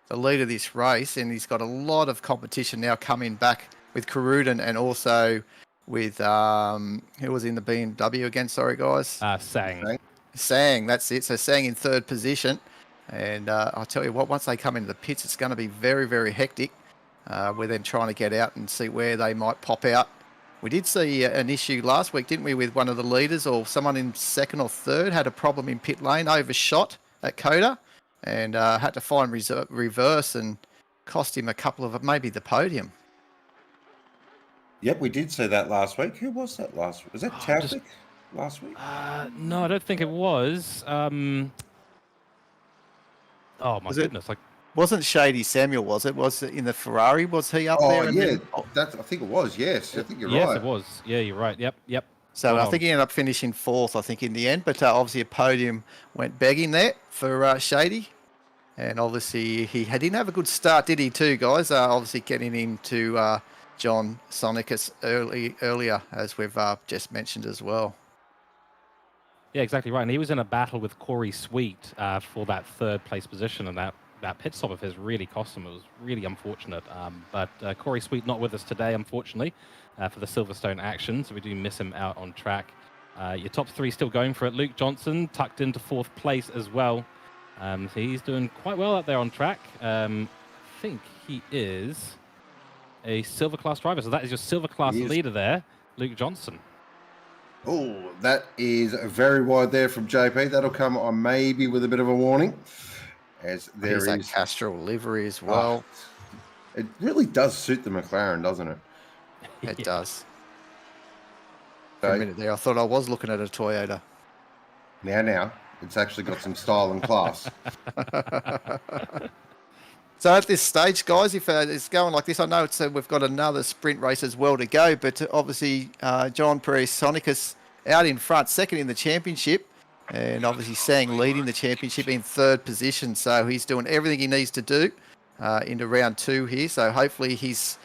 the lead of this race, and he's got a lot of competition now coming back with Karuden and also with who was in the BMW again? Sorry, guys. Sang. Sang, that's it. So Sang in third position. And I'll tell you what, once they come into the pits, it's going to be very, very hectic. We're then trying to get out and see where they might pop out. We did see an issue last week, didn't we, with one of the leaders or someone in second or third had a problem in pit lane, overshot at Coda, and had to find reverse and cost him a couple of, maybe the podium. Yep, we did see that last week. Who was that last week? Was that Taufik last week? No, I don't think it was. Oh my goodness! Wasn't Shady Samuel, was it? Was it in the Ferrari? Was he up there? Oh, yeah. I think it was, yes. I think you're right. Yes, it was. Yeah, you're right. Yep. So I think he ended up finishing fourth, I think, in the end. But obviously a podium went begging there for Shady. And obviously he didn't have a good start, did he, too, guys? Obviously getting into John Sonicus earlier, as we've just mentioned as well. Yeah, exactly right. And he was in a battle with Corey Sweet for that third place position, and that pit stop of his really cost him. It was really unfortunate. But Corey Sweet not with us today, unfortunately, for the Silverstone action, so we do miss him out on track. Your top three still going for it. Luke Johnson tucked into fourth place as well. So he's doing quite well out there on track. I think he is a silver class driver, so that is your silver class leader there, Luke Johnson. Oh, that is very wide there from JP. That'll come on maybe with a bit of a warning. As there is that Castrol livery as well. It really does suit the McLaren, doesn't it? It does. For a minute there, I thought I was looking at a Toyota. Now, it's actually got some style and class. So at this stage, guys, if it's going like this, I know we've got another sprint race as well to go, but obviously John Perez Sonicus out in front, second in the championship, and obviously Sang leading the championship in third position. So he's doing everything he needs to do into round two here. So hopefully his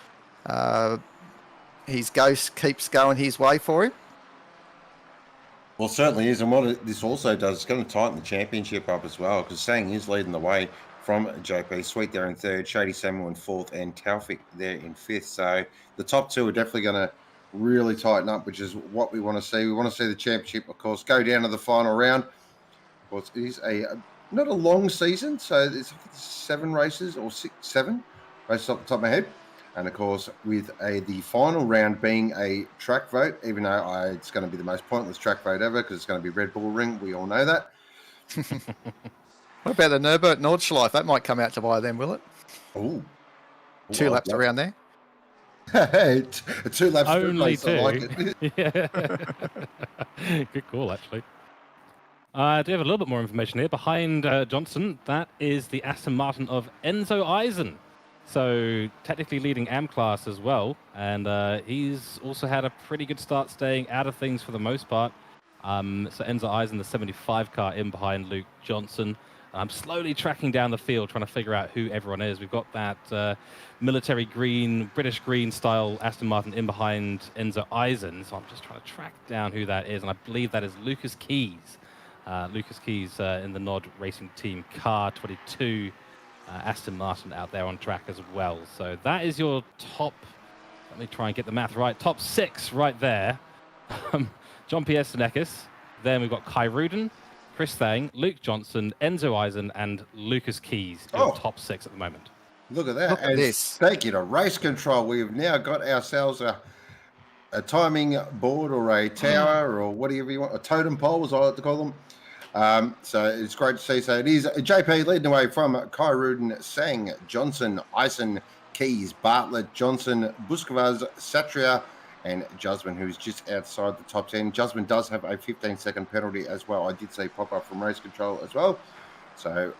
ghost keeps going his way for him. Well, it certainly is. And what this also does, it's going to tighten the championship up as well, because Sang is leading the way from JP. Sweet there in third, Shady Samuel in fourth, and Taufik there in fifth. So the top two are definitely going to really tighten up, which is what we want to see. We want to see the championship, of course, go down to the final round. Of course, it is not a long season, so there's 7 races or 7 races off the top of my head. And of course, with the final round being a track vote, even though it's going to be the most pointless track vote ever because it's going to be Red Bull Ring. We all know that. What about the Nordschleife? That might come out to buy then, will it? Oh, 2 laps around there. 2 laps. Only 2. I like it. Yeah. Good call, actually. I do have a little bit more information here. Behind Johnson, that is the Aston Martin of Enzo Eisen. So technically leading AM class as well. And he's also had a pretty good start staying out of things for the most part. So Enzo Eisen, the 75 car in behind Luke Johnson. I'm slowly tracking down the field, trying to figure out who everyone is. We've got that military green, British green style Aston Martin in behind Enzo Eisen. So I'm just trying to track down who that is. And I believe that is Lucas Keys. Lucas Keys in the Nod Racing Team car 22. Aston Martin out there on track as well. So that is your top, let me try and get the math right, top 6 right there. John Pierre Senekis. Then we've got Kai Ruden, Chris Thang, Luke Johnson, Enzo Eisen, and Lucas Keys. Your top 6 at the moment. Look at that. Look at this. Thank you to Race Control. We've now got ourselves a timing board or a tower or whatever you want, a totem pole, as I like to call them. So it's great to see. So it is JP leading the way from Kai Ruden, Sang, Johnson, Eisen, Keys, Bartlett, Johnson, Busquets, Satria, and Jusman, who's just outside the top 10. Jusman does have a 15-second penalty as well. I did see pop up from Race Control as well. So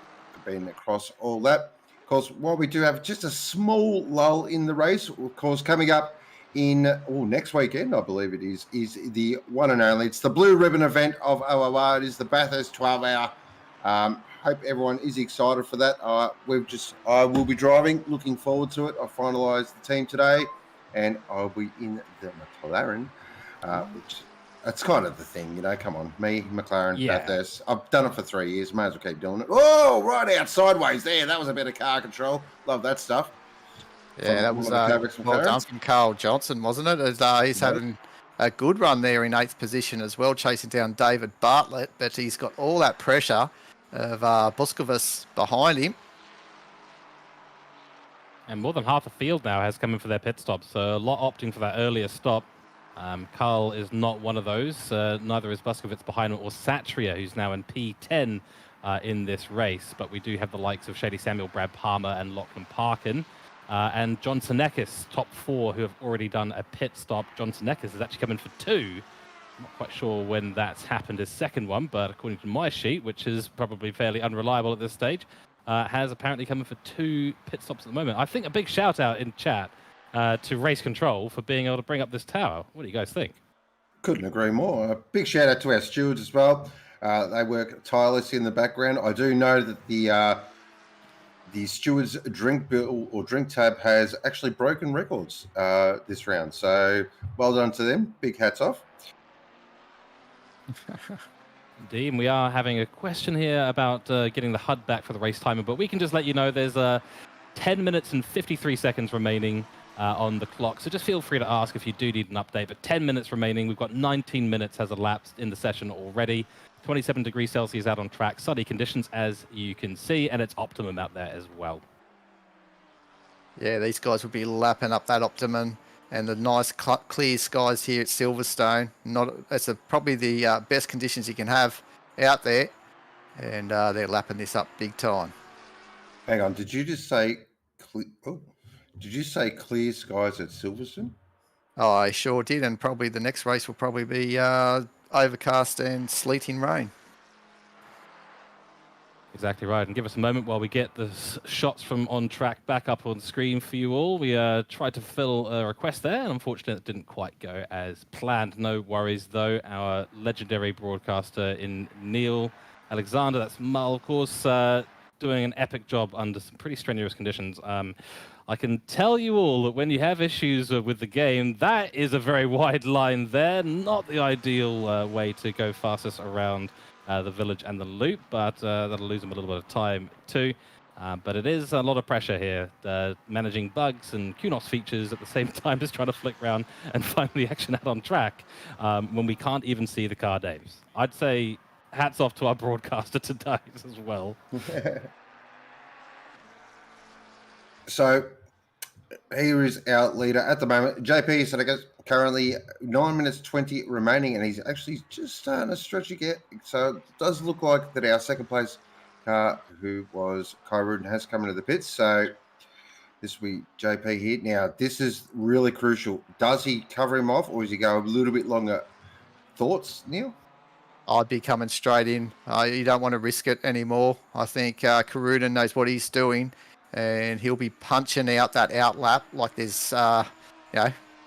been across all that. Of course, while we do have just a small lull in the race, of course, coming up in next weekend, I believe it is the one and only. It's the Blue Ribbon event of OOR. It is the Bathurst 12-hour. Hope everyone is excited for that. I will be driving. Looking forward to it. I finalised the team today. and I'll be in the McLaren, which that's kind of the thing, you know. Come on, me, McLaren, Yeah. Bathurst. I've done it for 3 years. May as well keep doing it. Oh, right out sideways there. That was a bit of car control. Love that stuff. Yeah, that was well done from Carl Johnson, wasn't it? He's having a good run there in 8th position as well, chasing down David Bartlett, but he's got all that pressure of Buskovas behind him. And more than half the field now has come in for their pit stop, so a lot opting for that earlier stop. Carl is not one of those. Neither is Buskovitz behind him, or Satria, who's now in P10 in this race. But we do have the likes of Shady Samuel, Brad Palmer, and Lachlan Parkin. And John Senekis, top 4, who have already done a pit stop. John Senekis has actually come in for 2. I'm not quite sure when that's happened, his second one, but according to my sheet, which is probably fairly unreliable at this stage, has apparently come in for 2 pit stops at the moment. I think a big shout out in chat to Race Control for being able to bring up this tower. What do you guys think? Couldn't agree more. A big shout out to our stewards as well. They work tirelessly in the background. I do know that the stewards drink bill or drink tab has actually broken records this round. So well done to them. Big hats off. Indeed, and we are having a question here about getting the HUD back for the race timer, but we can just let you know there's 10 minutes and 53 seconds remaining on the clock. So just feel free to ask if you do need an update, but 10 minutes remaining. We've got 19 minutes has elapsed in the session already. 27 degrees Celsius out on track, sunny conditions as you can see, and it's optimum out there as well. Yeah, these guys will be lapping up that optimum, and the nice clear skies here at Silverstone. It's probably the best conditions you can have out there, and they're lapping this up big time. Hang on, did you just say clear skies at Silverstone? Oh, I sure did, and probably the next race will probably be overcast and sleeting rain. Exactly right, and give us a moment while we get the shots from on track back up on screen for you all. We tried to fill a request there, and unfortunately it didn't quite go as planned. No worries though, our legendary broadcaster in Neil Alexander, that's Mull, of course, doing an epic job under some pretty strenuous conditions. I can tell you all that when you have issues with the game, that is a very wide line there. Not the ideal way to go fastest around the village and the loop, but that'll lose them a little bit of time too. But it is a lot of pressure here, managing bugs and QNOS features at the same time, just trying to flick around and find the action out on track when we can't even see the car names. I'd say hats off to our broadcaster today as well. So here is our leader at the moment, JP Senekis, currently 9 minutes 20 remaining, and he's actually just starting to stretch again. So it does look like that our second place car, who was Kai Rudin, has come into the pits. So this will be JP here. Now, this is really crucial. Does he cover him off, or does he go a little bit longer? Thoughts, Neil? I'd be coming straight in. You don't want to risk it anymore. I think Karudin knows what he's doing, and he'll be punching out that outlap like there's,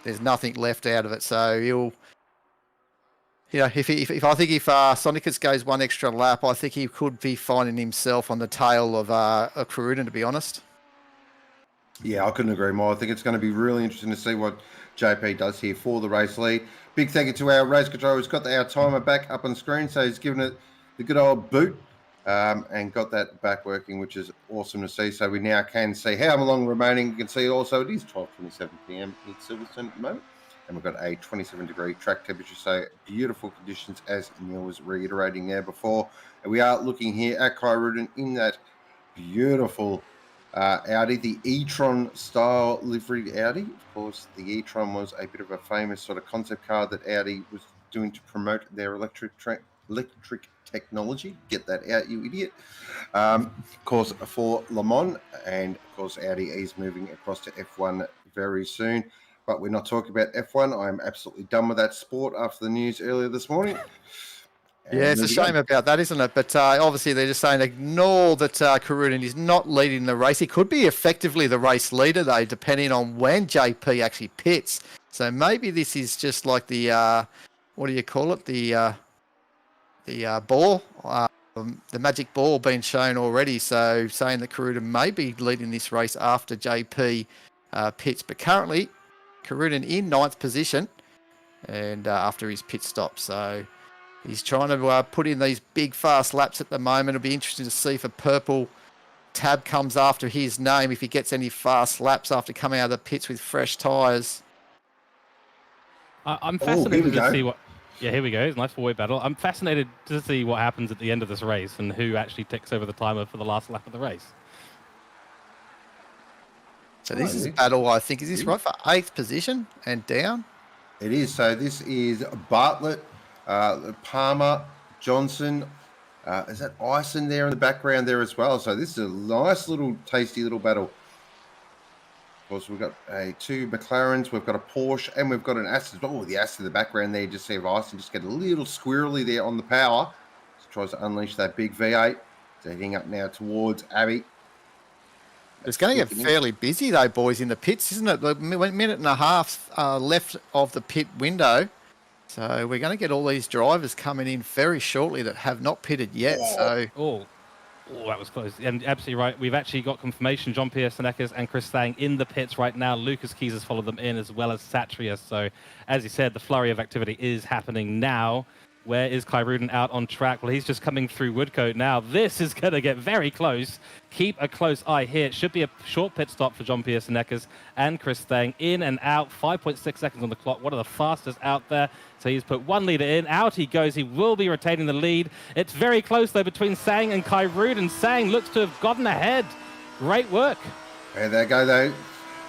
there's nothing left out of it. So he'll, if Sonicus goes one extra lap, I think he could be finding himself on the tail of Karudin, to be honest. Yeah, I couldn't agree more. I think it's going to be really interesting to see what JP does here for the race lead. Big thank you to our race controller who's got our timer back up on screen. So he's given it the good old boot and got that back working, which is awesome to see. So we now can see how long remaining. You can see also it is 12:27 p.m. in Silverstone at the moment. And we've got a 27-degree track temperature. So beautiful conditions, as Neil was reiterating there before. And we are looking here at Kai Rudin in that beautiful Audi, the e-tron style liveried Audi. Of course, the e-tron was a bit of a famous sort of concept car that Audi was doing to promote their electric technology. Get that out, you idiot. Of course, for Le Mans, and of course, Audi is moving across to F1 very soon. But we're not talking about F1. I'm absolutely done with that sport after the news earlier this morning. Yeah, it's a shame about that, isn't it? But obviously they're just saying ignore that Karudin is not leading the race. He could be effectively the race leader, though, depending on when JP actually pits. So maybe this is just like the, what do you call it? The ball, the magic ball being shown already. So saying that Karudin may be leading this race after JP pits. But currently Karunen in 9th position, and after his pit stop. So he's trying to put in these big fast laps at the moment. It'll be interesting to see if a purple tab comes after his name, if he gets any fast laps after coming out of the pits with fresh tyres. I'm Oh, here we fascinated to go. see what. Yeah, here we go. It's a nice four-way battle. I'm fascinated to see what happens at the end of this race and who actually takes over the timer for the last lap of the race. So this is a battle, I think. Is this right for 8th position and down? It is. So this is Bartlett, Palmer, Johnson. Is that Ison there in the background there as well? So this is a nice little tasty little battle. Of course, we've got two McLarens, we've got a Porsche, and we've got an Aston. Oh, the Aston in the background there. Just see if Ison just get a little squirrely there on the power. Just tries to unleash that big V8. So heading up now towards Abbey. It's going to get fairly busy, though, boys, in the pits, isn't it? The minute and a half left of the pit window. So we're going to get all these drivers coming in very shortly that have not pitted yet. So Oh, that was close. And absolutely right. We've actually got confirmation. Jean-Pierre Senekes and Chris Thang in the pits right now. Lucas Keys has followed them in, as well as Satrius. So, as you said, the flurry of activity is happening now. Where is Kai Ruden out on track? Well, he's just coming through Woodcote now. This is going to get very close. Keep a close eye here. It should be a short pit stop for Jean-Pierre Senekes and Chris Thang. In and out, 5.6 seconds on the clock. One of the fastest out there. So he's put one leader in. Out he goes. He will be retaining the lead. It's very close, though, between Sang and Kai Ruden. Sang looks to have gotten ahead. Great work. There they go, though.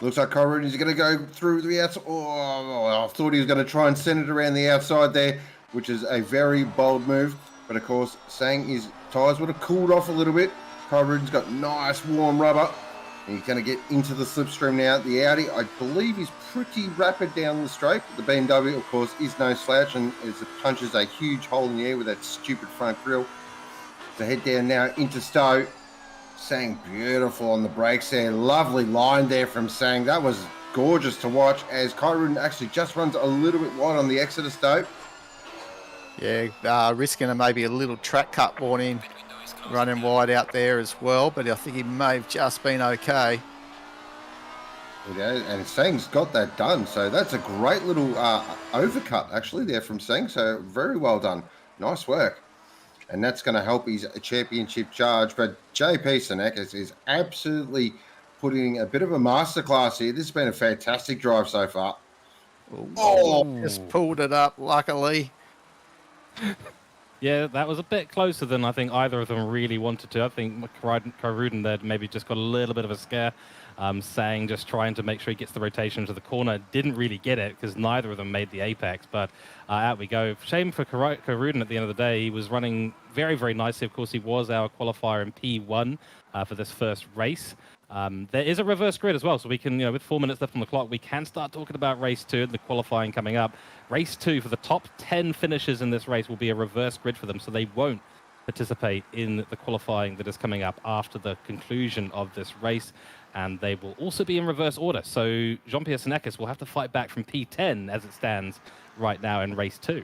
Looks like Kai Ruden is going to go through the outside. Oh, I thought he was going to try and send it around the outside there, which is a very bold move. But of course, Sang his tyres would have cooled off a little bit. Kai Ruden's got nice warm rubber. And he's going to get into the slipstream now. The Audi, I believe, is pretty rapid down the straight. The BMW, of course, is no slouch and it punches a huge hole in the air with that stupid front grille. So head down now into Stowe. Sang beautiful on the brakes there. Lovely line there from Sang. That was gorgeous to watch as Kai Ruden actually just runs a little bit wide on the exit of Stowe. Yeah, risking maybe a little track cut warning, running wide out there as well, but I think he may have just been okay. Yeah, and Sang's got that done. So that's a great little overcut actually there from Sang. So very well done. Nice work. And that's going to help his championship charge. But JP Senekes is absolutely putting a bit of a masterclass here. This has been a fantastic drive so far. Just pulled it up, luckily. Yeah, that was a bit closer than I think either of them really wanted to. I think Kai Ruden there maybe just got a little bit of a scare. Sang just trying to make sure he gets the rotation to the corner. Didn't really get it because neither of them made the apex, but out we go. Shame for Kai Ruden at the end of the day. He was running very, very nicely. Of course, he was our qualifier in P1 for this first race. There is a reverse grid as well, so we can, with 4 minutes left on the clock, we can start talking about race 2 and the qualifying coming up. Race 2 for the top 10 finishers in this race will be a reverse grid for them, so they won't participate in the qualifying that is coming up after the conclusion of this race, and they will also be in reverse order. So Jean-Pierre Senekes will have to fight back from P10 as it stands right now in race 2.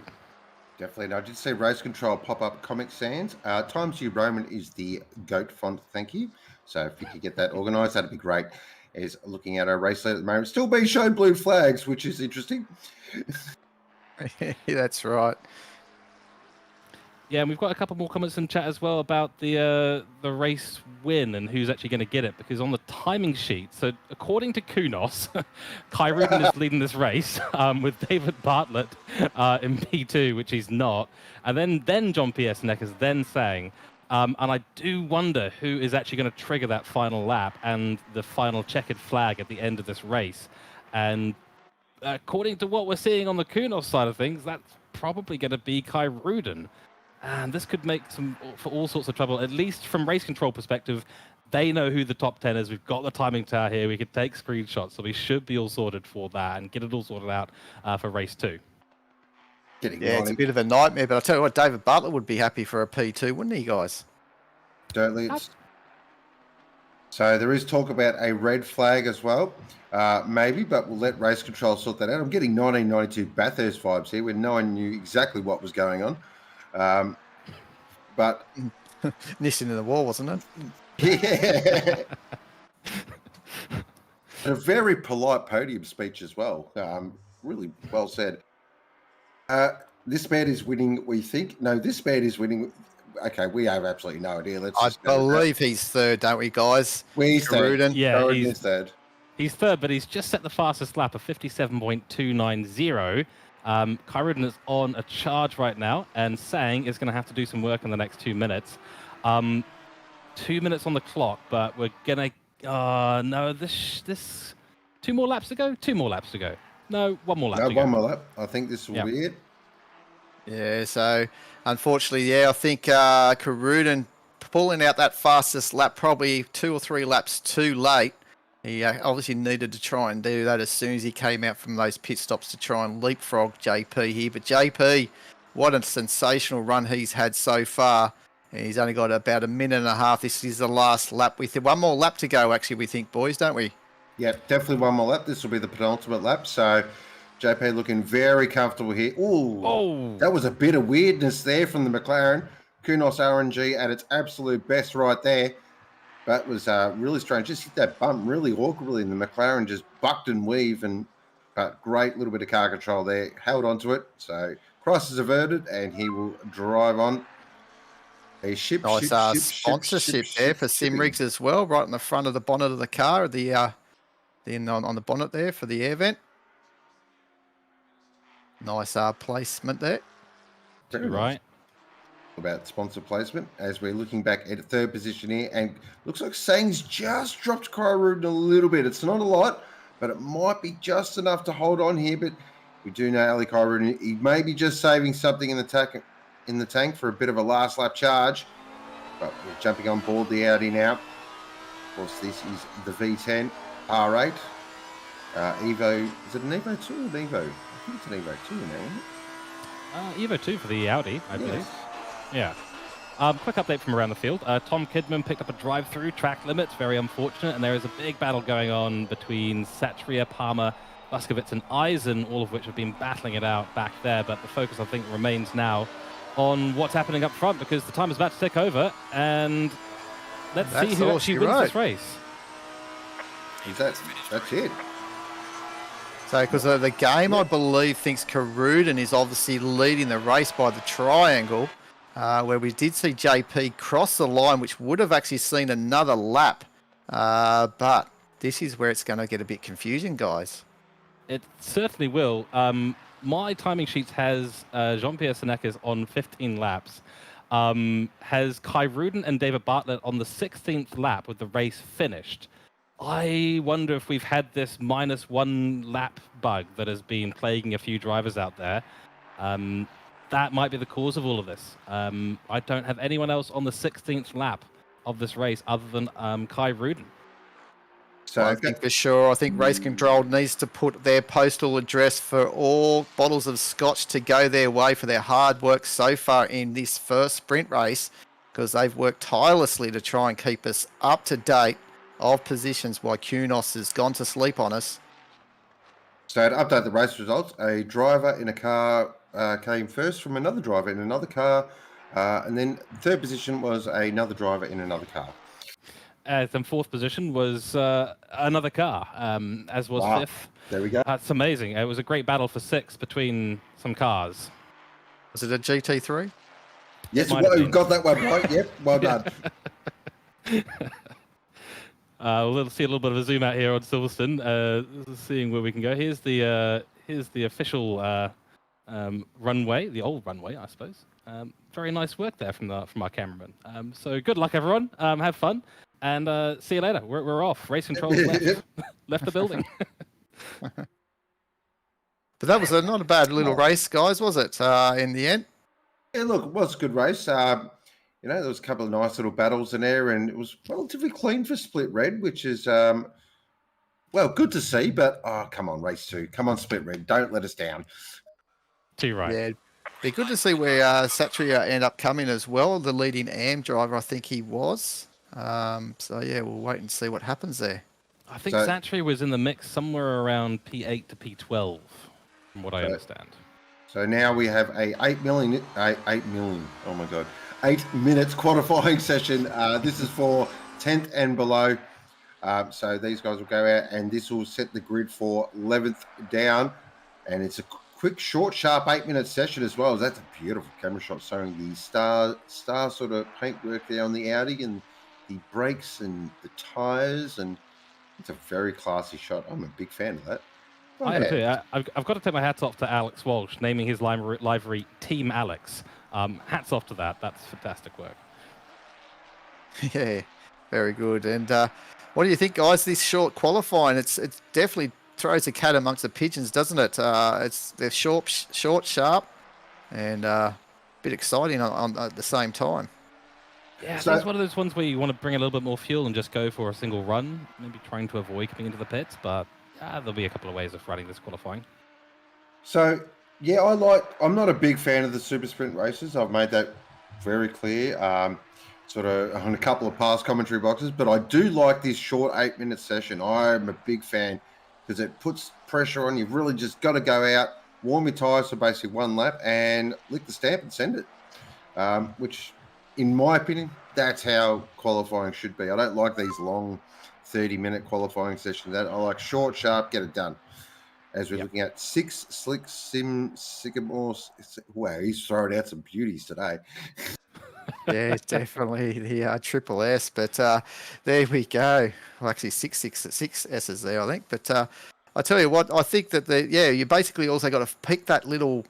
Definitely. And I did see Race Control pop up Comic Sans. Times New Roman is the GOAT font, thank you. So if you could get that organised, that'd be great. Is looking at our race lead at the moment. Still being shown blue flags, which is interesting. Yeah, that's right. Yeah, and we've got a couple more comments in chat as well about the race win and who's actually going to get it. Because on the timing sheet, so according to Kunos, Kai Ruden is leading this race with David Bartlett in P2, which he's not. And then Jean-Pierre Senekes then Sang. And I do wonder who is actually going to trigger that final lap and the final checkered flag at the end of this race. And according to what we're seeing on the Kunos side of things, that's probably going to be Kai Ruden. And this could make for all sorts of trouble, at least from race control perspective. They know who the top 10 is. We've got the timing tower here. We could take screenshots, so we should be all sorted for that and get it all sorted out for race 2. It's a bit of a nightmare, but I'll tell you what, David Bartlett would be happy for a P2, wouldn't he, guys? Totally. So there is talk about a red flag as well, maybe, but we'll let Race Control sort that out. I'm getting 1992 Bathurst vibes here where no one knew exactly what was going on. But Nissan in the wall, wasn't it? yeah. And a very polite podium speech as well. Really well said. This man is winning, we think. No, this man is winning. Okay, we have absolutely no idea. Let's I just go with that. believe he's third, don't we, guys? He's third. Caruden. Yeah, Caruden he's is third. He's third, but he's just set the fastest lap of 57.290. Kyruden is on a charge right now, and Sang is going to have to do some work in the next 2 minutes. 2 minutes on the clock, but we're going to... no, this 2 more laps to go? 2 more laps to go. No, 1 more lap to go. One more lap. I think this will be it. Yeah, so unfortunately, I think Caruden pulling out that fastest lap probably 2 or 3 laps too late. He obviously needed to try and do that as soon as he came out from those pit stops to try and leapfrog JP here. But JP, what a sensational run he's had so far. He's only got about 1.5 minutes. This is the last lap. We think 1 more lap to go, actually, we think, boys, don't we? Yeah, definitely 1 more lap. This will be the penultimate lap. So JP looking very comfortable here. Ooh, that was a bit of weirdness there from the McLaren. Kunos RNG at its absolute best right there. That was really strange. Just hit that bump really awkwardly, and the McLaren just bucked and weaved, but great little bit of car control there. Held onto it. So crisis averted, and he will drive on. A ship, Nice sponsorship there for Simrigs as well, right in the front of the bonnet of the car, on the bonnet there for the air vent. Nice placement there. Very Right. About sponsor placement as we're looking back at third position here, and looks like Sang's just dropped Kyruden a little bit. It's not a lot, but it might be just enough to hold on here. But we do know Ali Kyruden, he may be just saving something in the tank for a bit of a last lap charge. But we're jumping on board the Audi now. Of course, this is the V10 R8 Evo. Is it an Evo 2 or an Evo? I think it's an Evo 2 now, isn't it? Evo 2 for the Audi, I believe. Yes. Yeah. Quick update from around the field. Tom Kidman picked up a drive-through, track limits, very unfortunate, and there is a big battle going on between Satria, Palmer, Buskovitz, and Eisen, all of which have been battling it out back there, but the focus, I think, remains now on what's happening up front, because the time is about to take over, and let's see who actually wins this race. That's it. So, because the game, I believe, thinks Caruden is obviously leading the race by the triangle, where we did see JP cross the line, which would have actually seen another lap. But this is where it's going to get a bit confusing, guys. It certainly will. My timing sheet has Jean-Pierre Senecas on 15 laps, has Kyruden and David Bartlett on the 16th lap with the race finished. I wonder if we've had this -1 lap bug that has been plaguing a few drivers out there. That might be the cause of all of this. I don't have anyone else on the 16th lap of this race other than Kyruden. So I think for sure, I think Race Control needs to put their postal address for all bottles of scotch to go their way for their hard work so far in this first sprint race, because they've worked tirelessly to try and keep us up to date of positions while Kunos has gone to sleep on us. So to update the race results, a driver in a car came first from another driver in another car, and then third position was another driver in another car. And fourth position was another car, as was fifth. There we go. That's amazing. It was a great battle for sixth between some cars. Was it a GT3? Yes, you got that one right. Yep, well done. We'll see a little bit of a zoom out here on Silverstone, seeing where we can go. Here's the official runway, the old runway, I suppose. Very nice work there from our cameraman. So good luck, everyone. Have fun, and see you later. We're off. Race control left the building. But that was not a bad little race, guys, was it? In the end. Yeah, look, it was a good race. There was a couple of nice little battles in there, and it was relatively clean for Split Red, which is, good to see. But, come on, race 2. Come on, Split Red. Don't let us down. Too right. Yeah, be good to see where Satria end up coming as well. The leading AM driver, I think he was. So, yeah, we'll wait and see what happens there. I think Satria was in the mix somewhere around P8 to P12, from what I understand. So now we have a 8 million. Oh my God. 8 minutes qualifying session. This is for 10th and below. So these guys will go out, and this will set the grid for 11th down. And it's a quick, short, sharp 8-minute session as well. That's a beautiful camera shot showing the star sort of paintwork there on the Audi and the brakes and the tires. And it's a very classy shot. I'm a big fan of that. I am too. I've got to take my hats off to Alex Walsh, naming his livery Team Alex. Hats off to that. That's fantastic work. Yeah, very good. And what do you think, guys? This short qualifying, it's definitely throws a cat amongst the pigeons, doesn't it? They're short, sharp, and a bit exciting on at the same time. Yeah, So- it's one of those ones where you want to bring a little bit more fuel and just go for a single run, maybe trying to avoid coming into the pits, but there'll be a couple of ways of running this qualifying. So, yeah, I'm not a big fan of the super sprint races. I've made that very clear, sort of on a couple of past commentary boxes, but I do like this short 8-minute session. I'm a big fan because it puts pressure on. You've really just got to go out, warm your tyres for basically one lap and lick the stamp and send it, which, in my opinion, that's how qualifying should be. I don't like these long 30-minute qualifying sessions. I like short, sharp, get it done. As we're looking at 6 slick sycamores. Wow, he's throwing out some beauties today. Yeah, definitely the triple S. But there we go. Well, actually, six S's there, I think. But I tell you what, I think that you basically also got to pick that little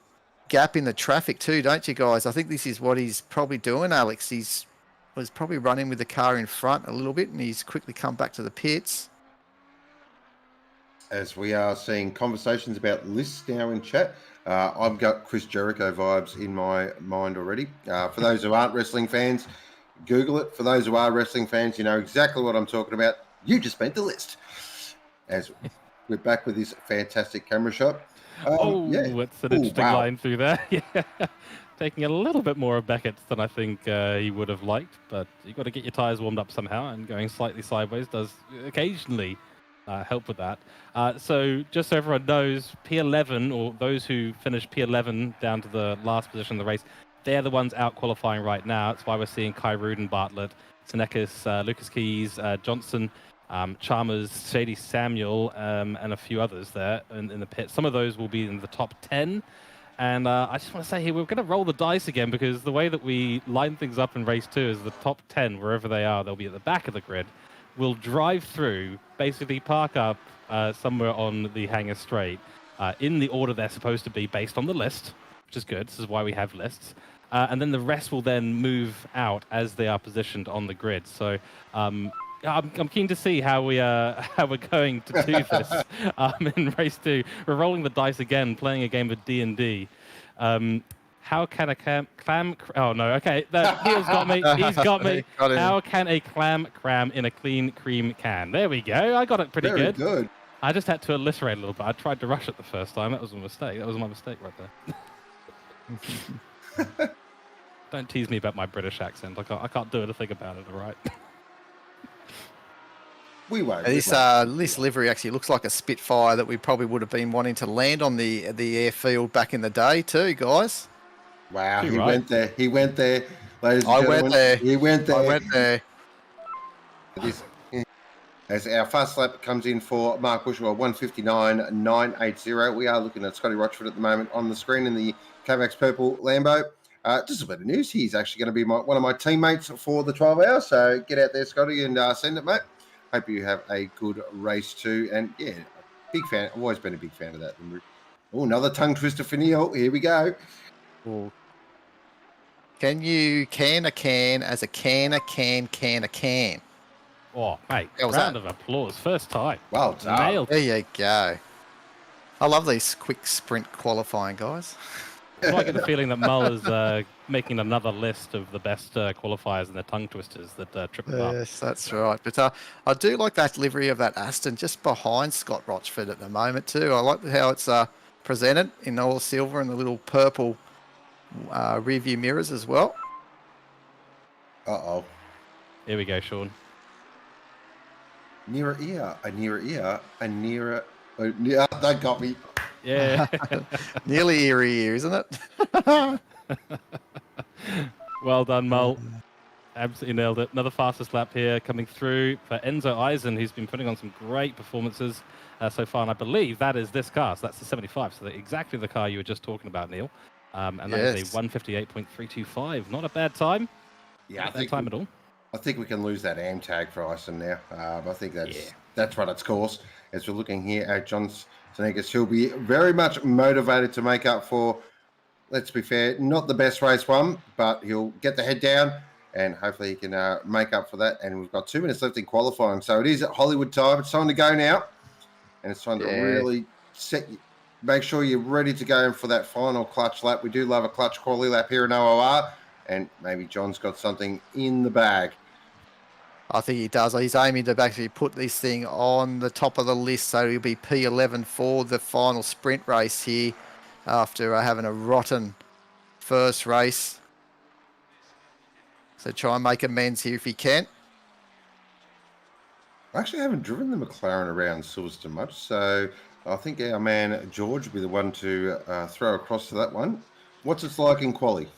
gap in the traffic too, don't you, guys? I think this is what he's probably doing, Alex. Was probably running with the car in front a little bit, and he's quickly come back to the pits. As we are seeing conversations about lists now in chat, I've got Chris Jericho vibes in my mind already. For those who aren't wrestling fans, Google it. For those who are wrestling fans, you know exactly what I'm talking about. You just made the list. As we're back with this fantastic camera shot. It's an interesting wow. line through there. Yeah. Taking a little bit more of Beckett's than I think he would have liked, but you've got to get your tyres warmed up somehow, and going slightly sideways does occasionally help with that. So just so everyone knows, P11, or those who finish P11 down to the last position in the race, they're the ones out qualifying right now. That's why we're seeing Kai Ruden, Bartlett, Senekis, Lucas Keys, Johnson, Chalmers, Shady Samuel, and a few others there in the pit. Some of those will be in the top 10. And I just want to say here, we're going to roll the dice again, because the way that we line things up in race 2 is the top 10, wherever they are, they'll be at the back of the grid. We'll drive through, basically park up somewhere on the hangar straight in the order they're supposed to be based on the list, which is good. This is why we have lists. And then the rest will then move out as they are positioned on the grid. So I'm keen to see how we're going to do this in race 2. We're rolling the dice again, playing a game of D&D. How can a clam? Oh no, okay. Neil's got me. He's got me. Got him. How can a clam cram in a clean cream can? There we go. I got it pretty Very good. good. I just had to alliterate a little bit. I tried to rush it the first time. That was a mistake. That was my mistake right there. Don't tease me about my British accent. I can't do anything about it. All right. We won't. This livery actually looks like a Spitfire that we probably would have been wanting to land on the airfield back in the day too, guys. Wow, You're he right. went there. He went there. Ladies and I gentlemen, went there. He went there. I went there. As our fast lap comes in for Mark Bushwell, 159.980. We are looking at Scotty Rochford at the moment on the screen in the Cavax Purple Lambo. Just a bit of news. He's actually going to be one of my teammates for the 12 hours. So get out there, Scotty, and send it, mate. Hope you have a good race too. And yeah, big fan. I've always been a big fan of that. Oh, another tongue twister for Neil. Here we go. Ooh. Can you can a can as a can a can can a can? Oh, mate, How was round that? of applause. First time. Well done. Nailed it. There you go. I love these quick sprint qualifying, guys. I get the feeling that Mull is making another list of the best qualifiers and the tongue twisters that trip them up. Yes, that's right. But I do like that livery of that Aston just behind Scott Rochford at the moment too. I like how it's presented in all silver and the little purple rear view mirrors as well. Uh-oh. Here we go, Sean. Nearer ear, a nearer ear, a nearer... Oh, yeah, that got me. Yeah. Nearly eerie, isn't it? Well done, Mull. absolutely nailed it. Another fastest lap here coming through for Enzo Eisen, who's been putting on some great performances so far, and I believe that is this car, so that's the 75, so exactly the car you were just talking about, Neil. And that is a 158.325. Not a bad time. Yeah, Not a bad time at all. I think we can lose that AM tag for Ison now. I think that's what it's caused. As we're looking here at John Sneakers, he'll be very much motivated to make up for, let's be fair, not the best race one, but he'll get the head down and hopefully he can make up for that. And we've got 2 minutes left in qualifying. So it is at Hollywood time. It's time to go now. And it's time to really make sure you're ready to go in for that final clutch lap. We do love a clutch quality lap here in OOR. And maybe John's got something in the bag. I think he does. He's aiming to actually put this thing on the top of the list, so he'll be P11 for the final sprint race here after having a rotten first race. So try and make amends here if he can. I actually haven't driven the McLaren around Silverstone much, so I think our man George will be the one to throw across to that one. What's it like in quali?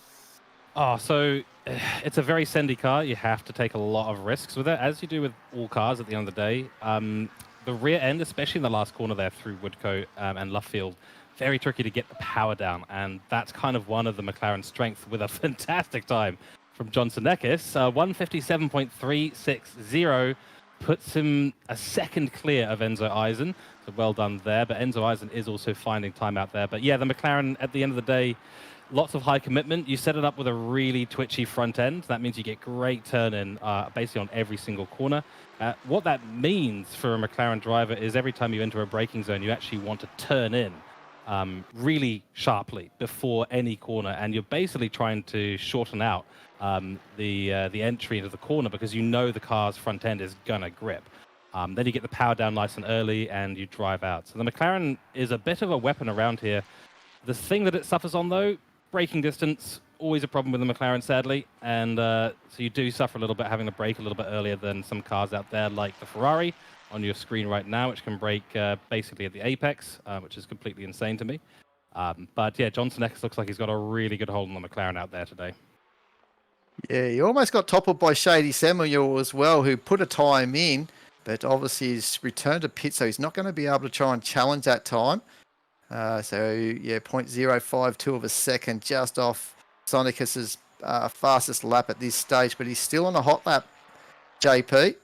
Oh, so it's a very sendy car. You have to take a lot of risks with it, as you do with all cars at the end of the day. The rear end, especially in the last corner there through Woodcote and Luffield, very tricky to get the power down, and that's kind of one of the McLaren strengths with a fantastic time from John Senekis. 157.360 puts him a second clear of Enzo Eisen, so well done there, but Enzo Eisen is also finding time out there. But yeah, the McLaren, at the end of the day, lots of high commitment. You set it up with a really twitchy front end. That means you get great turn-in basically on every single corner. What that means for a McLaren driver is every time you enter a braking zone, you actually want to turn in really sharply before any corner, and you're basically trying to shorten out the entry into the corner because you know the car's front end is gonna grip. Then you get the power down nice and early and you drive out. So the McLaren is a bit of a weapon around here. The thing that it suffers on, though, braking distance, always a problem with the McLaren, sadly. And so you do suffer a little bit having to brake a little bit earlier than some cars out there, like the Ferrari on your screen right now, which can brake basically at the apex, which is completely insane to me. But yeah, Johnson X looks like he's got a really good hold on the McLaren out there today. Yeah, he almost got toppled by Shady Samuel as well, who put a time in, but obviously he's returned to pit, so he's not going to be able to try and challenge that time. So yeah, 0.052 of a second, just off Sonicus's fastest lap at this stage, but he's still on a hot lap, JP.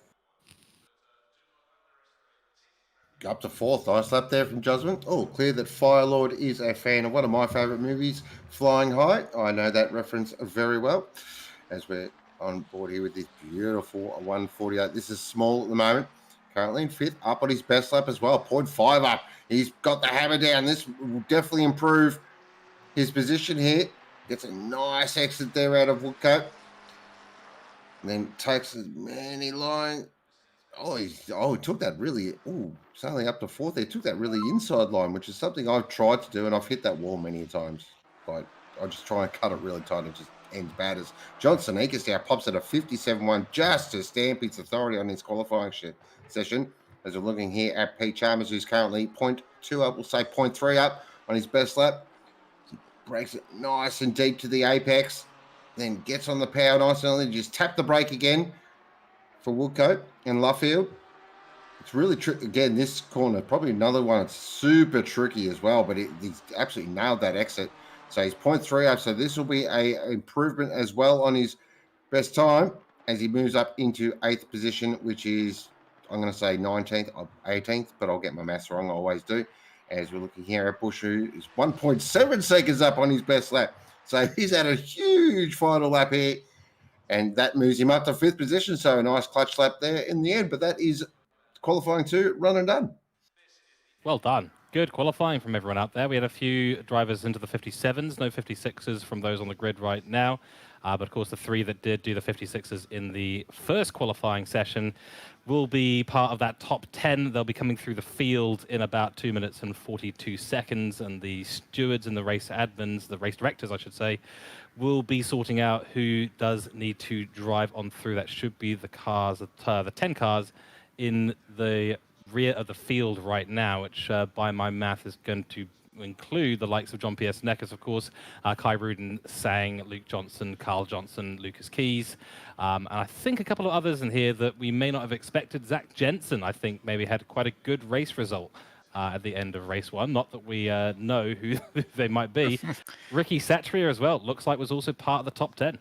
Up to 4th. Nice lap there from Judgment. Oh, clear that Firelord is a fan of one of my favourite movies, Flying High. I know that reference very well, as we're on board here with this beautiful 148. This is small at the moment. Currently in 5th, up on his best lap as well. 0.5 up. He's got the hammer down. This will definitely improve his position here. Gets a nice exit there out of Woodcote. And then takes his many line. He took that really. It's only up to 4th. He took that really inside line, which is something I've tried to do, and I've hit that wall many times. Like, I just try and cut it really tight, and it just ends bad. As Johnson Eakers now pops at a 57.1 just to stamp its authority on his qualifying session. As we're looking here at Pete Chalmers, who's currently 0.2 up, we'll say 0.3 up on his best lap. He breaks it nice and deep to the apex, then gets on the power nice and early, just tap the brake again for Woodcote and Luffield. It's really tricky. Again, this corner, probably another one. It's super tricky as well, but he's absolutely nailed that exit. So he's 0.3 up. So this will be a improvement as well on his best time as he moves up into 8th position, which is, I'm going to say 19th or 18th, but I'll get my maths wrong. I always do. As we're looking here at Bush, who is 1.7 seconds up on his best lap. So he's had a huge final lap here, and that moves him up to 5th position. So a nice clutch lap there in the end, but that is qualifying 2, run and done. Well done. Good qualifying from everyone out there. We had a few drivers into the 57s, no 56s from those on the grid right now. But of course, the 3 that did do the 56s in the first qualifying session will be part of that top 10. They'll be coming through the field in about 2 minutes and 42 seconds. And the stewards and the race admins, the race directors, I should say, will be sorting out who does need to drive on through. That should be the cars, the 10 cars in the rear of the field right now, which by my math is going to include the likes of John P.S. Neckers, of course, Kai Rudin, Sang, Luke Johnson, Carl Johnson, Lucas Keys, and I think a couple of others in here that we may not have expected. Zach Jensen, I think, maybe had quite a good race result at the end of race 1. Not that we know who they might be. Ricky Satria as well, looks like was also part of the top 10.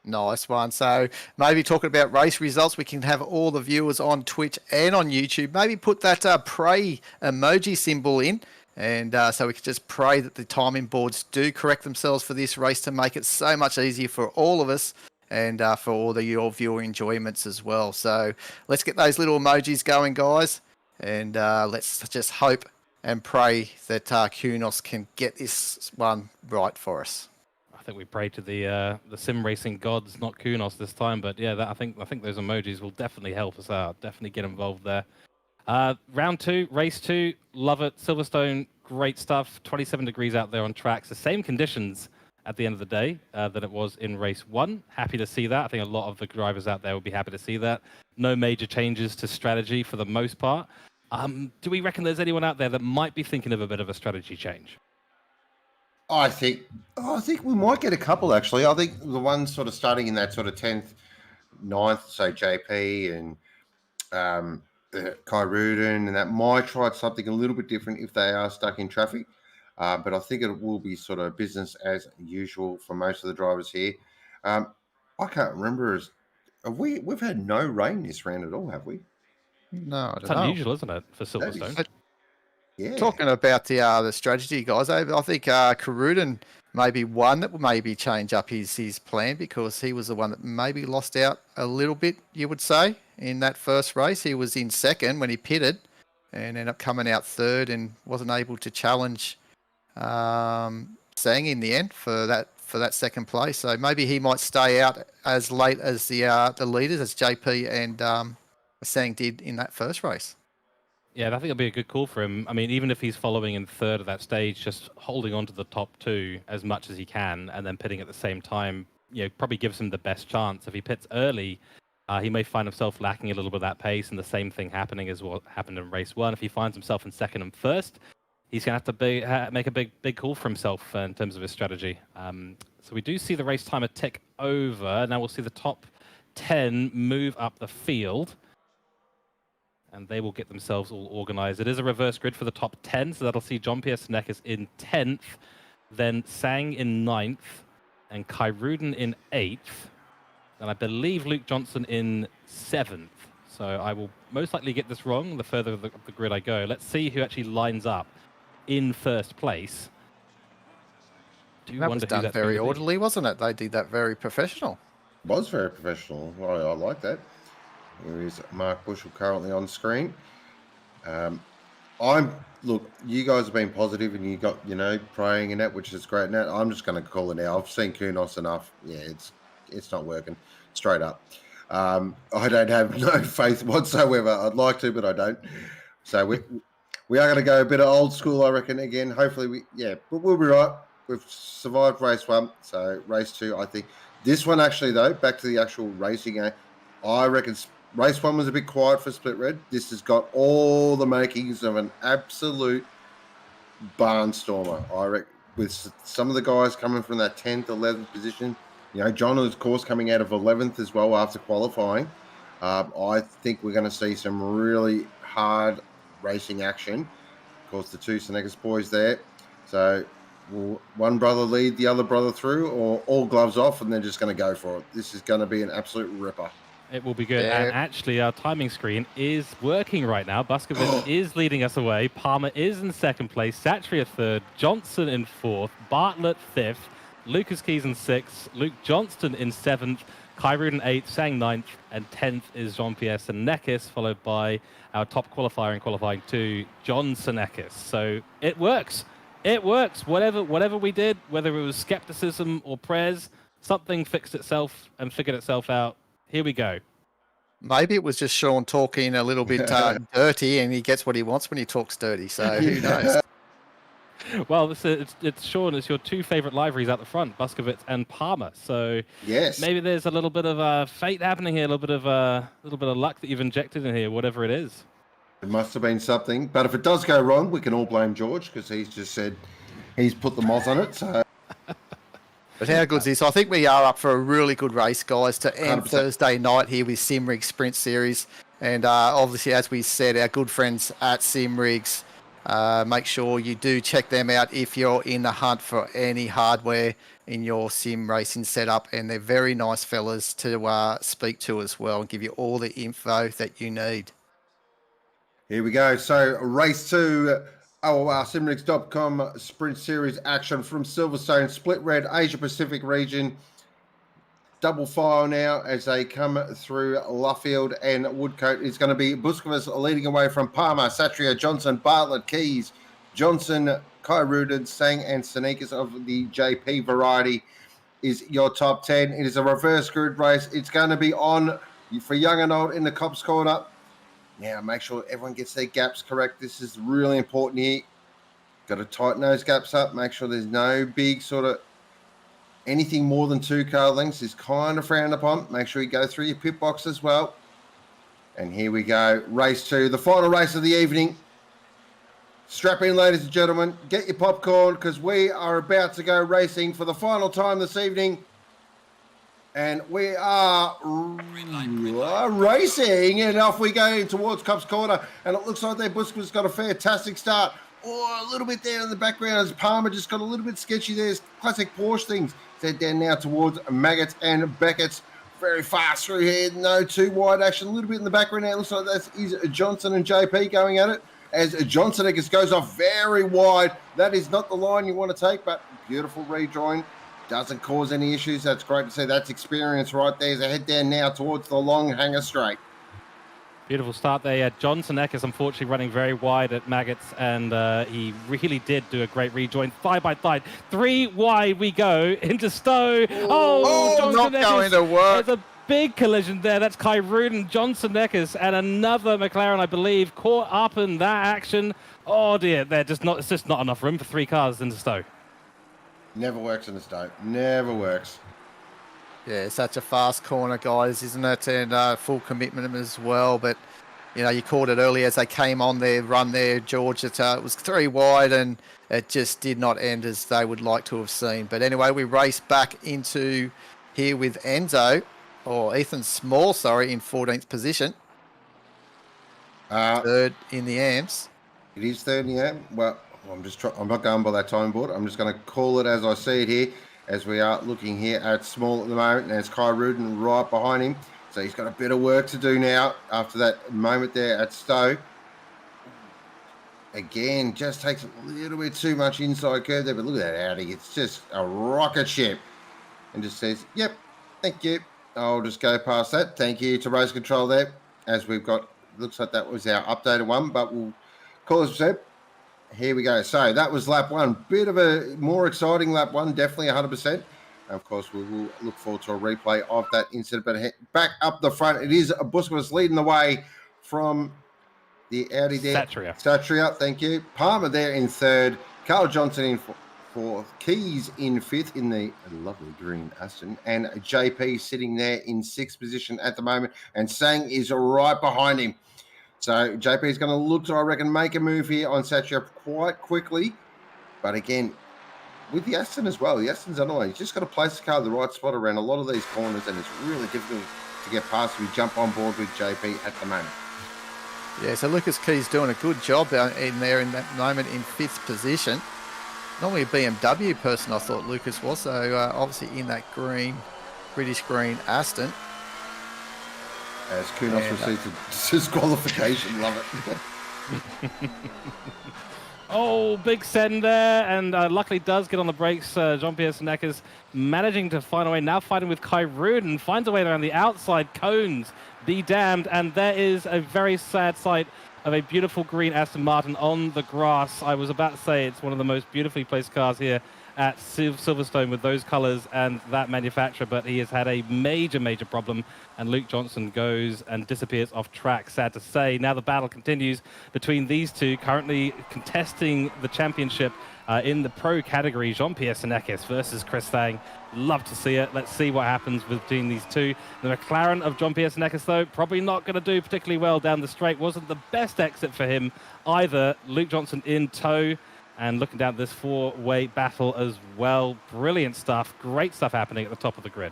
Nice one. So maybe talking about race results, we can have all the viewers on Twitch and on YouTube. Maybe put that pray emoji symbol in, and so we can just pray that the timing boards do correct themselves for this race to make it so much easier for all of us and for all your viewer enjoyments as well. So let's get those little emojis going, guys, and let's just hope and pray that Kunos can get this one right for us. I think we pray to the sim racing gods, not Kunos this time. But yeah, I think those emojis will definitely help us out. Definitely get involved there. Round 2, race 2, love it. Silverstone, great stuff. 27 degrees out there on tracks. The same conditions at the end of the day that it was in race 1. Happy to see that. I think a lot of the drivers out there will be happy to see that. No major changes to strategy for the most part. Do we reckon there's anyone out there that might be thinking of a bit of a strategy change? I think we might get a couple, actually. I think the ones sort of starting in that sort of 10th, 9th, say JP and Kai Rudin, and that might try something a little bit different if they are stuck in traffic. But I think it will be sort of business as usual for most of the drivers here. I can't remember. We've had no rain this round at all, have we? No, I It's don't know. unusual, isn't it, for Silverstone? Yeah. Talking about the strategy, guys, I think Karudin may be one that will maybe change up his plan, because he was the one that maybe lost out a little bit, you would say, in that first race. He was in second when he pitted and ended up coming out third and wasn't able to challenge Sang in the end for that second place. So maybe he might stay out as late as the leaders, as JP and Sang did in that first race. Yeah, I think it'll be a good call for him. I mean, even if he's following in third at that stage, just holding on to the top 2 as much as he can and then pitting at the same time, probably gives him the best chance. If he pits early, he may find himself lacking a little bit of that pace, and the same thing happening as what happened in race 1. If he finds himself in second and first, he's going to have to make a big call for himself in terms of his strategy. So we do see the race timer tick over. Now we'll see the top 10 move up the field, and they will get themselves all organized. It is a reverse grid for the top 10, so that'll see John P.S. Neckers in 10th, then Sang in 9th, and Kai Rudin in 8th, and I believe Luke Johnson in 7th. So I will most likely get this wrong the further the grid I go. Let's see who actually lines up in first place. That was done very orderly, wasn't it? They did that very professional. It was very professional. I like that. There is Mark Bushell currently on screen. Look, you guys have been positive and you got, praying and that, which is great. Now I'm just going to call it now. I've seen Kunos enough. Yeah, it's not working. Straight up. I don't have no faith whatsoever. I'd like to, but I don't. So we are going to go a bit of old school, I reckon. Again, hopefully but we'll be right. We've survived race 1, so race 2, I think. This one actually, though, back to the actual racing game, I reckon race 1 was a bit quiet for Split Red. This has got all the makings of an absolute barnstormer, I reckon, with some of the guys coming from that 10th, 11th position. John, of course, coming out of 11th as well after qualifying. I think we're going to see some really hard racing action. Of course, the two Senegas boys there. So will one brother lead the other brother through, or all gloves off and they're just going to go for it? This is going to be an absolute ripper. It will be good. Yeah. And actually, our timing screen is working right now. Buskovich is leading us away. Palmer is in second place. Satria third. Johnson in fourth. Bartlett fifth. Lucas Keys in sixth. Luke Johnston in seventh. Kai Rudin 8th, Sang 9th, and 10th is Jean Pierre Senekis, followed by our top qualifier in qualifying 2, John Senekis. So it works. It works. Whatever we did, whether it was skepticism or prayers, something fixed itself and figured itself out. Here we go. Maybe it was just Sean talking a little bit dirty, and he gets what he wants when he talks dirty. So who knows? Well, it's Sean. It's your two favourite liveries out the front, Buskovich and Palmer. So yes, maybe there's a little bit of fate happening here, a little bit of luck that you've injected in here, whatever it is. It must have been something. But if it does go wrong, we can all blame George because he's just said he's put the moz on it. So, But how good's this? I think we are up for a really good race, guys, to end 100%. Thursday night here with Simrigs Sprint Series. And obviously, as we said, our good friends at Simrigs, make sure you do check them out if you're in the hunt for any hardware in your sim racing setup. And they're very nice fellas to speak to as well and give you all the info that you need. here we go. So race 2, simrigs.com Sprint Series action from Silverstone, Split Red, Asia Pacific region. Double file now as they come through Luffield and Woodcote. It's going to be Busquets leading away from Palmer, Satria, Johnson, Bartlett, Keys, Johnson, Kai Rudin, Sang, and Sneakers of the JP variety is your top 10. It is a reverse grid race. It's going to be on for young and old in the Cops Corner. Now, make sure everyone gets their gaps correct. This is really important here. Got to tighten those gaps up. Make sure there's no big sort of anything more than 2 car lengths is kind of frowned upon. Make sure you go through your pit box as well. And here we go. Race 2, the final race of the evening. Strap in, ladies and gentlemen. Get your popcorn because we are about to go racing for the final time this evening. And we are racing, and off we go in towards Cops Corner. And it looks like their Busquets got a fantastic start. Oh, a little bit there in the background as Palmer just got a little bit sketchy there. Classic Porsche things. Head down now towards Maggots and Beckett's. Very fast through here. No too wide action. A little bit in the background now. It looks like that is Johnson and JP going at it. As Johnson goes off very wide. That is not the line you want to take, but beautiful rejoin. Doesn't cause any issues. That's great to see. That's experience right there. As they head down now towards the long hanger straight. Beautiful start there. Yeah, Johnson Eckers unfortunately running very wide at Maggots, and he really did do a great rejoin. Thigh by thigh. 3 wide we go into Stowe. Oh, Johnson not going to work. There's a big collision there. That's Kai Rudin, Johnson Eckers, and another McLaren, I believe, caught up in that action. Oh dear, it's just not enough room for 3 cars into Stowe. Never works in the Stowe. Never works. Yeah, such a fast corner, guys, isn't it? And full commitment as well. But, you know, you called it earlier as they came on their run there, George. It was 3 wide and it just did not end as they would like to have seen. But anyway, we race back into here with Ethan Small, in 14th position. Third in the AMS. It is third in the AM. Well, I'm not going by that time board. I'm just going to call it as I see it here. As we are looking here at Small at the moment, and there's Kai Rudin right behind him. So he's got a bit of work to do now after that moment there at Stowe. Again, just takes a little bit too much inside curve there, but look at that Audi. It's just a rocket ship. And just says, yep, thank you. I'll just go past that. Thank you to Race Control there. As we've got, looks like that was our updated one, but we'll call it said. Here we go. So that was lap 1. Bit of a more exciting lap 1, definitely 100%. Of course, we will look forward to a replay of that incident. But back up the front, it is Busquets leading the way from the Audi there. Satria, thank you. Palmer there in 3rd. Carl Johnson in 4th. Keys in 5th in the lovely green Aston. And JP sitting there in 6th position at the moment. And Sang is right behind him. So JP is going to look to, I reckon, make a move here on Satria quite quickly. But again, with the Aston as well, the Aston's annoying. He's just got to place the car in the right spot around a lot of these corners, and it's really difficult to get past if we jump on board with JP at the moment. Yeah, so Lucas Key's doing a good job in there in that moment in 5th position. Normally a BMW person, I thought Lucas was. So obviously in that green, British green Aston. As Kunos received a disqualification, love it. Oh, big send there, and luckily does get on the brakes. Jean-Pierre Senecas managing to find a way, now fighting with Kai Rudin, finds a way around the outside cones. Be damned, and there is a very sad sight of a beautiful green Aston Martin on the grass. I was about to say it's one of the most beautifully placed cars here at Silverstone with those colours and that manufacturer, but he has had a major problem, and Luke Johnson goes and disappears off track, sad to say. Now the battle continues between these two, currently contesting the championship In the pro category, Jean-Pierre Senekis versus Chris Thang. Love to see it. Let's see what happens between these two. The McLaren of Jean-Pierre Senekis, though, probably not going to do particularly well down the straight. Wasn't the best exit for him either. Luke Johnson in tow. And looking down this four-way battle as well. Brilliant stuff. Great stuff happening at the top of the grid.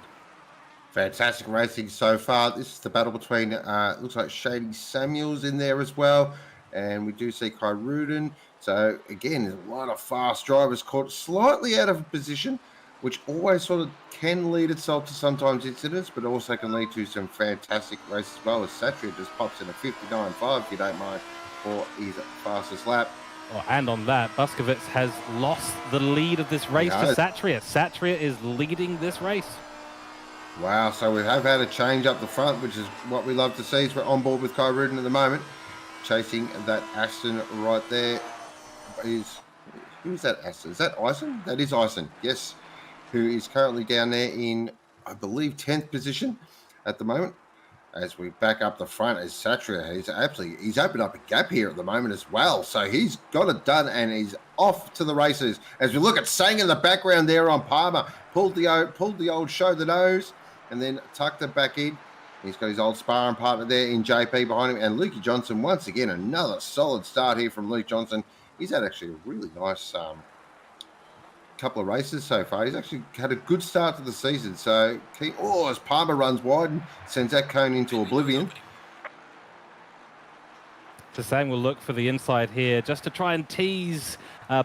Fantastic racing so far. This is the battle between, looks like Shady Samuels in there as well. And we do see Kai Rudin. So, again, there's a lot of fast drivers caught slightly out of position, which always sort of can lead itself to sometimes incidents, but also can lead to some fantastic races as well, as Satria just pops in a 59.5, if you don't mind, for his fastest lap. Oh, and on that, Buskovitz has lost the lead of this race to Satria. Satria is leading this race. Wow, so we have had a change up the front, which is what we love to see. So we're on board with Kai Rudin at the moment, chasing that Aston right there. Who's that Aston? Is that Ison? That is Ison, yes, who is currently down there in, I believe, 10th position at the moment. As we back up the front, as Satria, he's opened up a gap here at the moment as well. So he's got it done and he's off to the races. As we look at Sang in the background there on Palmer, pulled the old show the nose and then tucked it back in. He's got his old sparring partner there in JP behind him. And Lukey Johnson, once again, another solid start here from Luke Johnson. He's had actually a really nice couple of races so far. He's actually had a good start to the season. So, as Palmer runs wide and sends that cone into oblivion. So Sang will look for the inside here just to try and tease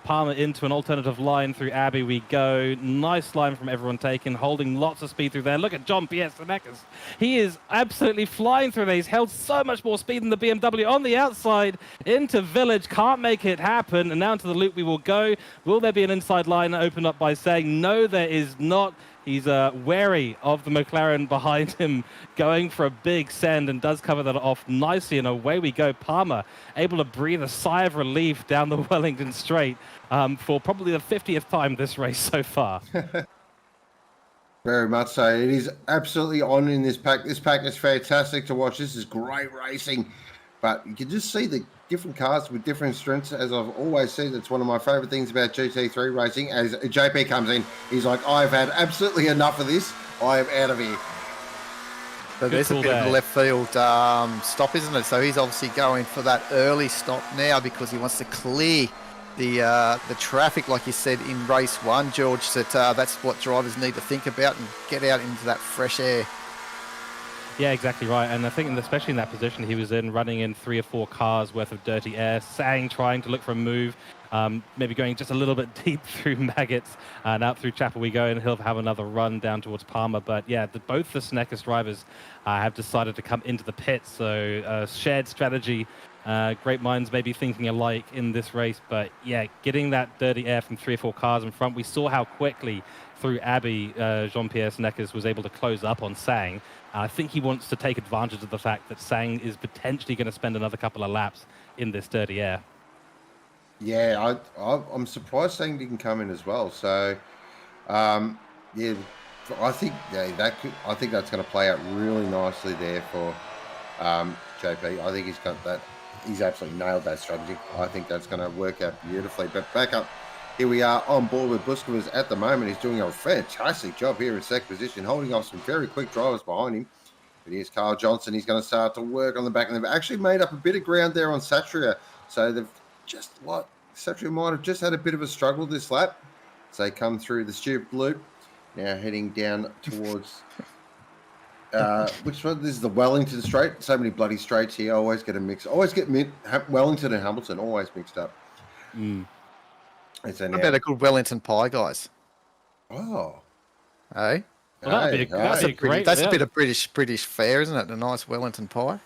Palmer into an alternative line through Abbey. We go. Nice line from everyone taken, holding lots of speed through there. Look at Jean-Pierre Senekis. He is absolutely flying through there. He's held so much more speed than the BMW on the outside into Village. Can't make it happen. And now into the loop we will go. Will there be an inside line opened up by Sang? No, there is not. He's wary of the McLaren behind him, going for a big send and does cover that off nicely. And away we go. Palmer able to breathe a sigh of relief down the Wellington Straight for probably the 50th time this race so far. Very much so. It is absolutely on in this pack. This pack is fantastic to watch. This is great racing. But you can just see the different cars with different strengths. As I've always said, that's one of my favourite things about GT3 racing. As JP comes in, he's like, I've had absolutely enough of this. I am out of here. So there's a bit of a left field stop, isn't it? So he's obviously going for that early stop now because he wants to clear the traffic, like you said in race one, George, that's what drivers need to think about and get out into that fresh air. Yeah, exactly right. And I think, especially in that position he was in, running in 3 or 4 cars worth of dirty air, Sang trying to look for a move, maybe going just a little bit deep through Maggots and out through Chapel we go, and he'll have another run down towards Palmer. But yeah, both the Senekis drivers have decided to come into the pits. So shared strategy. Great minds maybe thinking alike in this race. But yeah, getting that dirty air from 3 or 4 cars in front. We saw how quickly through Abbey, Jean-Pierre Senekis was able to close up on Sang. I think he wants to take advantage of the fact that Sang is potentially going to spend another couple of laps in this dirty air. Yeah, I'm surprised Sang didn't come in as well. So, yeah, I think I think that's going to play out really nicely there for JP. I think he's got that. He's absolutely nailed that strategy. I think that's going to work out beautifully. But back up. Here we are on board with Buskovitz at the moment. He's doing a fantastic job here in second position, holding off some very quick drivers behind him. But here's Carl Johnson. He's going to start to work on the back. And they've actually made up a bit of ground there on Satria. So they've Satria might have just had a bit of a struggle this lap. So they come through the stupid loop. Now heading down towards, which one? This is the Wellington Straight. So many bloody straights here. I always get a mix. I always get Wellington and Hamilton always mixed up. What about a good Wellington pie, guys? Oh. Hey? Well, that'd be great. That's a bit of British fare, isn't it? A nice Wellington pie.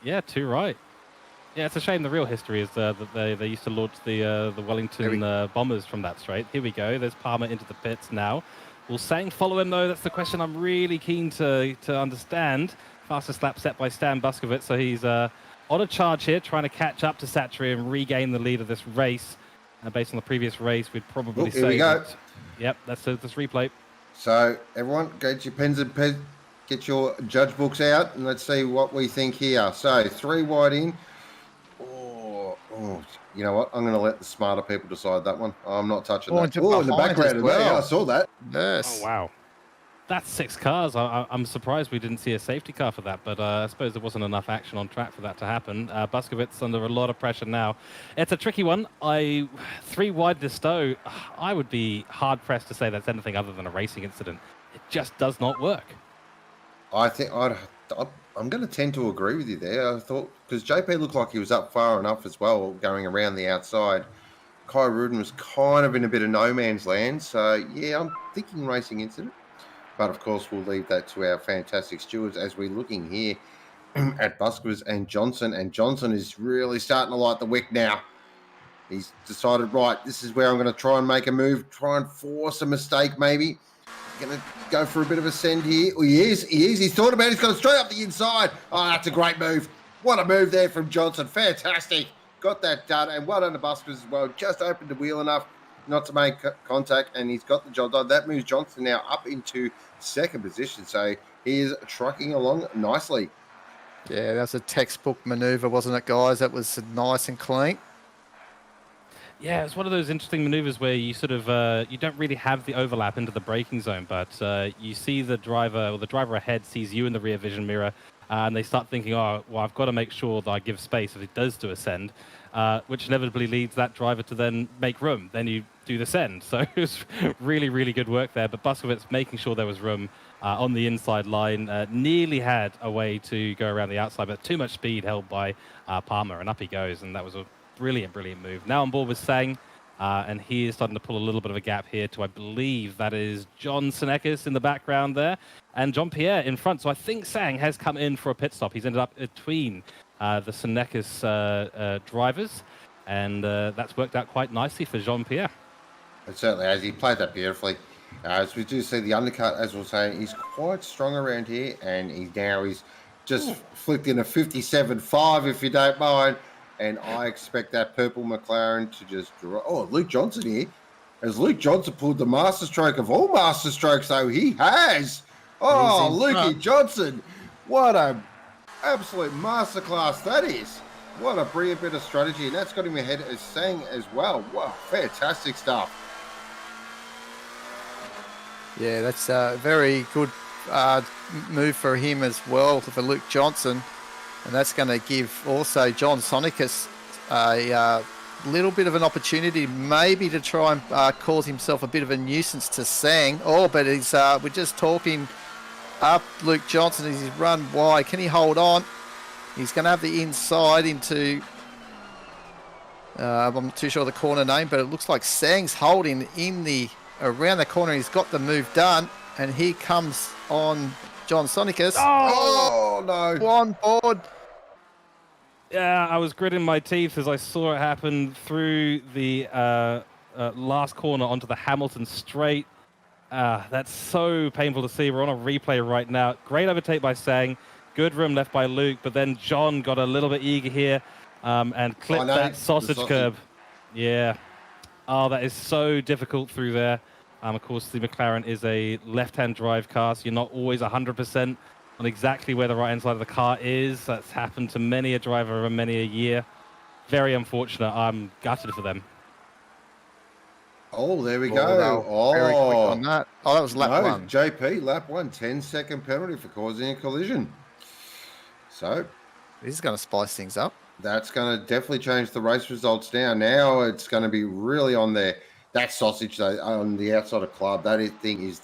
Yeah, too right. Yeah, it's a shame the real history is that they used to launch the Wellington bombers from that straight. Here we go. There's Palmer into the pits now. Will Sang follow him, though? That's the question I'm really keen to understand. Fastest lap set by Stan Buskovitz. So he's on a charge here, trying to catch up to Satria and regain the lead of this race. Based on the previous race, we'd probably say... Here we go. Yep, that's this replay. So, everyone, get your pens and pens, get your judge books out, and let's see what we think here. So, 3 wide in. Oh, you know what? I'm going to let the smarter people decide that one. I'm not touching Oh, that. into Oh, in the behind background as of there, well. I saw that. Yes. Oh, wow. That's 6 cars. I'm surprised we didn't see a safety car for that, but I suppose there wasn't enough action on track for that to happen. Buskovitz under a lot of pressure now. It's a tricky one. 3 wide to Stowe, I would be hard-pressed to say that's anything other than a racing incident. It just does not work. I think I'm going to tend to agree with you there. I thought, because JP looked like he was up far enough as well, going around the outside. Kai Rudin was kind of in a bit of no man's land. So, yeah, I'm thinking racing incident. But, of course, we'll leave that to our fantastic stewards as we're looking here at Busquets and Johnson. And Johnson is really starting to light the wick now. He's decided, right, this is where I'm going to try and make a move, try and force a mistake maybe. Going to go for a bit of a send here. Oh, he is. He's thought about it. He's gone straight up the inside. Oh, that's a great move. What a move there from Johnson. Fantastic. Got that done. And well done to Busquets as well. Just opened the wheel enough not to make contact, and he's got the job done. That moves Johnson now up into second position. So he is trucking along nicely. Yeah, that was a textbook manoeuvre, wasn't it, guys? That was nice and clean. Yeah, it's one of those interesting maneuvers where you sort of you don't really have the overlap into the braking zone, but you see the driver, or the driver ahead sees you in the rear vision mirror, and they start thinking, oh, well, I've got to make sure that I give space if it does do a send, which inevitably leads that driver to then make room. Then you do the send. So it was really, really good work there. But Buskovitz making sure there was room on the inside line, nearly had a way to go around the outside, but too much speed held by Palmer, and up he goes, and that was a brilliant move. Now on board with Sang, and he is starting to pull a little bit of a gap here to, I believe, that is John Senekis in the background there, and Jean-Pierre in front. So I think Sang has come in for a pit stop. He's ended up between the Senekis drivers, and that's worked out quite nicely for Jean-Pierre. It certainly has. He played that beautifully. As we do see the undercut, as we're saying, he's quite strong around here, and he's just flicked in a 57.5, if you don't mind. And I expect that purple McLaren to just draw. Oh, Luke Johnson here. As Luke Johnson pulled the masterstroke of all masterstrokes, though, he has. Oh, Lukey Johnson. What a absolute masterclass that is. What a brilliant bit of strategy. And that's got him ahead as Sang as well. Wow, fantastic stuff. Yeah, that's a very good move for him as well, for Luke Johnson. And that's going to give also John Sonicus a little bit of an opportunity maybe to try and cause himself a bit of a nuisance to Sang. Oh, but he's, we're just talking up Luke Johnson as he's run wide. Can he hold on? He's going to have the inside into, I'm not too sure the corner name, but it looks like Sang's holding in around the corner. He's got the move done, and here comes on John Sonicus. Oh, no. On board. Yeah, I was gritting my teeth as I saw it happen through the last corner onto the Hamilton straight. That's so painful to see. We're on a replay right now. Great overtake by Sang. Good room left by Luke, but then John got a little bit eager here and clipped that sausage curb. Yeah. Oh, that is so difficult through there. Of course, the McLaren is a left-hand drive car, so you're not always 100% on exactly where the right-hand side of the car is. That's happened to many a driver over many a year. Very unfortunate. I'm gutted for them. Oh, there we Oh, go. very quick on that. Oh, that was lap one. JP, lap 1, 10-second penalty for causing a collision. So This is going to spice things up. that's going to definitely change the race results now. Now it's going to be really on there. That sausage, though, on the outside of club, thing is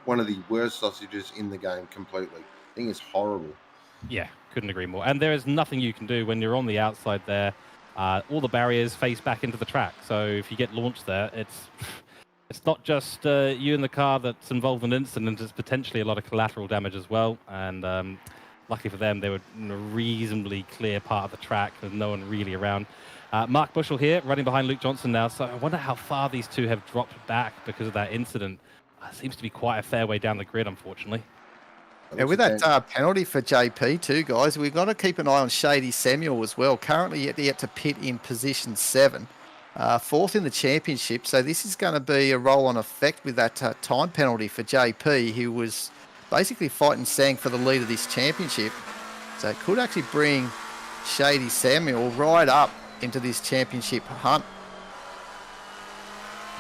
one of the worst sausages in the game completely. I think it's horrible. Yeah, couldn't agree more. And there is nothing you can do when you're on the outside there. All the barriers face back into the track. So if you get launched there, it's not just you in the car that's involved in an incident. It's potentially a lot of collateral damage as well. And luckily for them, they were in a reasonably clear part of the track with no one really around. Mark Bushell here, running behind Luke Johnson now. So I wonder how far these two have dropped back because of that incident. Seems to be quite a fair way down the grid, unfortunately. Yeah, with that penalty for JP too, guys, we've got to keep an eye on Shady Samuel as well. Currently yet to pit in position 7, 4th in the championship. So this is going to be a roll-on effect with that time penalty for JP, who was basically fighting Sang for the lead of this championship. So it could actually bring Shady Samuel right up into this championship hunt.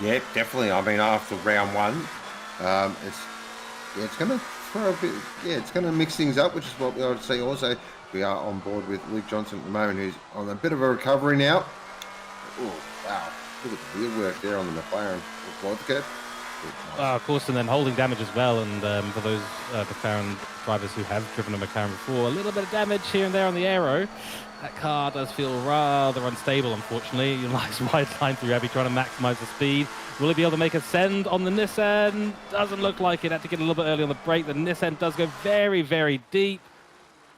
Yeah, definitely. I mean, after round one, it's going to throw a bit. Yeah, it's going to mix things up, which is what we ought to see. Also, we are on board with Luke Johnson at the moment, who's on a bit of a recovery now. Oh, wow! Look at the wheel work there on the McLaren. Of course, and then holding damage as well. And for those McLaren drivers who have driven a McLaren before, a little bit of damage here and there on the aero. That car does feel rather unstable, unfortunately. Nice wide line through Abbey, trying to maximise the speed. Will he be able to make a send on the Nissan? Doesn't look like it. Had to get a little bit early on the brake. The Nissan does go very, very deep.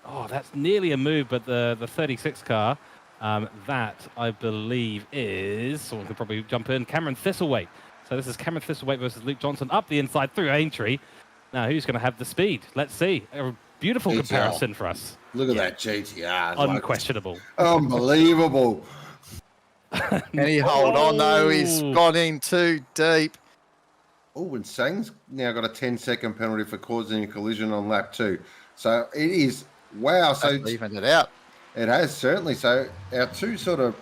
Oh, that's nearly a move, but the 36 car, that I believe is, someone could probably jump in, Cameron Thistlewaite. So this is Cameron Thistlewaite versus Luke Johnson up the inside through Aintree. Now, who's going to have the speed? Let's see. A beautiful GTR. comparison for us. Look at that GTR. It's Unquestionable. Unbelievable. And he hold on though, he's gone in too deep. Oh, and Sang's now got a 10-second penalty for causing a collision on lap 2. So it is, wow. So That's evened it out. it has certainly. So our two sort of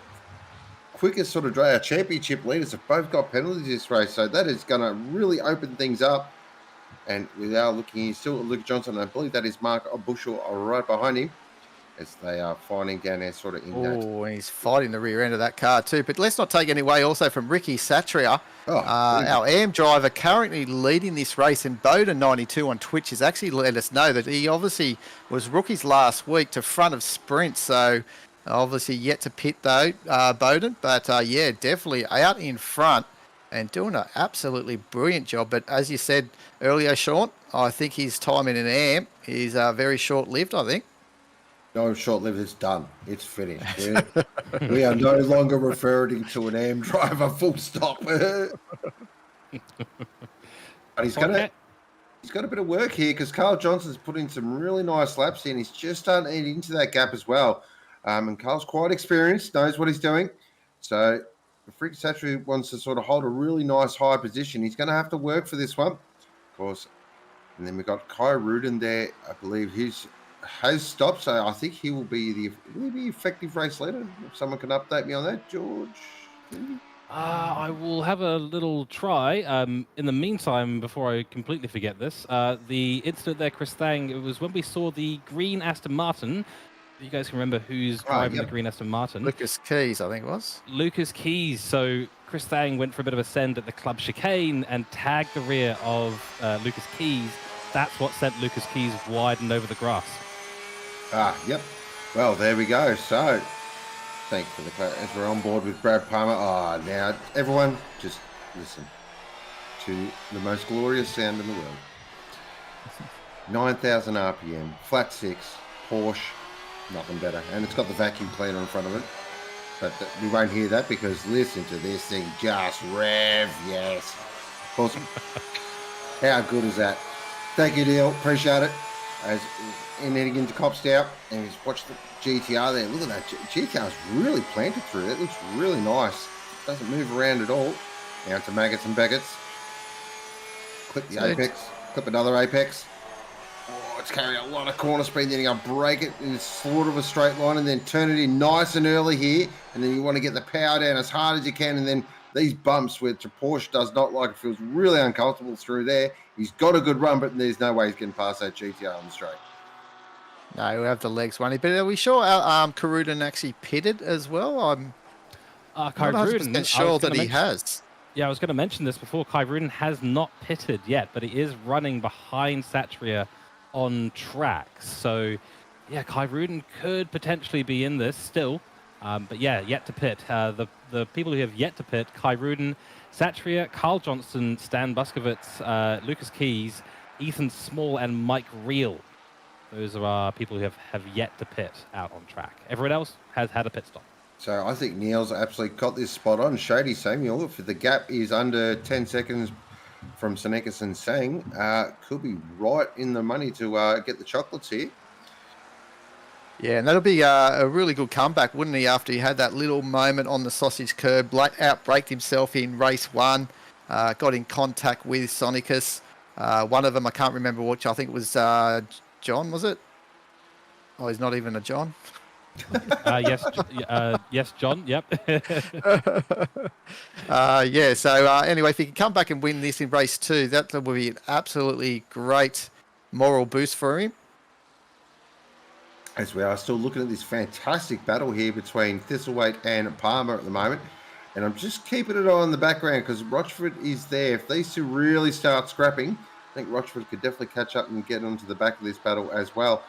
quickest sort of our championship leaders have both got penalties this race. So that is going to really open things up. And we are looking here still at Luke Johnson. I believe that is Mark Bushell right behind him as they are finding down there sort of in that. Oh, he's fighting the rear end of that car too. But let's not take any away also from Ricky Satria. Our AM driver currently leading this race, and Bowden92 on Twitch has actually let us know that he obviously was rookies last week to front of Sprint. So obviously yet to pit though, Bowden. But yeah, definitely out in front and doing an absolutely brilliant job. But as you said earlier, Sean, I think his time in an AM is very short-lived, I think. No, short-lived, it's done. It's finished. We are no longer referring to an AM driver, full stop. But he's got a bit of work here because Carl Johnson's put in some really nice laps in. He's just starting to eat into that gap as well. And Carl's quite experienced, knows what he's doing. So if Rick Satchery wants to sort of hold a really nice high position, he's going to have to work for this one, of course. And then we've got Kai Rudin there. I believe has stopped, so I think he will be the effective race leader. If someone can update me on that, George. I will have a little try. In the meantime, before I completely forget this, the incident there, Chris Thang, it was when we saw the green Aston Martin. You guys can remember who's driving the green Aston Martin. Lucas Keys, I think it was. Lucas Keys. So Chris Thang went for a bit of a send at the club chicane and tagged the rear of Lucas Keys. That's what sent Lucas Keys wide and over the grass. Yep. Well, there we go. So, thanks for the as we're on board with Brad Palmer. Now, everyone, just listen to the most glorious sound in the world. 9,000 RPM, flat six, Porsche, nothing better. And it's got the vacuum cleaner in front of it. But we won't hear that because listen to this thing just rev. Yes. Awesome. How good is that? Thank you, Neil. Appreciate it. As in heading into Copstout, and just watch the GTR there. Look at that. GTR is really planted through. It looks really nice. Doesn't move around at all. Down to Maggots and Baggots. Clip the apex. Clip another apex. Oh, it's carrying a lot of corner speed. Then you're going to break it in sort of a straight line and then turn it in nice and early here. And then you want to get the power down as hard as you can. And then these bumps, which Porsche does not like, it feels really uncomfortable through there. He's got a good run, but there's no way he's getting past that GTR on the straight. No, we have the legs running. But are we sure our Karudin actually pitted as well? I'm not 100% sure that he has. Yeah, I was going to mention this before. Kai Rudin has not pitted yet, but he is running behind Satria on track. So, yeah, Kai Rudin could potentially be in this still. But yeah, yet to pit. The people who have yet to pit, Kai Rudin, Satria, Carl Johnson, Stan Buskovitz, Lucas Keys, Ethan Small, and Mike Reel. Those are our people who have yet to pit out on track. Everyone else has had a pit stop. So I think Neil's absolutely got this spot on. Shady Samuel, if the gap is under 10 seconds from Senekis and Sang, could be right in the money to get the chocolates here. Yeah, and that'll be a really good comeback, wouldn't he, after he had that little moment on the sausage curb, outbraked himself in race one, got in contact with Sonicus. One of them, I can't remember which, I think it was John, was it? Oh, he's not even a John. Yes, John. Yep. Yeah, so anyway, if he can come back and win this in race 2, that will be an absolutely great moral boost for him. As we are still looking at this fantastic battle here between Thistlethwaite and Palmer at the moment. And I'm just keeping it on in the background because Rochford is there. If these two really start scrapping, I think Rochford could definitely catch up and get onto the back of this battle as well.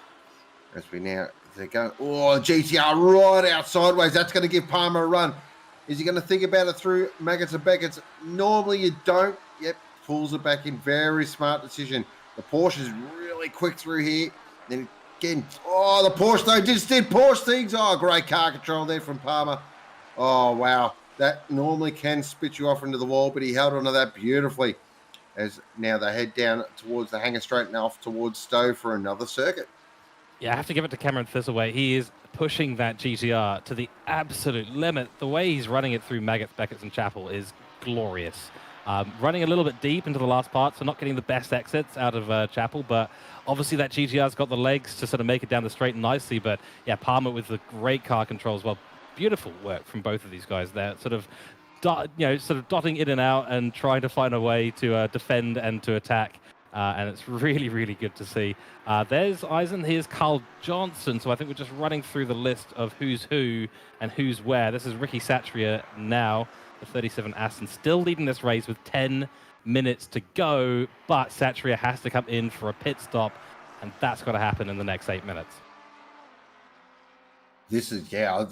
As we now, they're going, oh, GTR right out sideways. That's going to give Palmer a run. Is he going to think about it through Maggots and Beckett's? Normally you don't. Yep, pulls it back in. Very smart decision. The Porsche is really quick through here. Then again, oh, the Porsche, though, just did Porsche things. Oh, great car control there from Palmer. Oh, wow. That normally can spit you off into the wall, but he held onto that beautifully. As now they head down towards the hangar straight and off towards Stowe for another circuit. Yeah, I have to give it to Cameron Thistlethwaite. He is pushing that GTR to the absolute limit. The way he's running it through Maggots, Beckett's, and Chapel is glorious. Running a little bit deep into the last part, so not getting the best exits out of Chapel, but obviously that GTR's got the legs to sort of make it down the straight nicely. But yeah, Palmer with the great car control as well. Beautiful work from both of these guys there, sort of dotting in and out and trying to find a way to defend and to attack. And it's really, really good to see. There's Eisen. Here's Carl Johnson. So I think we're just running through the list of who's who and who's where. This is Ricky Satria now, the 37 Aston, still leading this race with 10 minutes to go. But Satria has to come in for a pit stop, and that's got to happen in the next 8 minutes. This is, yeah, I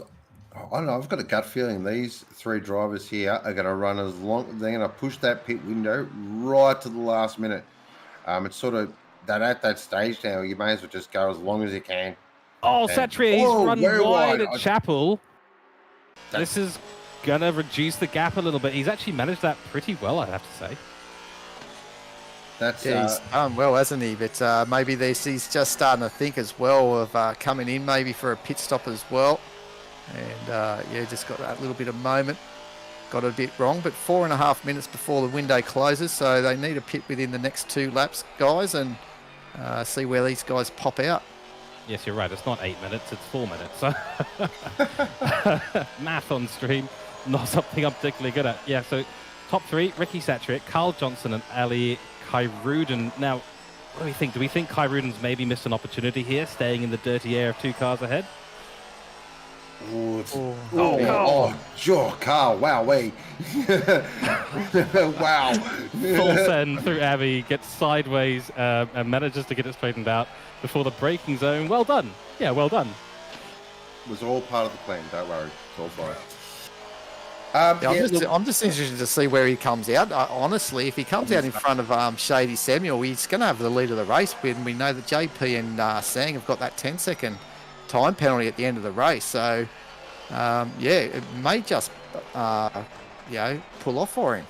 don't know. I've got a gut feeling these three drivers here are going to run as long. They're going to push that pit window right to the last minute. It's sort of that at that stage now. You may as well just go as long as you can. Oh, Satria, he's run wide at I- Chapel. This is going to reduce the gap a little bit. He's actually managed that pretty well, I'd have to say. That's Yeah, he's done well, hasn't he? But maybe he's just starting to think as well of coming in maybe for a pit stop as well. And yeah, just got that little bit of moment. Got it a bit wrong, but 4.5 minutes before the window closes, so they need a pit within the next 2 laps, guys, and see where these guys pop out. Yes, you're right. It's not 8 minutes, it's 4 minutes. So math on stream, not something I'm particularly good at. Yeah, so top 3, Ricky Satria, Carl Johnson and Ali Kyruden. Now, what do we think? Do we think Kyruden's maybe missed an opportunity here, staying in the dirty air of 2 cars ahead? Carl, wow, wait. Wow. Full send through Abbey, gets sideways and manages to get it straightened out before the braking zone. Well done. Yeah, well done. It was all part of the plan, don't worry. It's all fine. I'm just interested to see where he comes out. Honestly, if he comes out in front of Shady Samuel, he's going to have the lead of the race. When we know that JP and Sang have got that 10-second time penalty at the end of the race. So, yeah, it may just, pull off for him.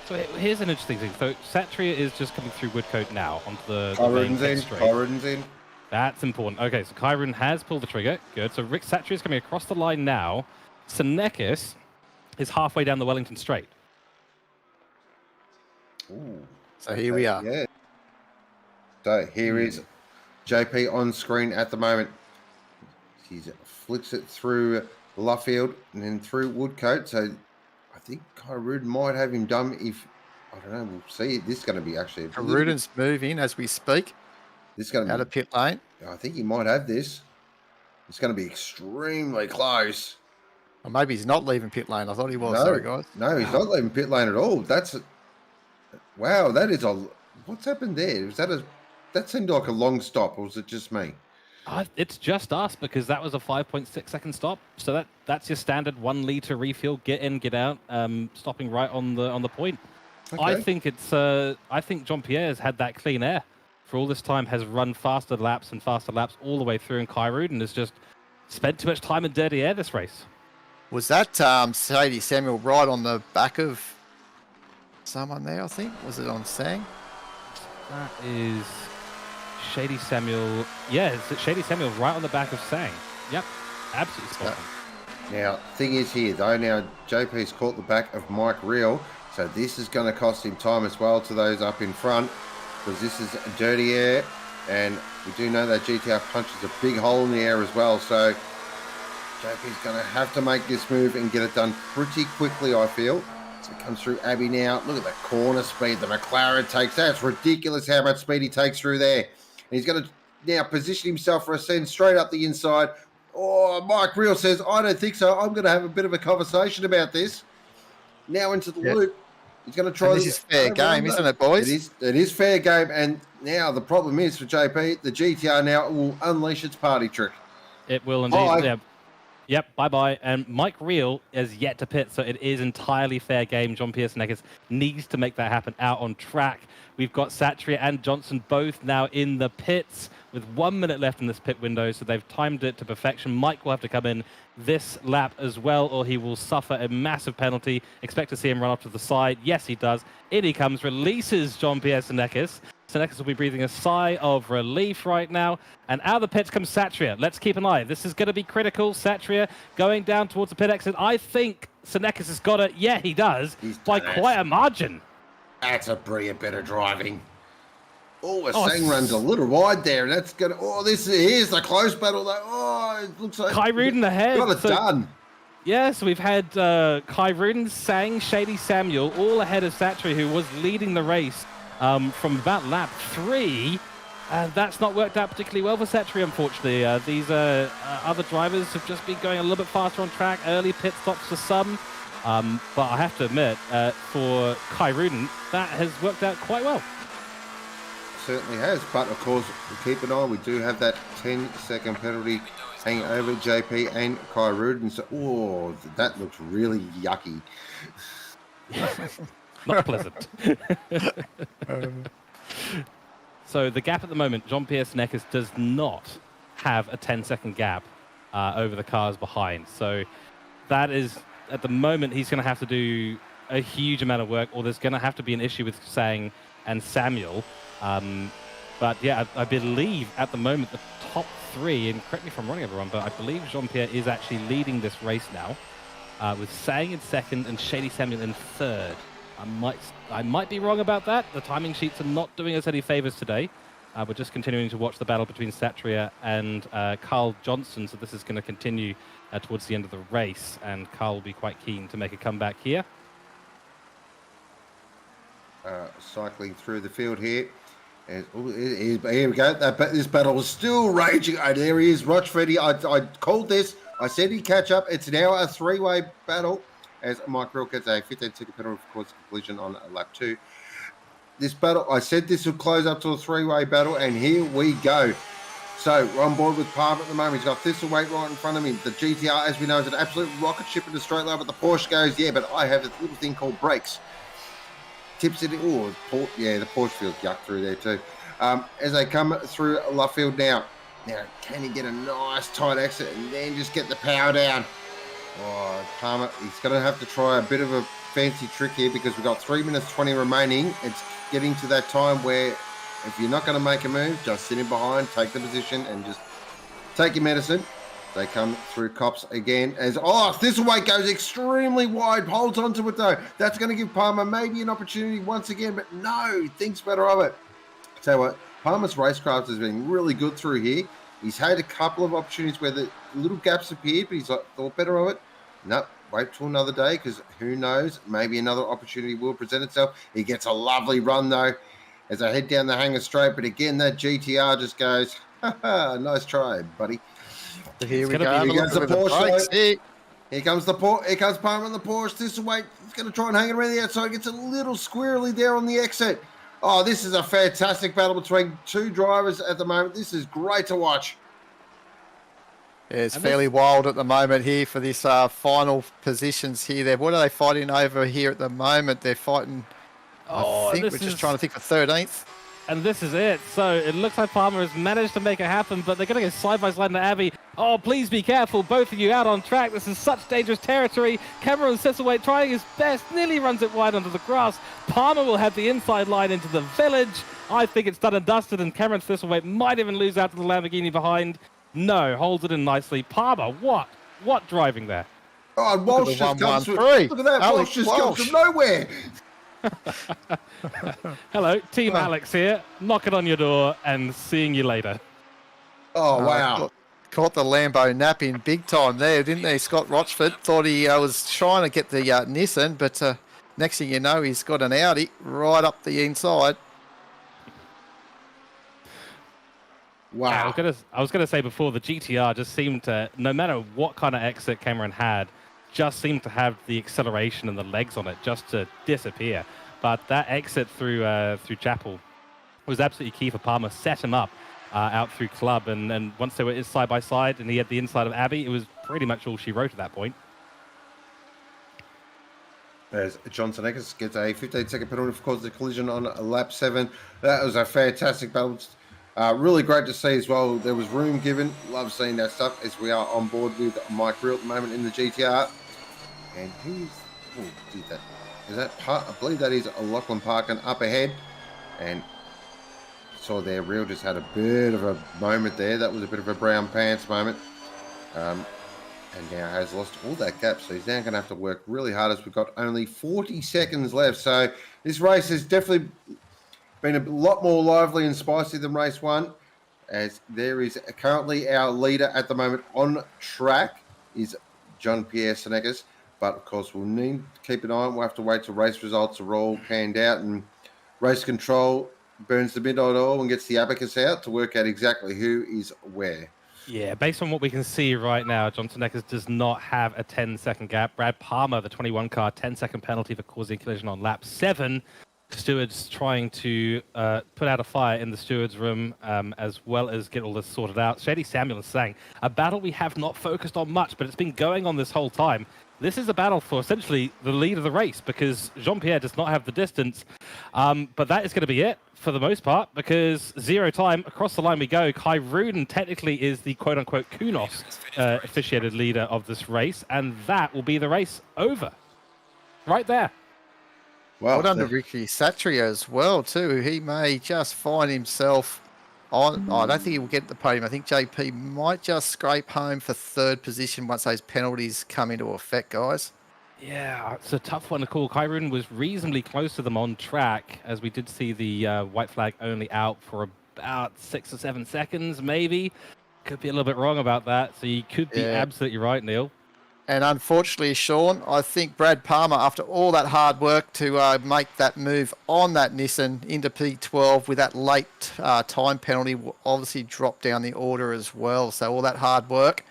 So here's an interesting thing. So Satria is just coming through Woodcote now onto the Kyruden's main in. straight. Kyruden's in. That's important. Okay, so Kyruden has pulled the trigger. Good. So Rick Satria is coming across the line now. Senekis is halfway down the Wellington straight. Ooh. So here we are. Yeah. So here is JP on screen at the moment. He flicks it through Luffield and then through Woodcote. So I think Kyruden might have him done if, I don't know, we'll see. This is going to be actually... Kyruden's moving as we speak. This is going to Out be... of pit lane. I think he might have this. It's going to be extremely close. Or maybe he's not leaving pit lane. I thought he was. No, Sorry, guys. No, he's not leaving pit lane at all. That's... Wow, that is a... What's happened there? Was that a... That seemed like a long stop, or was it just me? It's just us because that was a 5.6 second stop. So that's your standard 1 liter refuel, get in, get out, stopping right on the point. Okay. I think I think Jean-Pierre has had that clean air for all this time, has run faster laps all the way through, and Kyruden has just spent too much time in dirty air this race. Was that Sadie Samuel right on the back of someone there, I think? Was it on Sang? That is Shady Samuel. Yeah, it's Shady Samuel right on the back of Sang. Yep, absolutely spot on. Now, thing is here, though, now JP's caught the back of Mike Reel, so this is going to cost him time as well to those up in front, because this is dirty air, and we do know that GTR punches a big hole in the air as well, so JP's going to have to make this move and get it done pretty quickly, I feel. So it comes through Abby now. Look at the corner speed the McLaren takes. That's ridiculous how much speed he takes through there. And he's going to now position himself for a send straight up the inside. Oh, Mike Reel says, I don't think so. I'm going to have a bit of a conversation about this. Now into the loop. He's going to try this. Is fair game, isn't it, boys? It is fair game. And now the problem is for JP, the GTR now will unleash its party trick. It will indeed. Yep, bye-bye. And Mike Reel is yet to pit, so it is entirely fair game. Jean-Pierre Senekes needs to make that happen out on track. We've got Satria and Johnson both now in the pits with 1 minute left in this pit window, so they've timed it to perfection. Mike will have to come in this lap as well, or he will suffer a massive penalty. Expect to see him run off to the side. Yes, he does. In he comes, releases Jean-Pierre Senekes. Senekes will be breathing a sigh of relief right now. And out of the pits comes Satria. Let's keep an eye. This is going to be critical. Satria going down towards the pit exit. I think Senekes has got it. Yeah, he does. By quite a margin. That's a brilliant bit of driving. Oh, Sang runs a little wide there. And that's going to... Oh, here's the close battle, though. Oh, it looks like... Kai Rudin ahead. Got it done. Yeah, so we've had Kai Rudin, Sang, Shady Samuel, all ahead of Satria, who was leading the race from about lap 3. And that's not worked out particularly well for Satria, unfortunately. These other drivers have just been going a little bit faster on track, early pit stops for some. But I have to admit, for Kai Rudin, that has worked out quite well. Certainly has, but of course, keep an eye. We do have that 10-second penalty hanging over JP and Kai Rudin. So, oh, that looks really yucky. Not pleasant. So the gap at the moment, Jean-Pierre Senekes does not have a 10-second gap over the cars behind. So that is, at the moment, he's going to have to do a huge amount of work, or there's going to have to be an issue with Sang and Samuel. But yeah, I believe at the moment the top 3, and correct me if I'm wrong, everyone, but I believe Jean-Pierre is actually leading this race now, with Sang in 2nd and Shady Samuel in 3rd. I might be wrong about that. The timing sheets are not doing us any favors today. We're just continuing to watch the battle between Satria and Carl Johnson, so this is going to continue towards the end of the race, and Carl will be quite keen to make a comeback here. Cycling through the field here. Here we go. This battle is still raging. Oh, there he is, Rochford. I called this. I said he'd catch up. It's now a 3-way battle as Mike Reel gets a 15-second penalty for course collision on lap 2. This battle, I said this would close up to a 3-way battle, and here we go. So we're on board with Palmer at the moment. He's got Thistleweight right in front of him. The GTR, as we know, is an absolute rocket ship in the straight line, but the Porsche goes, yeah, but I have this little thing called brakes. Tips it. Oh, the Porsche feels yuck through there too. As they come through Luffield now. Now, can he get a nice tight exit and then just get the power down? Oh, Palmer, he's going to have to try a bit of a fancy trick here because we've got 3 minutes 20 remaining. It's getting to that time where if you're not going to make a move, just sit in behind, take the position, and just take your medicine. They come through Cops again as, Thistleweight goes extremely wide, holds onto it though. That's going to give Palmer maybe an opportunity once again, but no, thinks better of it. Tell you what, Palmer's racecraft has been really good through here. He's had a couple of opportunities where the little gaps appeared, but he's thought better of it. No, wait till another day because who knows, maybe another opportunity will present itself. He gets a lovely run though as I head down the hangar straight, but again, that GTR just goes, nice try, buddy. Here we go. Here comes the Porsche. Here comes Palmer on the Porsche. Thistleweight, he's going to try and hang it around the outside. Gets a little squirrely there on the exit. Oh, this is a fantastic battle between 2 drivers at the moment. This is great to watch. Yeah, it's fairly wild at the moment here for this final positions here. What are they fighting over here at the moment? They're fighting, I think we're just trying to think for 13th. And this is it. So it looks like Palmer has managed to make it happen, but they're going to go side by side into Abbey. Oh, please be careful. Both of you out on track. This is such dangerous territory. Cameron Thistleweight trying his best. Nearly runs it wide onto the grass. Palmer will have the inside line into the village. I think it's done and dusted, and Cameron Thistleweight might even lose out to the Lamborghini behind. No, holds it in nicely. Palmer, what driving there? Oh, Walsh just comes from... Look at that. Walsh just comes from nowhere. Hello, Team Alex here, knocking on your door and seeing you later. Oh, wow. caught the Lambo nap in big time there, didn't he? Scott Rochford thought he was trying to get the Nissan, but next thing you know, he's got an Audi right up the inside. Wow. Yeah, I was gonna say before, the GTR just seemed to, no matter what kind of exit Cameron had, just seemed to have the acceleration and the legs on it just to disappear. But that exit through Chapel was absolutely key for Palmer. Set him up out through Club, and once they were side by side and he had the inside of Abbey, it was pretty much all she wrote at that point. As Johnson Eckers gets a 15-second penalty for causing a collision on lap 7. That was a fantastic balance. Really great to see as well. There was room given. Love seeing that stuff as we are on board with Mike Reel at the moment in the GTR. And did that? Is that part? I believe that is Lachlan Parkin up ahead. And saw there, Reel just had a bit of a moment there. That was a bit of a brown pants moment. And now has lost all that gap. So he's now going to have to work really hard as we've got only 40 seconds left. So this race has definitely been a lot more lively and spicy than race 1. As there is currently our leader at the moment on track is Jean-Pierre Senecas. But of course, we'll need to keep an eye on. We'll have to wait till race results are all panned out and race control burns the midnight oil and gets the abacus out to work out exactly who is where. Yeah, based on what we can see right now, Johnson Eckers does not have a 10-second gap. Brad Palmer, the 21 car, 10-second penalty for causing a collision on lap 7. Stewards trying to put out a fire in the stewards room as well as get all this sorted out. Shady Samuel is saying, a battle we have not focused on much, but it's been going on this whole time. This is a battle for essentially the lead of the race because Jean-Pierre does not have the distance. But that is going to be it for the most part because 0 time, across the line we go. Kai Ruden technically is the quote-unquote Kunos officiated leader of this race, and that will be the race over. Right there. Well done to Ricky Satria as well, too. He may just find himself on... I don't think he will get the podium. I think JP might just scrape home for 3rd position once those penalties come into effect, guys. Yeah, it's a tough one to call. Kai Ruden was reasonably close to them on track, as we did see the white flag only out for about 6 or 7 seconds, maybe. Could be a little bit wrong about that, so you could be absolutely right, Neil. And unfortunately, Sean, I think Brad Palmer, after all that hard work to make that move on that Nissan into P12 with that late time penalty, will obviously drop down the order as well. So all that hard work.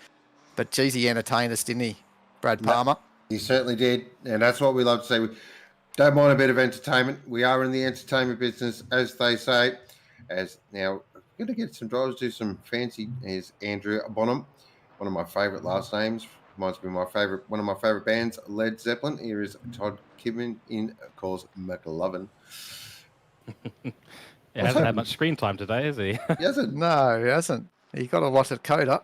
But geez, he entertained us, didn't he, Brad Palmer? He certainly did. And that's what we love to see. We don't mind a bit of entertainment. We are in the entertainment business, as they say. As now, we're going to get some drivers do some fancy. Here's Andrew Bonham, one of my favourite last names. Reminds me of one of my favourite bands, Led Zeppelin. Here is Todd Kidman in, of course, McLovin. Hasn't had much screen time today, has he? He hasn't. No, he hasn't. He got a lot of Coda.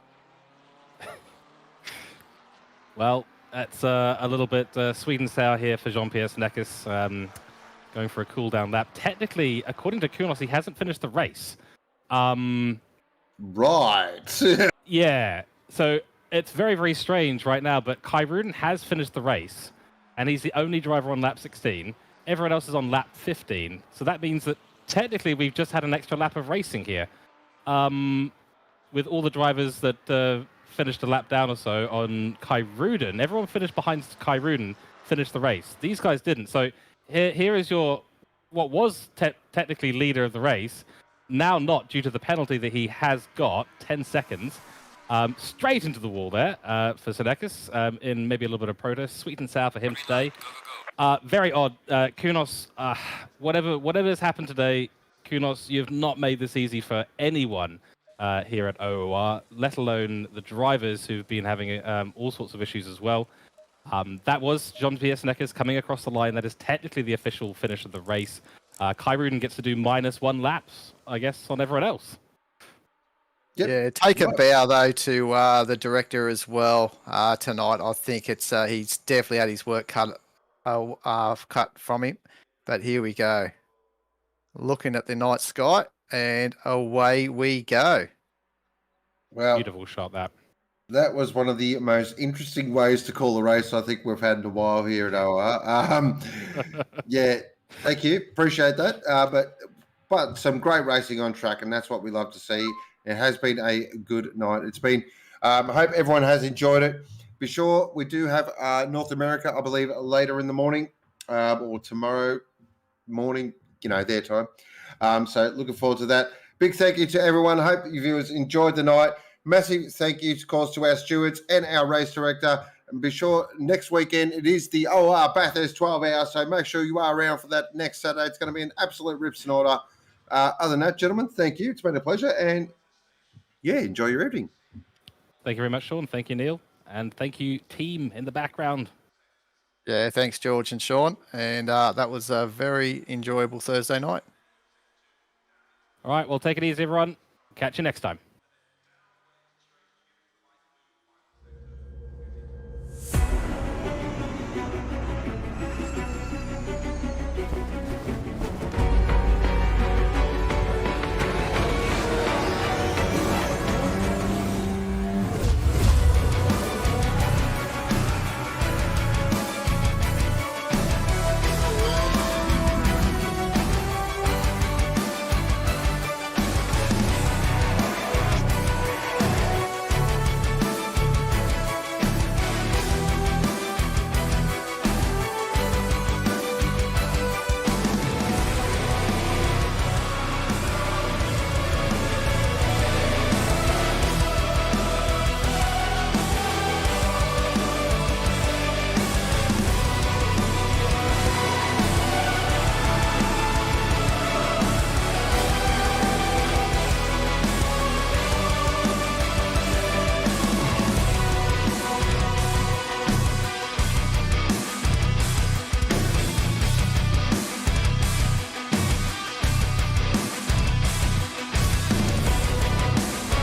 Well, that's a little bit sweet and sour here for Jean-Pierre Senecas, going for a cool-down lap. Technically, according to Kunos, he hasn't finished the race. Right. Yeah, so it's very, very strange right now, but Kai Ruden has finished the race, and he's the only driver on lap 16. Everyone else is on lap 15, so that means that technically we've just had an extra lap of racing here. With all the drivers that finished a lap down or so on Kai Ruden, everyone finished behind Kai Ruden, finished the race. These guys didn't. So here is your, what was technically leader of the race, now not due to the penalty that he has got, 10 seconds. Straight into the wall there for Senecas in maybe a little bit of protest. Sweet and sour for him today. Very odd. Kunos, whatever has happened today, Kunos, you have not made this easy for anyone here at OOR, let alone the drivers who've been having all sorts of issues as well. That was Jean-Pierre Senecas coming across the line. That is technically the official finish of the race. Kai Ruden gets to do -1 laps, I guess, on everyone else. Yep. Yeah, take a bow though to the director as well tonight. I think it's he's definitely had his work cut from him. But here we go, looking at the night sky, and away we go. Well, Beautiful shot that. That was one of the most interesting ways to call a race I think we've had in a while here at OR. Yeah, thank you, appreciate that. But some great racing on track, and that's what we love to see. It has been a good night. It's been I hope everyone has enjoyed it. Be sure we do have North America, I believe, later in the morning or tomorrow morning, their time. So looking forward to that. Big thank you to everyone. Hope you viewers enjoyed the night. Massive thank you, of course, to our stewards and our race director. And be sure next weekend it is the OR Bathurst 12 hours. So make sure you are around for that next Saturday. It's going to be an absolute rips and order. Other than that, gentlemen, thank you. It's been a pleasure. And yeah, enjoy your evening. Thank you very much, Sean. Thank you, Neil. And thank you, team in the background. Yeah, thanks, George and Sean. And that was a very enjoyable Thursday night. All right, well, take it easy, everyone. Catch you next time.